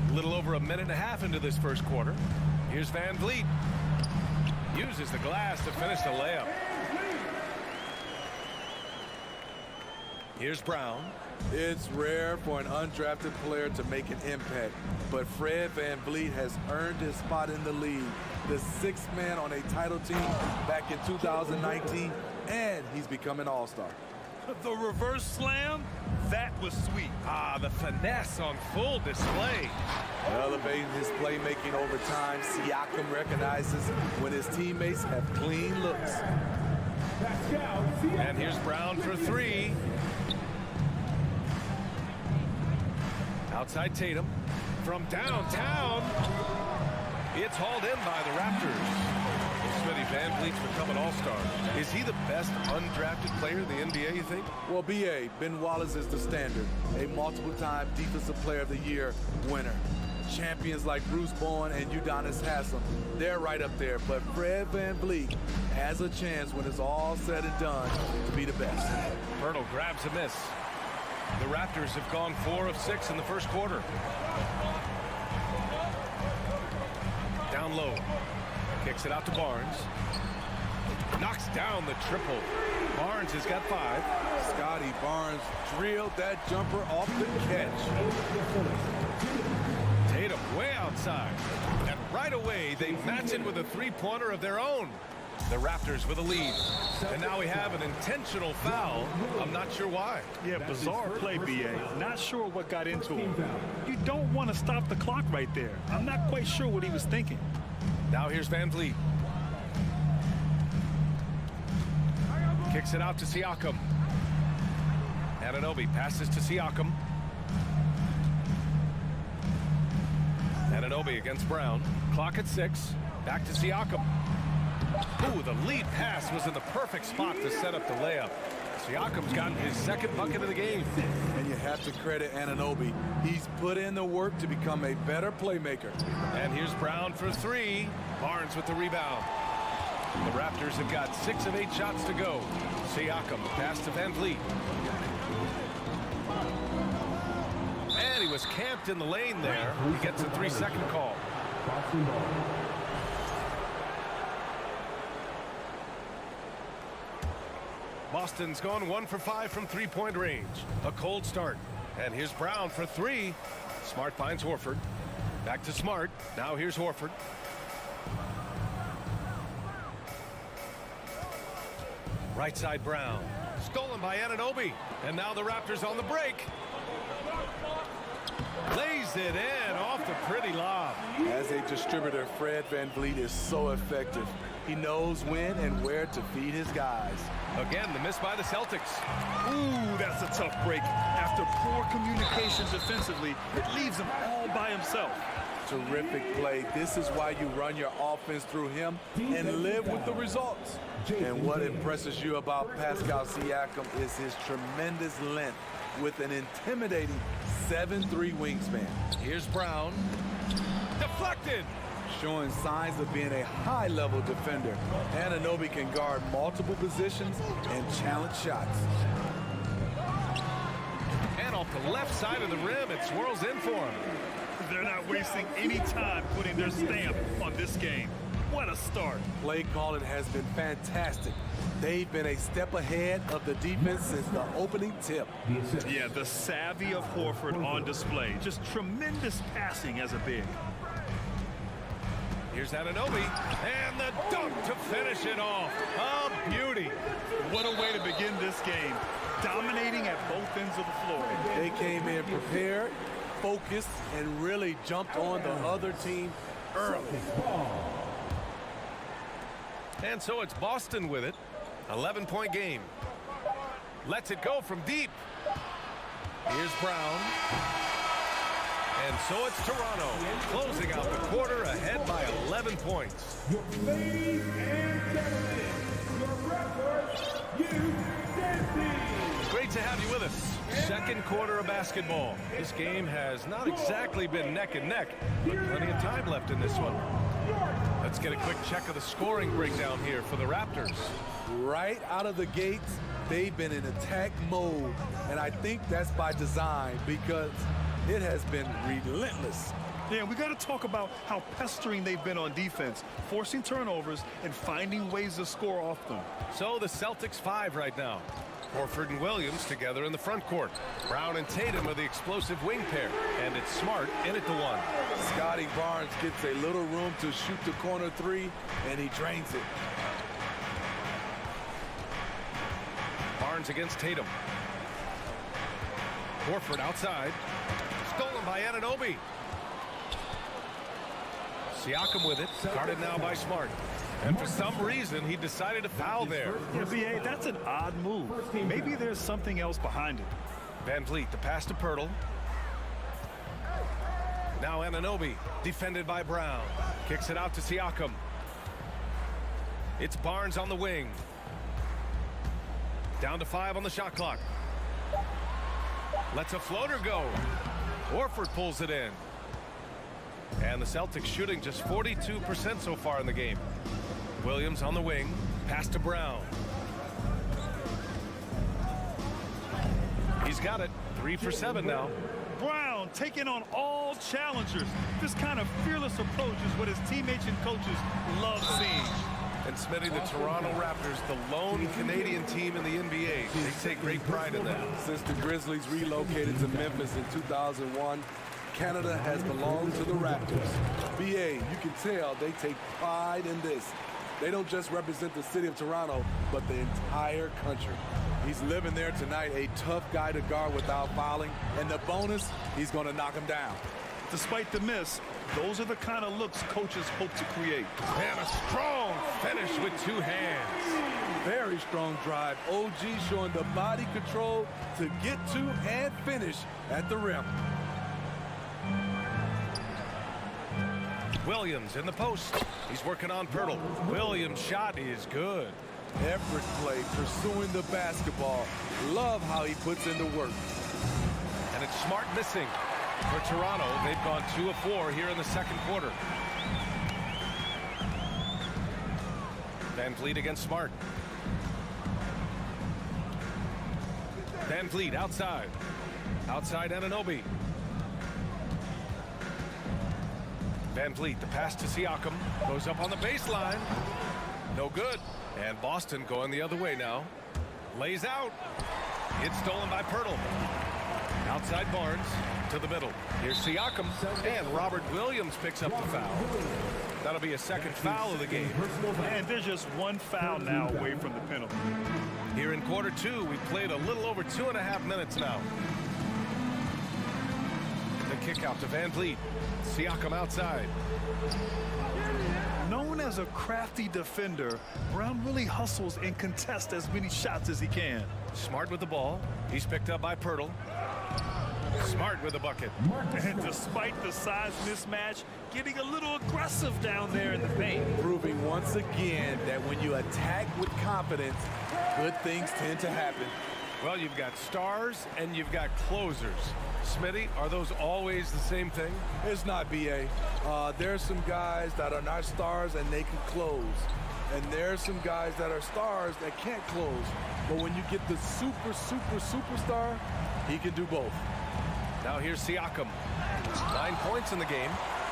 A little over a minute and a half into this first quarter. Here's Van Vliet. Uses the glass to finish the layup. Here's Brown. It's rare for an undrafted player to make an impact, but Fred Van Vliet has earned his spot in the league. The sixth man on a title team back in 2019, and he's become an all-star. The reverse slam, that was sweet. Ah, the finesse on full display. Elevating his playmaking over time, Siakam recognizes when his teammates have clean looks. And here's Brown for three. Outside Tatum. From downtown. It's hauled in by the Raptors. Smitty, Van Vliet's become an all-star. Is he the best undrafted player in the NBA, you think? Well, B.A., Ben Wallace is the standard. A multiple-time Defensive Player of the Year winner. Champions like Bruce Bowen and Udonis Haslem, they're right up there. But Fred Van Vliet has a chance when it's all said and done to be the best. Pirtle grabs a miss. The Raptors have gone 4 of 6 in the first quarter. Down low. Kicks it out to Barnes. Knocks down the triple. Barnes has got 5. Scotty Barnes drilled that jumper off the catch. Tatum way outside. And right away, they match it with a three-pointer of their own. The Raptors with a lead. And now we have an intentional foul. I'm not sure why. Yeah, bizarre play, B.A. Not sure what got into him. You don't want to stop the clock right there. I'm not quite sure what he was thinking. Now here's Van Vliet. Kicks it out to Siakam. Anunoby passes to Siakam. Anunoby against Brown. Clock at 6. Back to Siakam. Ooh, the lead pass was in the perfect spot to set up the layup. Siakam's gotten his second bucket of the game. And you have to credit Anunoby. He's put in the work to become a better playmaker. And here's Brown for 3. Barnes with the rebound. The Raptors have got 6 of 8 shots to go. Siakam, pass to Van Vliet. And he was camped in the lane there. He gets a 3-second call. Boston's gone 1 for 5 from three-point range. A cold start. And here's Brown for 3. Smart finds Horford. Back to Smart. Now here's Horford. Right side Brown. Stolen by Anunoby. And now the Raptors on the break. Lays it in off the pretty lob. As a distributor, Fred Van Vliet is so effective. He knows when and where to feed his guys. Again, the miss by the Celtics. Ooh, that's a tough break. After poor communication defensively, it leaves him all by himself. Terrific play. This is why you run your offense through him and live with the results. And what impresses you about Pascal Siakam is his tremendous length with an intimidating 7'3" wingspan. Here's Brown. Deflected. Showing signs of being a high-level defender. Anunoby can guard multiple positions and challenge shots. And off the left side of the rim, it swirls in for him. They're not wasting any time putting their stamp on this game. What a start. Play calling has been fantastic. They've been a step ahead of the defense since the opening tip. Yeah, the savvy of Horford on display. Just tremendous passing as a big. Here's Anunoby, and the dunk to finish it off. A beauty. What a way to begin this game. Dominating at both ends of the floor. They came in prepared, focused, and really jumped on the other team early. And so it's Boston with it. 11-point game. Lets it go from deep. Here's Brown. And so it's Toronto, closing out the quarter ahead by 11 points. Ladies and gentlemen, your referee, Great to have you with us. Second quarter of basketball. This game has not exactly been neck and neck, but plenty of time left in this one. Let's get a quick check of the scoring breakdown here for the Raptors. Right out of the gates, they've been in attack mode, and I think that's by design because it has been relentless. Yeah, we got to talk about how pestering they've been on defense, forcing turnovers and finding ways to score off them. So the Celtics 5 right now. Horford and Williams together in the front court. Brown and Tatum are the explosive wing pair, and it's Smart in at the 1. Scotty Barnes gets a little room to shoot the corner 3, and he drains it. Barnes against Tatum. Horford outside. Stolen by Anunoby. Siakam with it. Guarded now by Smart. And for some reason, he decided to foul there. Yeah, BA, that's an odd move. Maybe there's something else behind it. Van Vliet, the pass to Pirtle. Now Anunoby, defended by Brown. Kicks it out to Siakam. It's Barnes on the wing. Down to 5 on the shot clock. Lets a floater go. Horford pulls it in. And the Celtics shooting just 42% so far in the game. Williams on the wing. Pass to Brown. He's got it. 3 for 7 now. Brown taking on all challengers. This kind of fearless approach is what his teammates and coaches love seeing. And Smitty, the Toronto Raptors, the lone Canadian team in the NBA. They take great pride in that. Since the Grizzlies relocated to Memphis in 2001, Canada has belonged to the Raptors. BA, you can tell they take pride in this. They don't just represent the city of Toronto, but the entire country. He's living there tonight, a tough guy to guard without fouling. And the bonus, he's going to knock him down. Despite the miss, those are the kind of looks coaches hope to create. And a strong finish with 2 hands. Very strong drive. OG showing the body control to get to and finish at the rim. Williams in the post. He's working on Pirtle. Williams' shot is good. Effort play, pursuing the basketball. Love how he puts in the work. And it's Smart missing. For Toronto, they've gone 2 of 4 here in the second quarter. Van Vliet against Smart. Van Vliet outside. Outside Anunoby. Van Vliet, the pass to Siakam. Goes up on the baseline. No good. And Boston going the other way now. Lays out. It's stolen by Pirtle. Outside Barnes to the middle. Here's Siakam. And Robert Williams picks up the foul. That'll be a second foul of the game. And there's just 1 foul now away from the penalty. Here in quarter 2, we've played a little over 2.5 minutes now. The kick out to Van Vliet. Siakam outside. Known as as a crafty defender, Brown really hustles and contests as many shots as he can. Smart with the ball. He's picked up by Pirtle. Smart with the bucket. And despite the size mismatch, getting a little aggressive down there in the paint. Proving once again that when you attack with confidence, good things tend to happen. Well, you've got stars and you've got closers. Smitty, are those always the same thing? It's not, B.A. There's some guys that are not stars and they can close. And there's some guys that are stars that can't close. But when you get the superstar, he can do both. Now here's Siakam. 9 points in the game.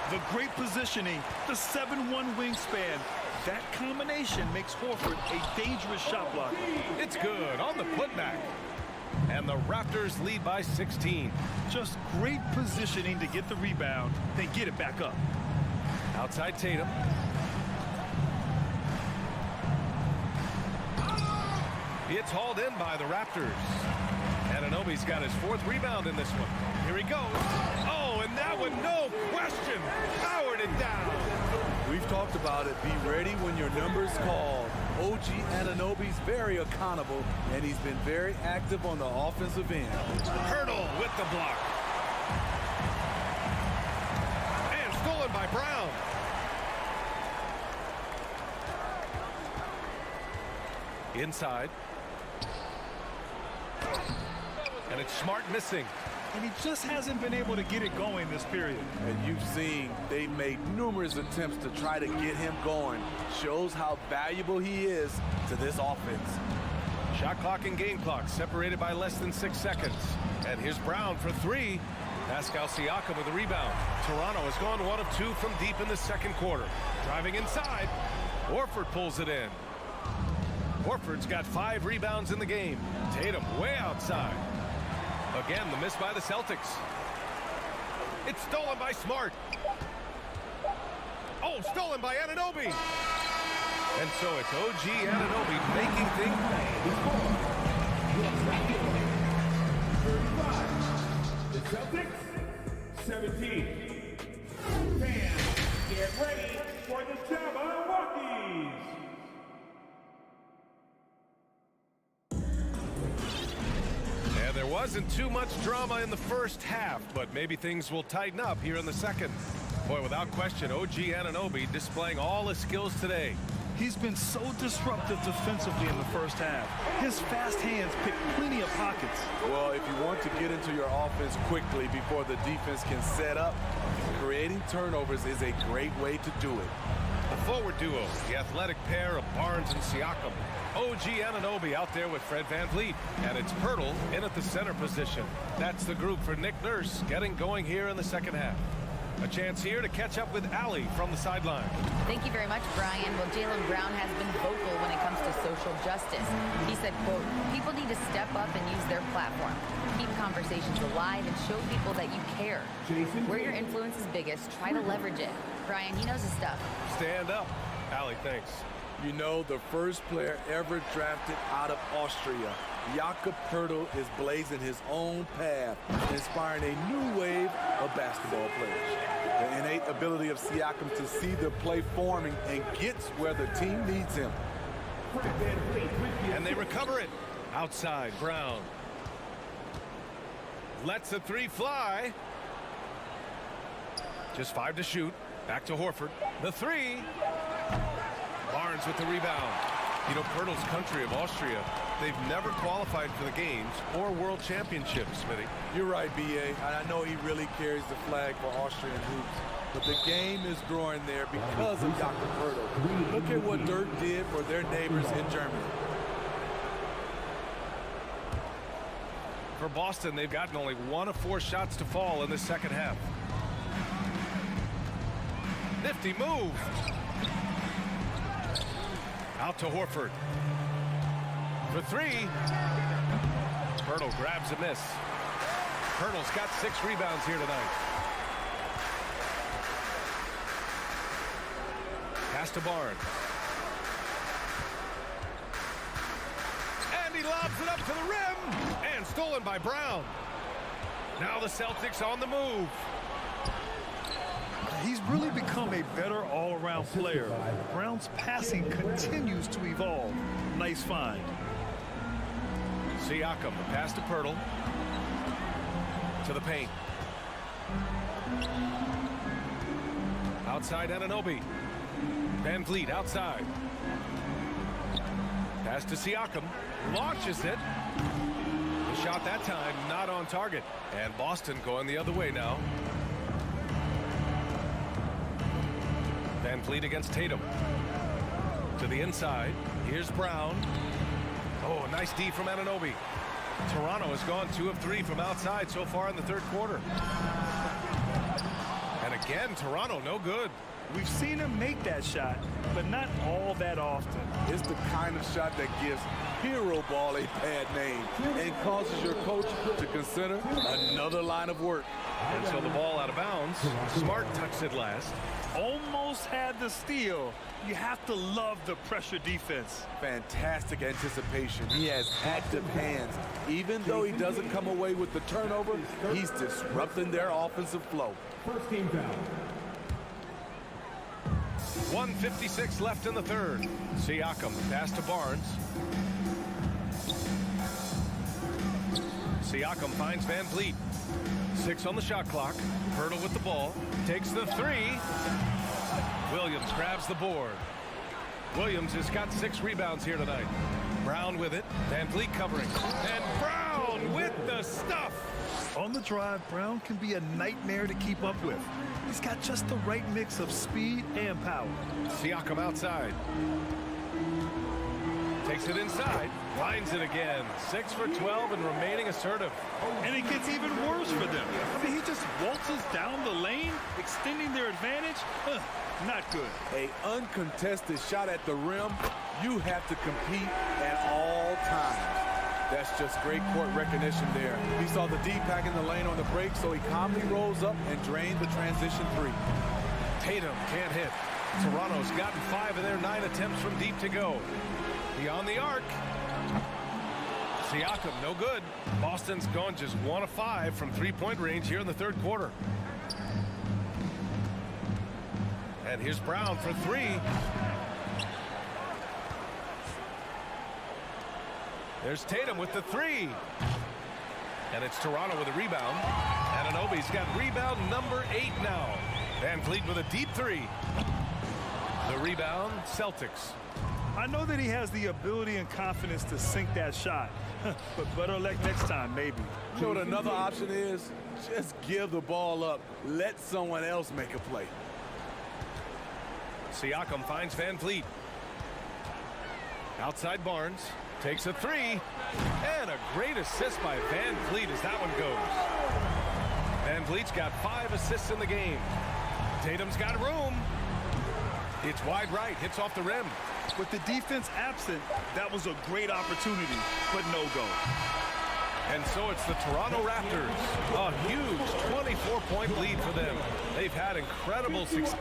The great positioning, the 7'1" wingspan. That combination makes Horford a dangerous shot blocker. It's good on the putback. And the Raptors lead by 16. Just great positioning to get the rebound, then get it back up. Outside Tatum. It's hauled in by the Raptors. Anunoby's got his 4th rebound in this one. Here he goes. Oh, and that one, no question, powered it down. We've talked about it. Be ready when your number's called. OG Anunoby's very accountable, and he's been very active on the offensive end. Hurdle with the block. And stolen by Brown. Inside. And it's Smart missing. And he just hasn't been able to get it going this period. And you've seen they've made numerous attempts to try to get him going. Shows how valuable he is to this offense. Shot clock and game clock separated by less than 6 seconds. And here's Brown for 3. Pascal Siakam with the rebound. Toronto has gone 1 of 2 from deep in the second quarter. Driving inside. Horford pulls it in. Horford's got 5 rebounds in the game. Tatum way outside. Again, the miss by the Celtics. It's stolen by Smart. Oh, stolen by Anunoby. And so it's OG Anunoby making things. 35. The Celtics, 17. Fans, get ready for the Jabberwockies. There wasn't too much drama in the first half, but maybe things will tighten up here in the second. Boy, without question, OG Anunoby displaying all his skills today. He's been so disruptive defensively in the first half. His fast hands pick plenty of pockets. Well, if you want to get into your offense quickly before the defense can set up, creating turnovers is a great way to do it. The forward duo, the athletic pair of Barnes and Siakam. OG Anunoby out there with Fred VanVleet, and it's Pirtle in at the center position. That's the group for Nick Nurse getting going here in the second half. A chance here to catch up with Allie from the sideline. Thank you very much, Brian. Well, Jaylen Brown has been vocal when it comes to social justice. He said, quote, people need to step up and use their platform. Keep conversations alive and show people that you care. Where your influence is biggest, try to leverage it. Brian, he knows his stuff. Stand up. Allie, thanks. You know, the first player ever drafted out of Austria, Jakob Poeltl, is blazing his own path, inspiring a new wave of basketball players. The innate ability of Siakam to see the play forming and gets where the team needs him. And they recover it. Outside, Brown. Lets the 3 fly. Just 5 to shoot. Back to Horford. The 3. Barnes with the rebound. You know, Pirtle's country of Austria, they've never qualified for the games or world championships, Smitty. You're right, B.A. I know he really carries the flag for Austrian hoops. But the game is growing there because of Jakob Poeltl. Look at what Dirk did for their neighbors in Germany. For Boston, they've gotten only 1 of 4 shots to fall in the second half. Nifty move. Out to Horford. For 3. Poeltl grabs a miss. Poeltl's got 6 rebounds here tonight. Pass to Barnes. And he lobs it up to the rim. And stolen by Brown. Now the Celtics on the move. He's really become a better all-around player. Brown's passing continues to evolve. Nice find. Siakam, the pass to Pirtle. To the paint. Outside Anunoby. Van Vliet outside. Pass to Siakam. Launches it. The shot that time not on target. And Boston going the other way now. Van Vliet against Tatum. To the inside. Here's Brown. Oh, nice D from Anunoby. Toronto has gone 2 of 3 from outside so far in the third quarter. And again, Toronto no good. We've seen him make that shot, but not all that often. It's the kind of shot that gives hero ball a bad name and causes your coach to consider another line of work. And so the ball out of bounds. Smart touched it last. Almost had the steal. You have to love the pressure defense. Fantastic anticipation. He has active hands. Even though he doesn't come away with the turnover, he's disrupting their offensive flow. First team foul. 1:56 left in the third. Siakam, pass to Barnes. Siakam finds Van Vliet. 6 on the shot clock. Pirtle with the ball. Takes the 3. Williams grabs the board. Williams has got 6 rebounds here tonight. Brown with it. Van Vliet covering. And Brown with the stuff. On the drive, Brown can be a nightmare to keep up with. He's got just the right mix of speed and power. Siakam outside. Takes it inside. Finds it again. 6 for 12 and remaining assertive. And it gets even worse for them. I mean, he just waltzes down the lane, extending their advantage. Not good. A uncontested shot at the rim. You have to compete at all times. That's just great court recognition there. He saw the D pack in the lane on the break, so he calmly rolls up and drained the transition 3. Tatum can't hit. Toronto's gotten 5 of their 9 attempts from deep to go. Beyond the arc. Siakam, no good. Boston's gone just 1 of 5 from 3-point range here in the third quarter. And here's Brown for 3. There's Tatum with the 3. And it's Toronto with a rebound. Anunoby's got rebound number 8 now. Van Vliet with a deep 3. The rebound, Celtics. I know that he has the ability and confidence to sink that shot. But better luck next time, maybe. You know what another option is? Just give the ball up. Let someone else make a play. Siakam finds Van Vliet. Outside Barnes. Takes a 3. And a great assist by Van Vliet as that one goes. Van Vliet's got 5 assists in the game. Tatum's got room. It's wide right. Hits off the rim. With the defense absent, that was a great opportunity, but no go. And so it's the Toronto Raptors. A huge 24-point lead for them. They've had incredible success.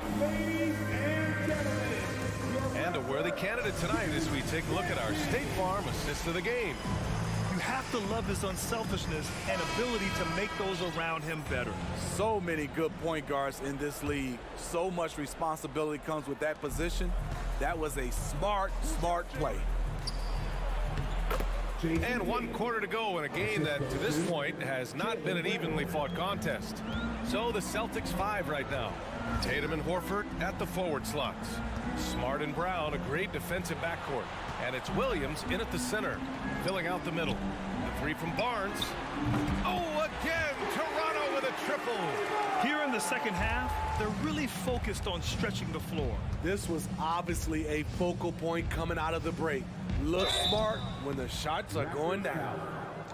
And a worthy candidate tonight as we take a look at our State Farm assist of the game. You have to love his unselfishness and ability to make those around him better. So many good point guards in this league. So much responsibility comes with that position. That was a smart play. And 1 quarter to go in a game that to this point has not been an evenly fought contest. So the Celtics 5 right now. Tatum and Horford at the forward slots. Smart and Brown, a great defensive backcourt. And it's Williams in at the center, filling out the middle. The 3 from Barnes. Oh, again, Toronto with a triple. Here in the second half, they're really focused on stretching the floor. This was obviously a focal point coming out of the break. Look smart when the shots are going down.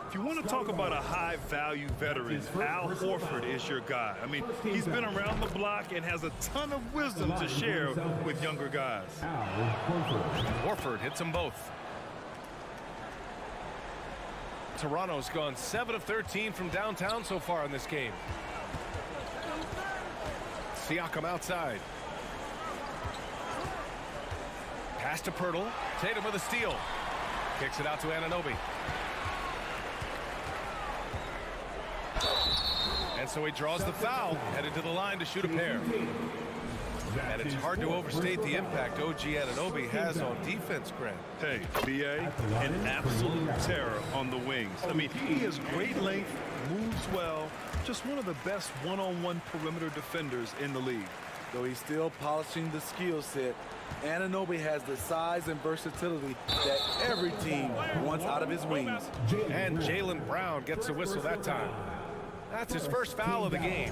If you want to talk about a high-value veteran, Al Horford is your guy. I mean, he's been around the block and has a ton of wisdom to share with younger guys. Horford hits them both. Toronto's gone 7 of 13 from downtown so far in this game. Siakam outside. Pass to Pirtle. Tatum with a steal. Kicks it out to Anunoby. And so he draws the foul, headed to the line to shoot a pair. And it's hard to overstate the impact OG Anunoby has on defense, Grant. Hey, B.A., an absolute terror on the wings. I mean, he has great length, moves well, just one of the best one-on-one perimeter defenders in the league. Though he's still polishing the skill set, Anunoby has the size and versatility that every team wants out of his wings. And Jaylen Brown gets a whistle that time. That's his first foul of the game.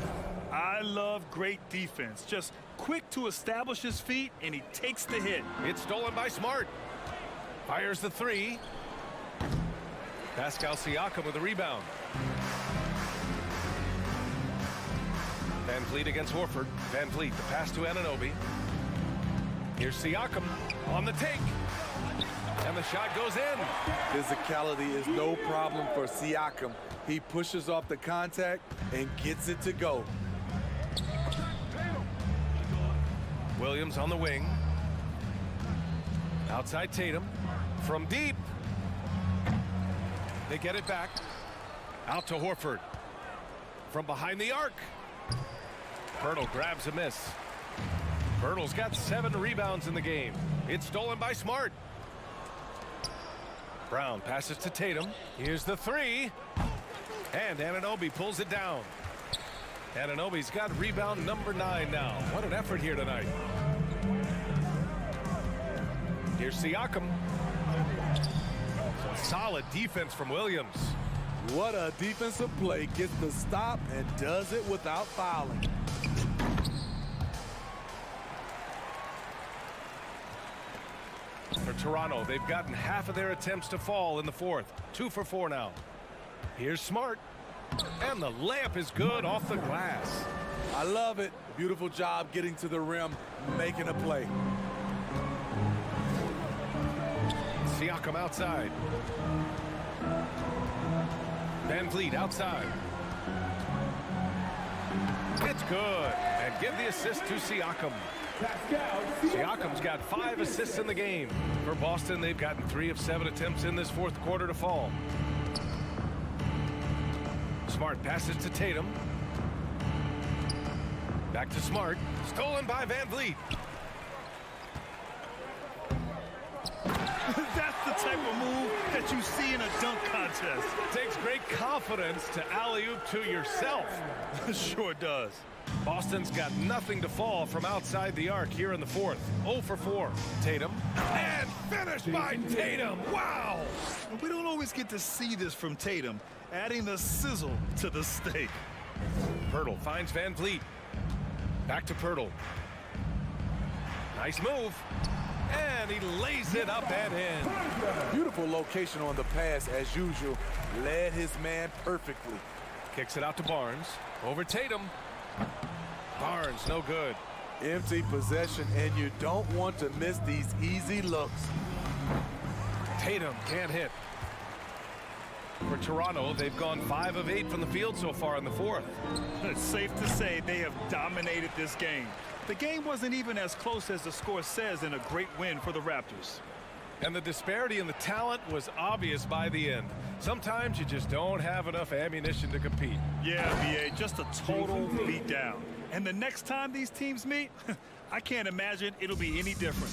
I love great defense. Just quick to establish his feet, and he takes the hit. It's stolen by Smart. Fires the three. Pascal Siakam with a rebound. Van Vliet against Horford. Van Vliet, the pass to Anunoby. Here's Siakam on the take. And the shot goes in. Physicality is no problem for Siakam. He pushes off the contact and gets it to go. Williams on the wing. Outside Tatum. From deep. They get it back. Out to Horford. From behind the arc. Pirtle grabs a miss. Pirtle's got 7 rebounds in the game. It's stolen by Smart. Brown passes to Tatum. Here's the three. And Anunoby pulls it down. Anunoby's got rebound number 9 now. What an effort here tonight. Here's Siakam. Some solid defense from Williams. What a defensive play. Gets the stop and does it without fouling. For Toronto, they've gotten half of their attempts to fall in the fourth. 2 for 4 now. Here's Smart. And the layup is good off the glass. I love it. Beautiful job getting to the rim, making a play. Siakam outside. Van Vliet outside. It's good. And give the assist to Siakam. Siakam's got 5 assists in the game. For Boston, they've gotten 3 of 7 attempts in this fourth quarter to fall. Smart passes to Tatum. Back to Smart. Stolen by Van Vliet. That's the type of move that you see in a dunk contest. It takes great confidence to alley-oop to yourself. Sure does. Boston's got nothing to fall from outside the arc here in the fourth. 0 for 4. Tatum. And finished by Tatum. Wow! We don't always get to see this from Tatum, adding the sizzle to the steak. Pirtle finds Van Vliet. Back to Pirtle. Nice move. And he lays it up and in. Beautiful location on the pass as usual. Led his man perfectly. Kicks it out to Barnes. Over Tatum. Barnes, no good. Empty possession, and you don't want to miss these easy looks. Tatum can't hit. For Toronto, they've gone 5 of 8 from the field so far in the fourth. It's safe to say they have dominated this game. The game wasn't even as close as the score says in a great win for the Raptors. And the disparity in the talent was obvious by the end. Sometimes you just don't have enough ammunition to compete. Yeah, B.A., just a total beatdown. And the next time these teams meet, I can't imagine it'll be any different.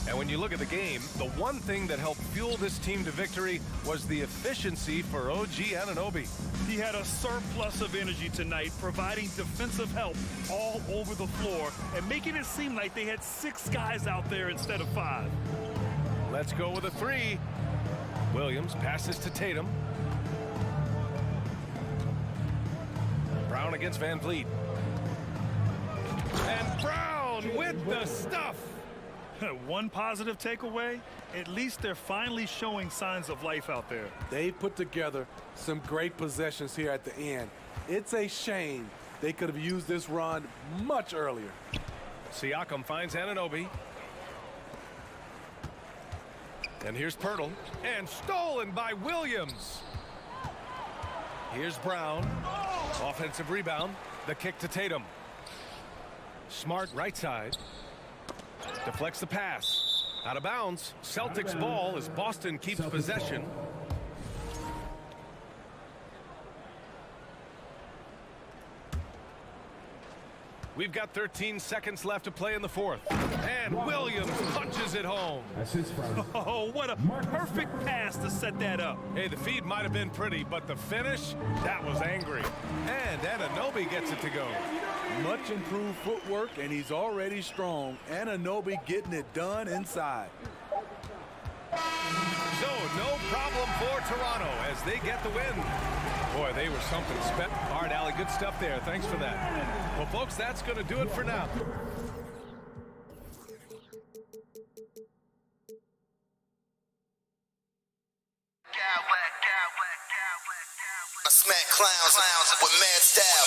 And when you look at the game, the one thing that helped fuel this team to victory was the efficiency for OG Anunoby. He had a surplus of energy tonight, providing defensive help all over the floor and making it seem like they had 6 guys out there instead of 5. Let's go with a 3. Williams passes to Tatum. Brown against Van Vliet. And Brown with the stuff. One positive takeaway, at least they're finally showing signs of life out there. They put together some great possessions here at the end. It's a shame they could have used this run much earlier. Siakam finds Anunoby. And here's Pirtle. And stolen by Williams. Here's Brown. Offensive rebound. The kick to Tatum. Smart right side. Deflects the pass. Out of bounds. Celtics ball as Boston keeps possession. We've got 13 seconds left to play in the fourth. And Williams punches it home. Oh, what a perfect pass to set that up. Hey, the feed might have been pretty, but the finish, that was angry. And Anunoby gets it to go. Much improved footwork, and he's already strong. Anunoby getting it done inside. So, no problem for Toronto as they get the win. Boy, they were something special. All right, Allie, good stuff there. Thanks for that. Well, folks, that's going to do it for now. I smack clowns with mad style.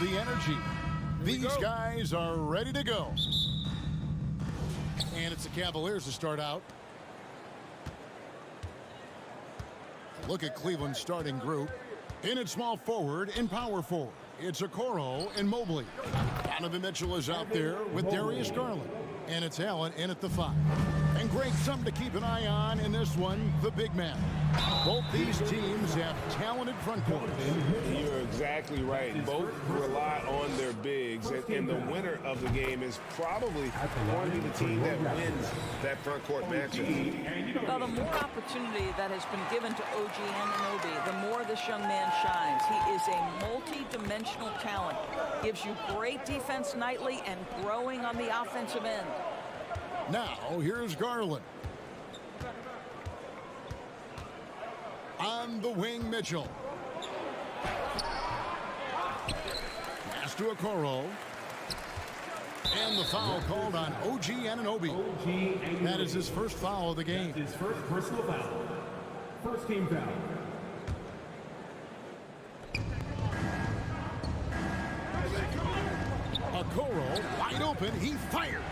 the energy. These guys are ready to go. And it's the Cavaliers to start out. Look at Cleveland's starting group. In at small forward and power forward, it's Okoro and Mobley. Donovan Mitchell is out there with Darius Garland. And it's Allen in at the 5. And Greg, something to keep an eye on in this one, the big man. Both these teams have talented front courts. You're exactly right. Both rely on their bigs, and the winner of the game is probably going to be the team that wins that front court matchup. Well, the more opportunity that has been given to OG Anunoby, the more this young man shines. He is a multi-dimensional talent. Gives you great defense nightly and growing on the offensive end. Now, here's Garland. On the wing, Mitchell. Pass to Okoro. And the foul called on OG Anunoby. That is his first foul of the game. His first personal foul. First team foul. Okoro wide open. He fired.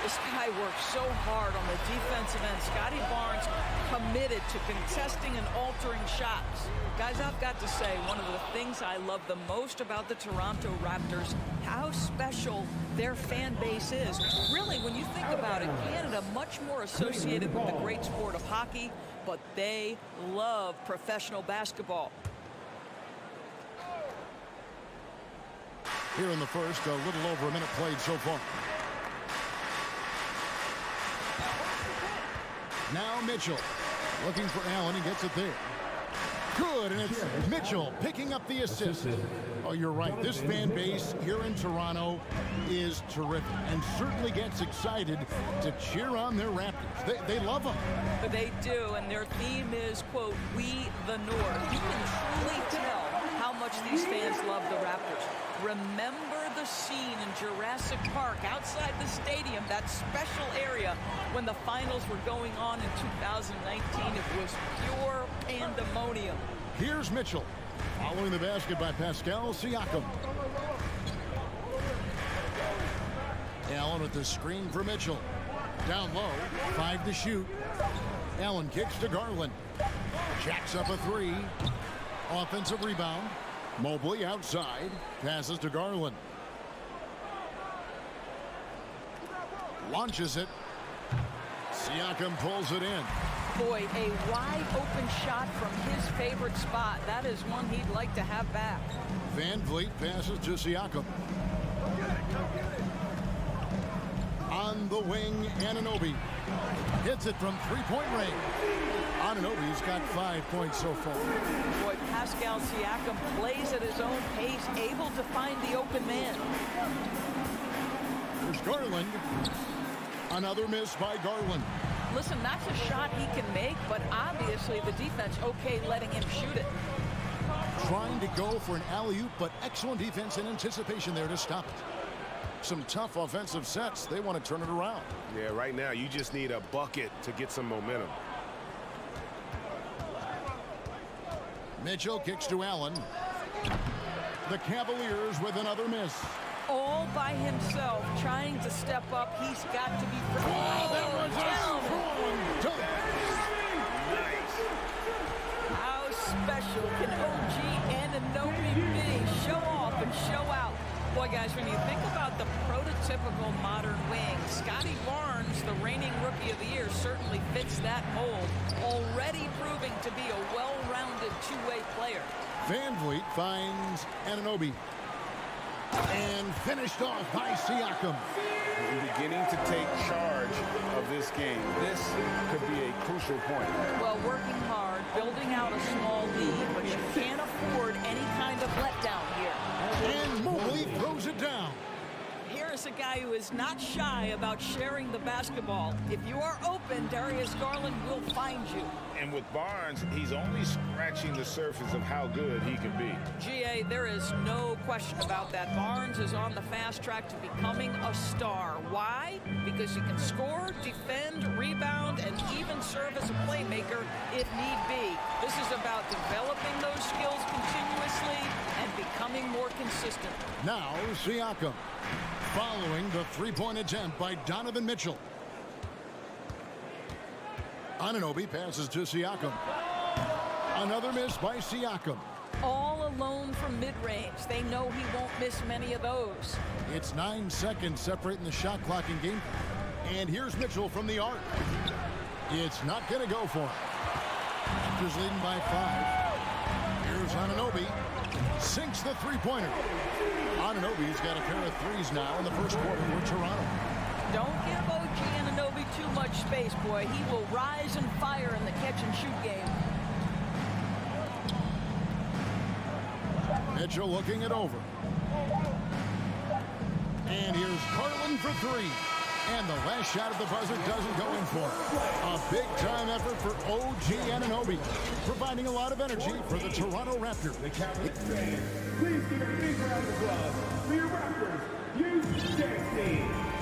This guy works so hard on the defensive end. Scotty Barnes committed to contesting and altering shots. Guys, I've got to say, one of the things I love the most about the Toronto Raptors, how special their fan base is. Really, when you think about it, Canada much more associated with the great sport of hockey, but they love professional basketball. Here in the first, a little over a minute played so far. Now Mitchell looking for Allen. He gets it there. Good, and it's Mitchell picking up the assist. Oh, you're right. This fan base here in Toronto is terrific and certainly gets excited to cheer on their Raptors. They love them. They do, and their theme is, quote, "We the North." You can truly tell how much these fans love the Raptors. Remember the scene in Jurassic Park outside the stadium, that special area when the finals were going on in 2019. It was pure pandemonium. Here's Mitchell following the basket by Pascal Siakam. Allen with the screen for Mitchell. Down low, 5 to shoot. Allen kicks to Garland. Jacks up a 3. Offensive rebound. Mobley outside. Passes to Garland. Launches it. Siakam pulls it in. Boy, a wide open shot from his favorite spot. That is one he'd like to have back. Van Vliet passes to Siakam. On the wing, Anunoby hits it from three-point range. Anunoby's got 5 points so far. Boy, Pascal Siakam plays at his own pace, able to find the open man. There's Garland. Another miss by Garland. Listen, that's a shot he can make, but obviously the defense okay letting him shoot it. Trying to go for an alley-oop, but excellent defense and anticipation there to stop it. Some tough offensive sets. They want to turn it around. Yeah, right now you just need a bucket to get some momentum. Mitchell kicks to Allen. The Cavaliers with another miss. All by himself, trying to step up. He's got to be... Oh, that was a strong dunk. How special can OG Anunoby be? Show off and show out. Boy, guys, when you think about the prototypical modern wing, Scotty Barnes, the reigning Rookie of the Year, certainly fits that mold, already proving to be a well-rounded two-way player. Van Vliet finds Anunoby. And finished off by Siakam. Beginning to take charge of this game. This could be a crucial point. Well, working hard, building out a small lead, but you can't afford any kind of letdown here. And Mobley throws it down. Here's a guy who is not shy about sharing the basketball. If you are open, Darius Garland will find you. And with Barnes, he's only scratching the surface of how good he can be. GA, there is no question about that. Barnes is on the fast track to becoming a star. Why? Because he can score, defend, rebound, and even serve as a playmaker if need be. This is about developing those skills continuously and becoming more consistent. Now, Siakam, following the three-point attempt by Donovan Mitchell. Anunoby passes to Siakam. Another miss by Siakam. All alone from mid-range. They know he won't miss many of those. It's 9 seconds separating the shot clock and game. And here's Mitchell from the arc. It's not going to go for him. Raptors leading by 5. Here's Anunoby. Sinks the three-pointer. Anunoby's got a pair of threes now in the first quarter for Toronto. Don't give OG Anunoby too much space, boy. He will rise and fire in the catch-and-shoot game. Mitchell looking it over. And here's Garland for three. And the last shot at the buzzer doesn't go in for it. A big-time effort for OG Anunoby, providing a lot of energy for the Toronto Raptors. Please give a big round of applause for your Raptors.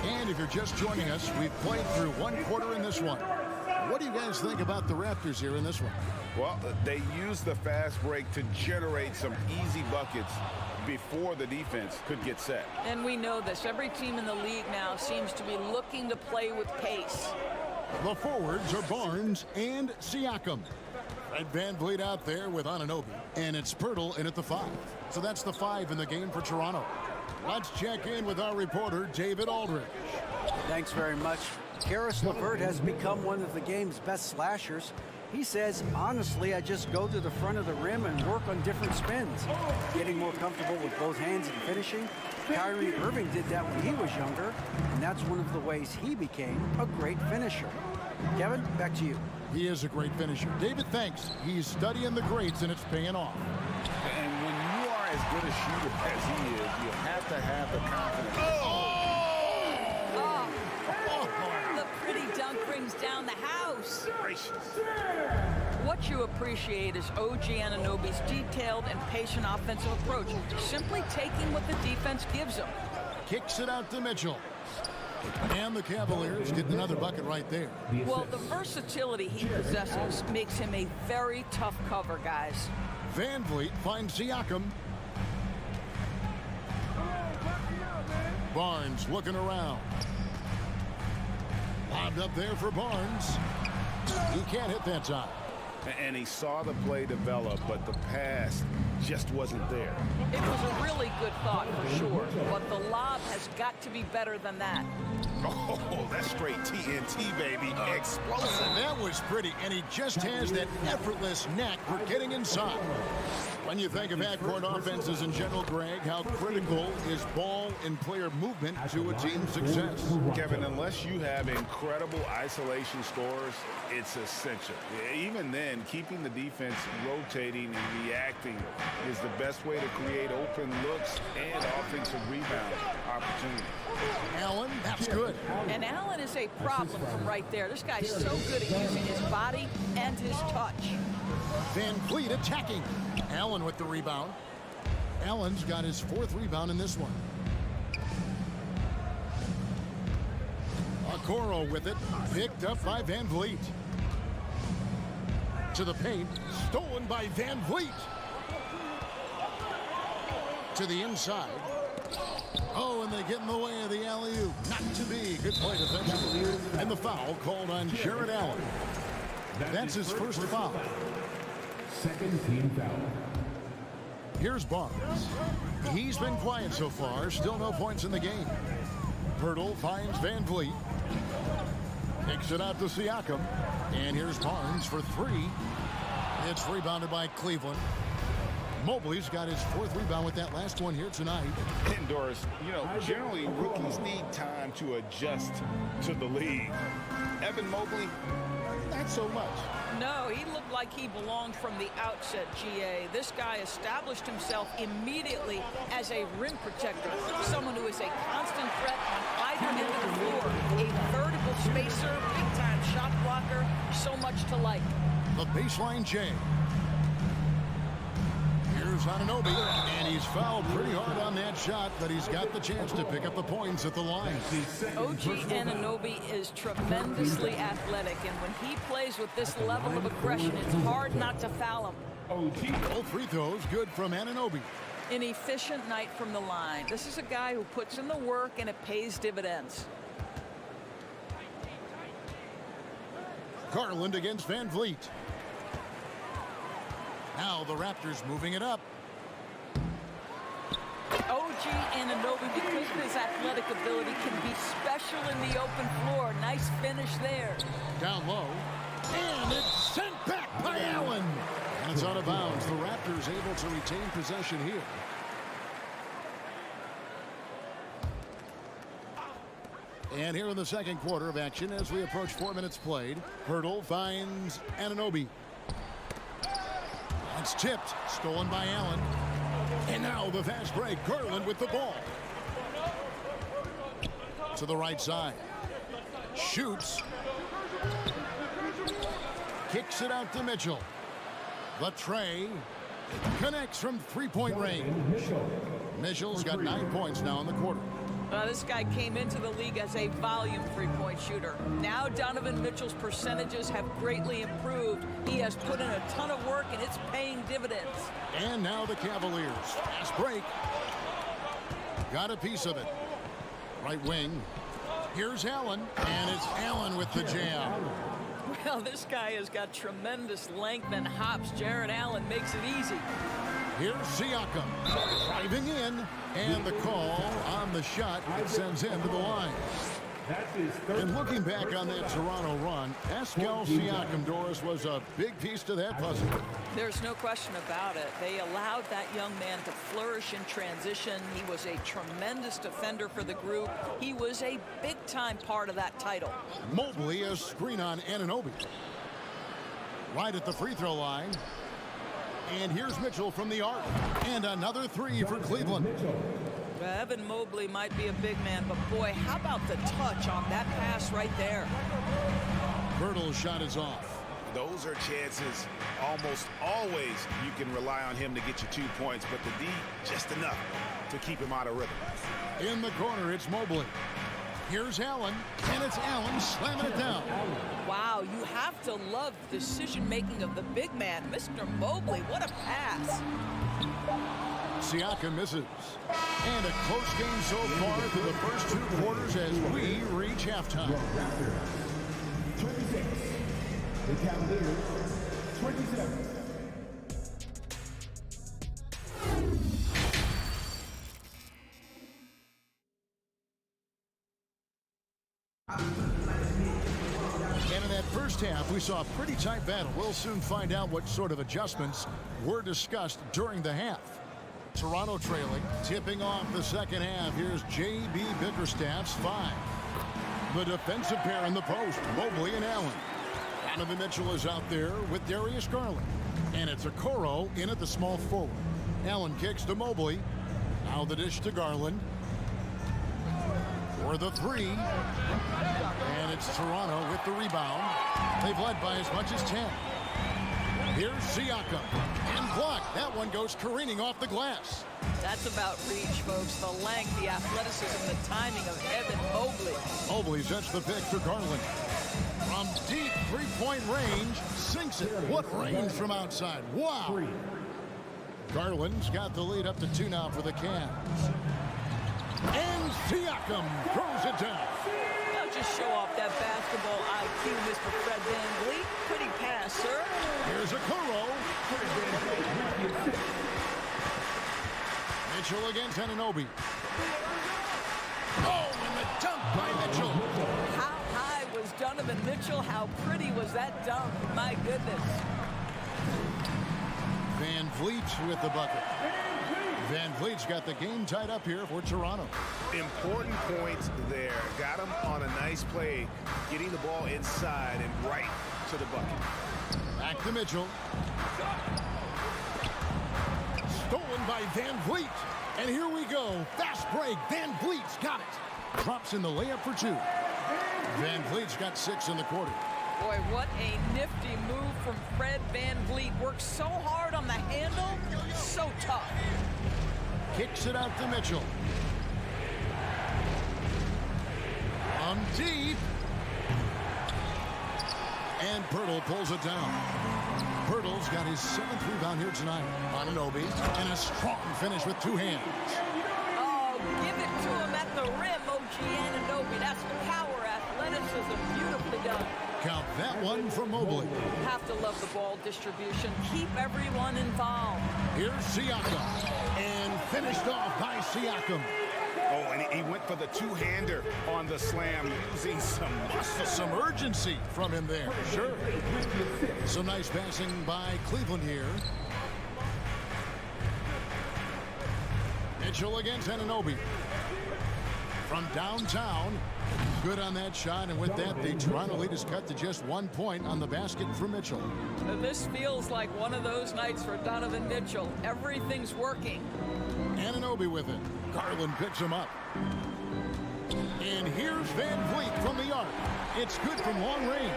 And if you're just joining us, we've played through one quarter in this one. What do you guys think about the Raptors here in this one? Well, they used the fast break to generate some easy buckets before the defense could get set. And we know this. Every team in the league now seems to be looking to play with pace. The forwards are Barnes and Siakam. Fred VanVleet out there with Anunoby. And it's Pirtle in at the 5. So that's the 5 in the game for Toronto. Let's check in with our reporter, David Aldridge. Thanks very much. Karis LeVert has become one of the game's best slashers. He says, honestly, I just go to the front of the rim and work on different spins. Getting more comfortable with both hands and finishing. Kyrie Irving did that when he was younger, and that's one of the ways he became a great finisher. Kevin, back to you. He is a great finisher. David, thanks. He's studying the greats, and it's paying off. And when you are as good a shooter as he is, you have to have the confidence. The pretty dunk brings down the house. Gracious. What you appreciate is OG Anunoby's detailed and patient offensive approach, simply taking what the defense gives him. Kicks it out to Mitchell. And the Cavaliers get another bucket right there. Well, the versatility he possesses makes him a very tough cover, guys. VanVleet finds Siakam. Barnes looking around. Lobbed up there for Barnes. He can't hit that time. And he saw the play develop, but the pass just wasn't there. It was a really good thought for sure, but the lob has got to be better than that. Oh, that's straight TNT, baby. Explosive. That was pretty, and he just has that effortless knack for getting inside. When you think of half-court offenses in general, Greg, how critical is ball and player movement to a team's success? Kevin, unless you have incredible isolation scores, it's essential. Even then, keeping the defense rotating and reacting is the best way to create open looks and offensive rebound opportunities. Allen, that's good. And Allen is a problem from right there. This guy's so good at using his body and his touch. VanVleet attacking. Allen with the rebound. Allen's got his 4th rebound in this one. Okoro with it. Picked up by VanVleet. To the paint. Stolen by VanVleet. To the inside. Oh, and they get in the way of the alley-oop. Not to be. Good play defensively. And the foul called on Jared Allen. That's his first foul. Second team foul. Here's Barnes. He's been quiet so far. Still no points in the game. Pirtle finds VanVleet. Kicks it out to Siakam. And here's Barnes for 3. It's rebounded by Cleveland. Mobley's got his 4th rebound with that last one here tonight. And Doris, you know, generally rookies need time to adjust to the league. Evan Mobley, Not so much. No, he looked like he belonged from the outset, GA. This guy established himself immediately as a rim protector, someone who is a constant threat on either end of the floor, a vertical spacer, big-time shot blocker, so much to like. The baseline J. Here's Anunoby, and he's fouled pretty hard on that shot, but he's got the chance to pick up the points at the line. OG Anunoby is tremendously athletic, and when he plays with this level of aggression, it's hard not to foul him. Both free throws good from Anunoby. An efficient night from the line. This is a guy who puts in the work, and it pays dividends. Garland against Van Vliet. Now the Raptors moving it up. OG Anunoby, because of his athletic ability, can be special in the open floor. Nice finish there. Down low. And it's sent back by Allen. And it's out of bounds. The Raptors able to retain possession here. And here in the second quarter of action, as we approach 4 minutes played, Hurdle finds Anunoby. It's tipped, stolen by Allen. And now the fast break, Garland with the ball. To the right side. Shoots. Kicks it out to Mitchell. The tray connects from three-point range. Mitchell's got 9 points now in the quarter. This guy came into the league as a volume three-point shooter. Now Donovan Mitchell's percentages have greatly improved. He has put in a ton of work, and it's paying dividends. And now the Cavaliers. Fast break. Got a piece of it. Right wing. Here's Allen, and it's Allen with the jam. Well, this guy has got tremendous length and hops. Jared Allen makes it easy. Here's Siakam driving in, and the call on the shot that sends him to the line. And looking back on that Toronto run, Pascal Siakam, Doris, was a big piece to that puzzle. There's no question about it. They allowed that young man to flourish in transition. He was a tremendous defender for the group. He was a big-time part of that title. Mobley, a screen on Anunoby. Right at the free throw line. And here's Mitchell from the arc. And another three for Cleveland. Evan Mobley might be a big man, but boy, how about the touch on that pass right there? Hurdle's shot is off. Those are chances almost always you can rely on him to get you 2 points, but the D, just enough to keep him out of rhythm. In the corner, it's Mobley. Here's Allen, and it's Allen slamming it down. Wow, you have to love the decision-making of the big man. Mr. Mobley, what a pass. Siakam misses. And a close game so far through the first 2 quarters as we reach halftime. 26. The Cavaliers, 27. And in that first half, we saw a pretty tight battle. We'll soon find out what sort of adjustments were discussed during the half. Toronto trailing, tipping off the second half. Here's J.B. Bickerstaff's 5. The defensive pair in the post, Mobley and Allen. Donovan Mitchell is out there with Darius Garland. And it's Okoro in at the small forward. Allen kicks to Mobley. Now the dish to Garland. For the three. And it's Toronto with the rebound. They've led by as much as 10. Here's Siakam. And blocked. That one goes careening off the glass. That's about reach, folks. The length, the athleticism, the timing of Evan Mobley. Mobley sets the pick for Garland. From deep three-point range, sinks it. What range from outside. Wow. Garland's got the lead up to 2 now for the Cavs. And Siakam throws it down. Now just show off that basketball IQ, Mr. Fred VanVleet. Pretty pass, sir. Here's Okoro. Mitchell against Anunoby. Oh, and the dunk by Mitchell. How high was Donovan Mitchell? How pretty was that dunk? My goodness. Van Vliet with the bucket. Van Vliet's got the game tied up here for Toronto. Important points there. Got him on a nice play, getting the ball inside and right to the bucket. Back to Mitchell. Stolen by Van Vliet. And here we go. Fast break. Van Vliet's got it. Drops in the layup for 2. Van Vliet's got 6 in the quarter. Boy, what a nifty move from Fred Van Vliet. Works so hard on the handle. So tough. Kicks it out to Mitchell. Deep. And Pirtle pulls it down. Pirtle's got his 7th rebound here tonight. Anunoby, and a strong finish with 2 hands. Oh, give it to him at the rim, OG Anunoby. That's power, athleticism, beautifully done. Count that one for Mobley. Have to love the ball distribution. Keep everyone involved. Here's Siakam. And finished off by Siakam. Oh, and he went for the 2-hander on the slam, using some muscle. Some urgency from him there. Sure. Some nice passing by Cleveland here. Mitchell against Anunoby. From downtown. Good on that shot, and with that, the Toronto lead is cut to just 1 point on the basket for Mitchell. This feels like one of those nights for Donovan Mitchell. Everything's working. Anunoby with it. Garland picks him up. And here's Van Vliet from the arc. It's good from long range.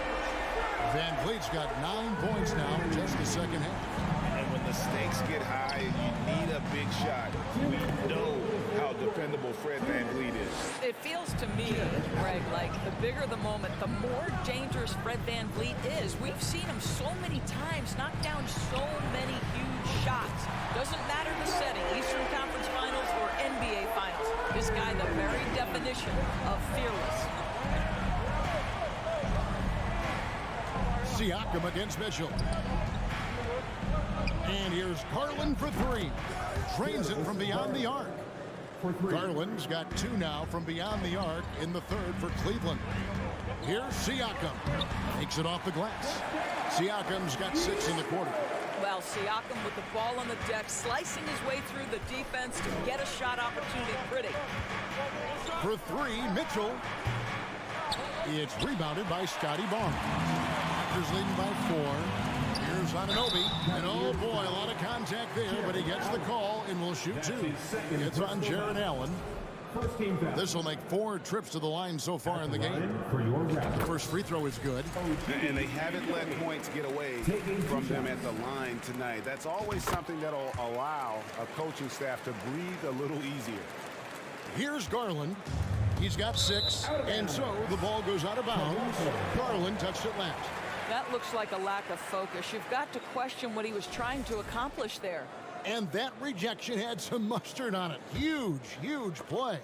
Van Vliet's got 9 points now in just the second half. And when the stakes get high and you need a big shot, we know how dependable Fred Van Vliet is. It feels to me, Greg, like the bigger the moment, the more dangerous Fred Van Vliet is. We've seen him so many times knock down so many huge shots. Doesn't matter the setting, Eastern Conference Finals or NBA Finals. This guy, the very definition of fearless. Siakam against Mitchell. And here's Garland for 3. Trains it from beyond the arc. Garland's got 2 now from beyond the arc in the 3rd for Cleveland. Here's Siakam. Takes it off the glass. Siakam's got 6 in the quarter. Well, Siakam with the ball on the deck, slicing his way through the defense to get a shot opportunity pretty. For 3, Mitchell. It's rebounded by Scotty Barnes. Raptors leading by 4. Here's Anunoby. And oh boy, a lot of contact there, but he gets the call and will shoot 2. It's on Jared Allen. This will make 4 trips to the line so far in the game. First free throw is good. And they haven't let points get away from them at the line tonight. That's always something that'll allow a coaching staff to breathe a little easier. Here's Garland. He's got 6, and so the ball goes out of bounds. Garland touched it last. That looks like a lack of focus. You've got to question what he was trying to accomplish there. And that rejection had some mustard on it. Huge, huge play.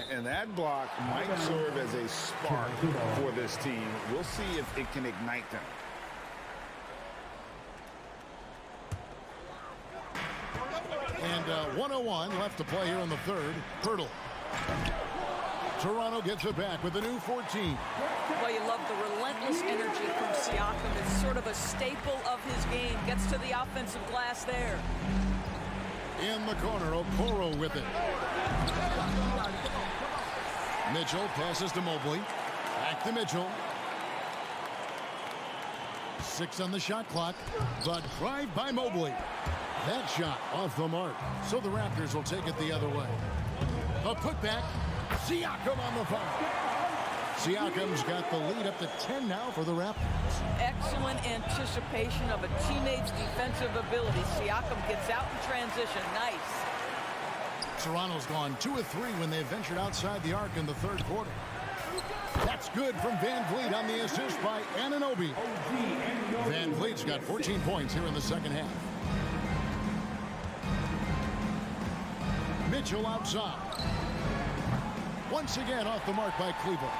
And that block might serve as a spark for this team. We'll see if it can ignite them. And 101 left to play here in the 3rd. Pirtle. Toronto gets it back with a new 14. Well, you love the relentless energy from Siakam. It's sort of a staple of his game. Gets to the offensive glass there. In the corner, Okoro with it. Mitchell passes to Mobley. Back to Mitchell. 6 on the shot clock. The drive by Mobley. That shot off the mark. So the Raptors will take it the other way. A putback. Siakam on the foul. Siakam's got the lead up to 10 now for the Raptors. Excellent anticipation of a teammate's defensive ability. Siakam gets out in transition. Nice. Toronto's gone 2 of 3 when they ventured outside the arc in the 3rd quarter. That's good from Van Vliet on the assist by Anunoby. Van Vliet's got 14 points here in the 2nd half. Mitchell outside. Once again off the mark by Cleveland.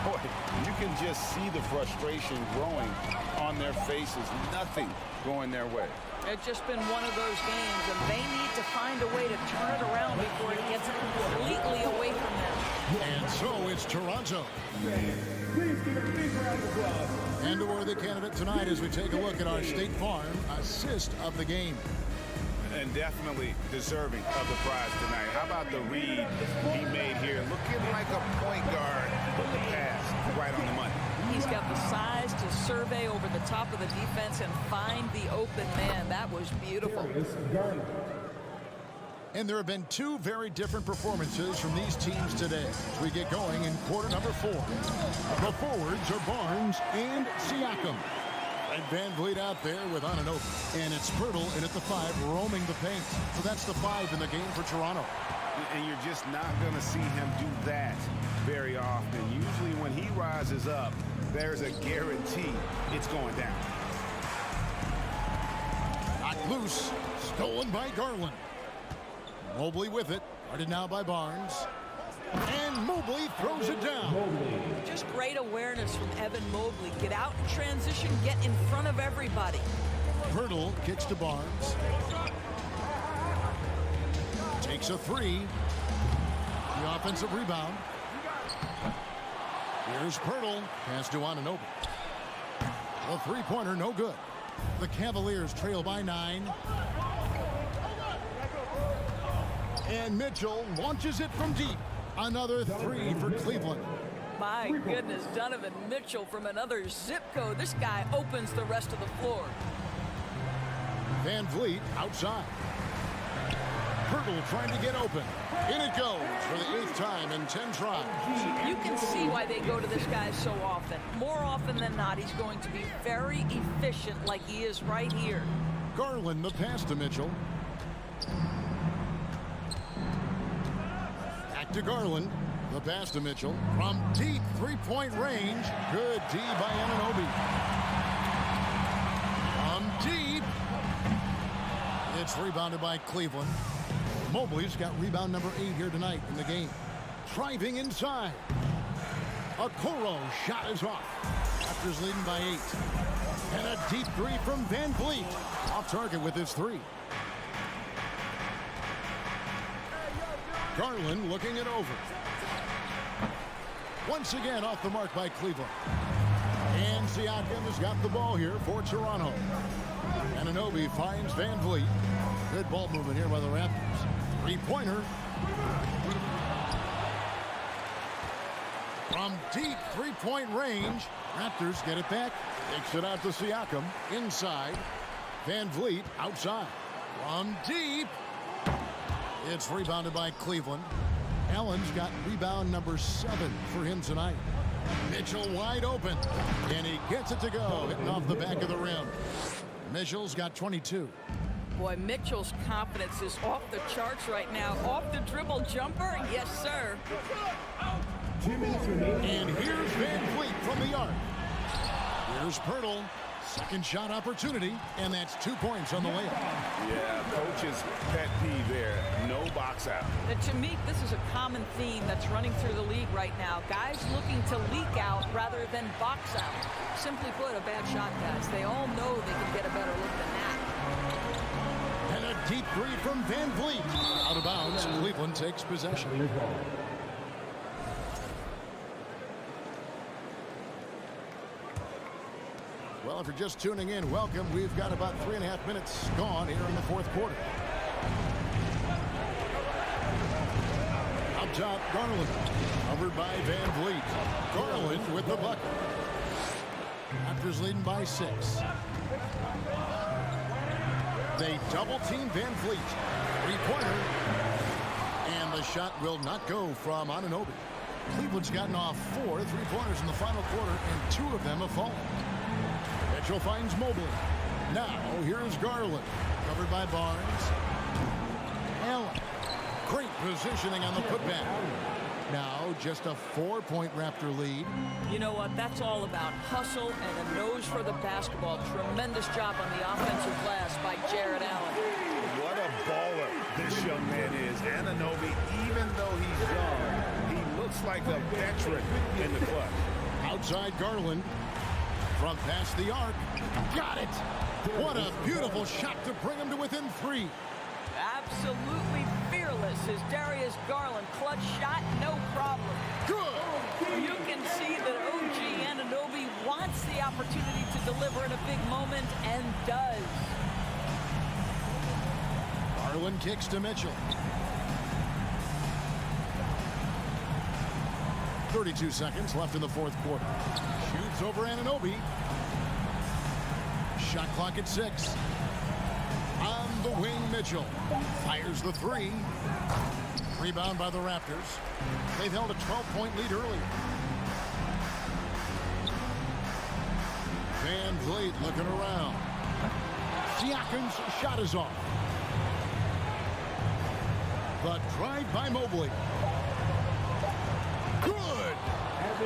Boy, you can just see the frustration growing on their faces. Nothing going their way. It's just been one of those games, and they need to find a way to turn it around before it gets completely away from them. And so it's Toronto. And a worthy candidate tonight as we take a look at our State Farm assist of the game. And definitely deserving of the prize tonight. How about the read he made here? Looking like a point guard, but the pass right on the money. He's got the size to survey over the top of the defense and find the open man. That was beautiful. And there have been two very different performances from these teams today as we get going in quarter number 4. The forwards are Barnes and Siakam. And Van Vliet out there with Anunoby. And it's Pirtle in at the 5 roaming the paint. So that's the 5 in the game for Toronto. And you're just not going to see him do that very often. Usually when he rises up, there's a guarantee it's going down. Knocked loose. Stolen by Garland. Mobley with it. Guarded now by Barnes. And Mobley throws it down. Just great awareness from Evan Mobley. Get out in transition, get in front of everybody. Pirtle kicks to Barnes. Takes a 3. The offensive rebound. Here's Pirtle. Pass to Anunoby. The three-pointer, no good. The Cavaliers trail by 9. And Mitchell launches it from deep. Another 3 for Cleveland. My goodness, Donovan Mitchell from another zip code. This guy opens the rest of the floor. Van Vliet outside. Pirtle trying to get open. In it goes for the 8th time in 10 tries. You can see why they go to this guy so often. More often than not, he's going to be very efficient like he is right here. Garland the pass to Mitchell. Back to Garland. The pass to Mitchell. From deep three-point range. Good D by Anunoby. From deep. It's rebounded by Cleveland. Mobley's got rebound number 8 here tonight in the game. Driving inside. Okoro shot is off. Raptors leading by 8. And a deep 3 from Van Vliet. Off target with his 3. Garland looking it over. Once again off the mark by Cleveland. And Siakam has got the ball here for Toronto. Anunoby finds Van Vliet. Good ball movement here by the Raptors. Three-pointer. From deep three-point range. Raptors get it back. Takes it out to Siakam. Inside. Van Vliet outside. From deep. It's rebounded by Cleveland. Allen's got rebound number 7 for him tonight. Mitchell wide open. And he gets it to go. Hitting off the back of the rim. Mitchell's got 22. Boy, Mitchell's confidence is off the charts right now. Off the dribble jumper, yes, sir. 2 minutes remaining. And here's Van Vliet from the arc. Here's Pirtle. Second shot opportunity, and that's 2 points on the layup. Yeah, coach's pet peeve there. No box out. And to me, this is a common theme that's running through the league right now. Guys looking to leak out rather than box out. Simply put, a bad shot, guys. They all know they can get a better look than that. And a deep 3 from Van Vliet. Out of bounds, Cleveland takes possession. Well, if you're just tuning in, welcome. We've got about 3.5 minutes gone here in the fourth quarter. Up top, Garland. Covered by Van Vliet. Garland with the bucket. Raptors leading by 6. They double-team Van Vliet. Three-pointer. And the shot will not go from Anunoby. Cleveland's gotten off 4 three-pointers in the final quarter, and 2 of them have fallen. Mitchell finds Mobley. Now, here's Garland. Covered by Barnes. Allen. Great positioning on the putback. Now, just a 4-point Raptor lead. You know what? That's all about hustle and a nose for the basketball. Tremendous job on the offensive glass by Jared Allen. What a baller this young man is. Anunoby, even though he's young, he looks like a veteran in the clutch. Outside Garland. From past the arc. Got it. What a beautiful shot to bring him to within 3. Absolutely fearless is Darius Garland. Clutch shot, no problem. Good. You can see that OG Anunoby wants the opportunity to deliver in a big moment and does. Garland kicks to Mitchell. 32 seconds left in the fourth quarter. Shoots over Anunoby. Shot clock at 6. On the wing, Mitchell fires the 3. Rebound by the Raptors. They've held a 12-point lead earlier. Van Vliet looking around. Siakam's shot is off. The drive by Mobley. Good.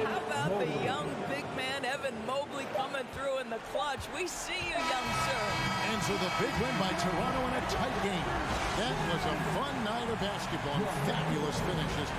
How about the young big man Evan Mobley coming through in the clutch? We see you, young sir. And so the big win by Toronto in a tight game. That was a fun night of basketball and fabulous finishes.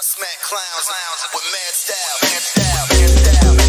Smack clowns with mad style.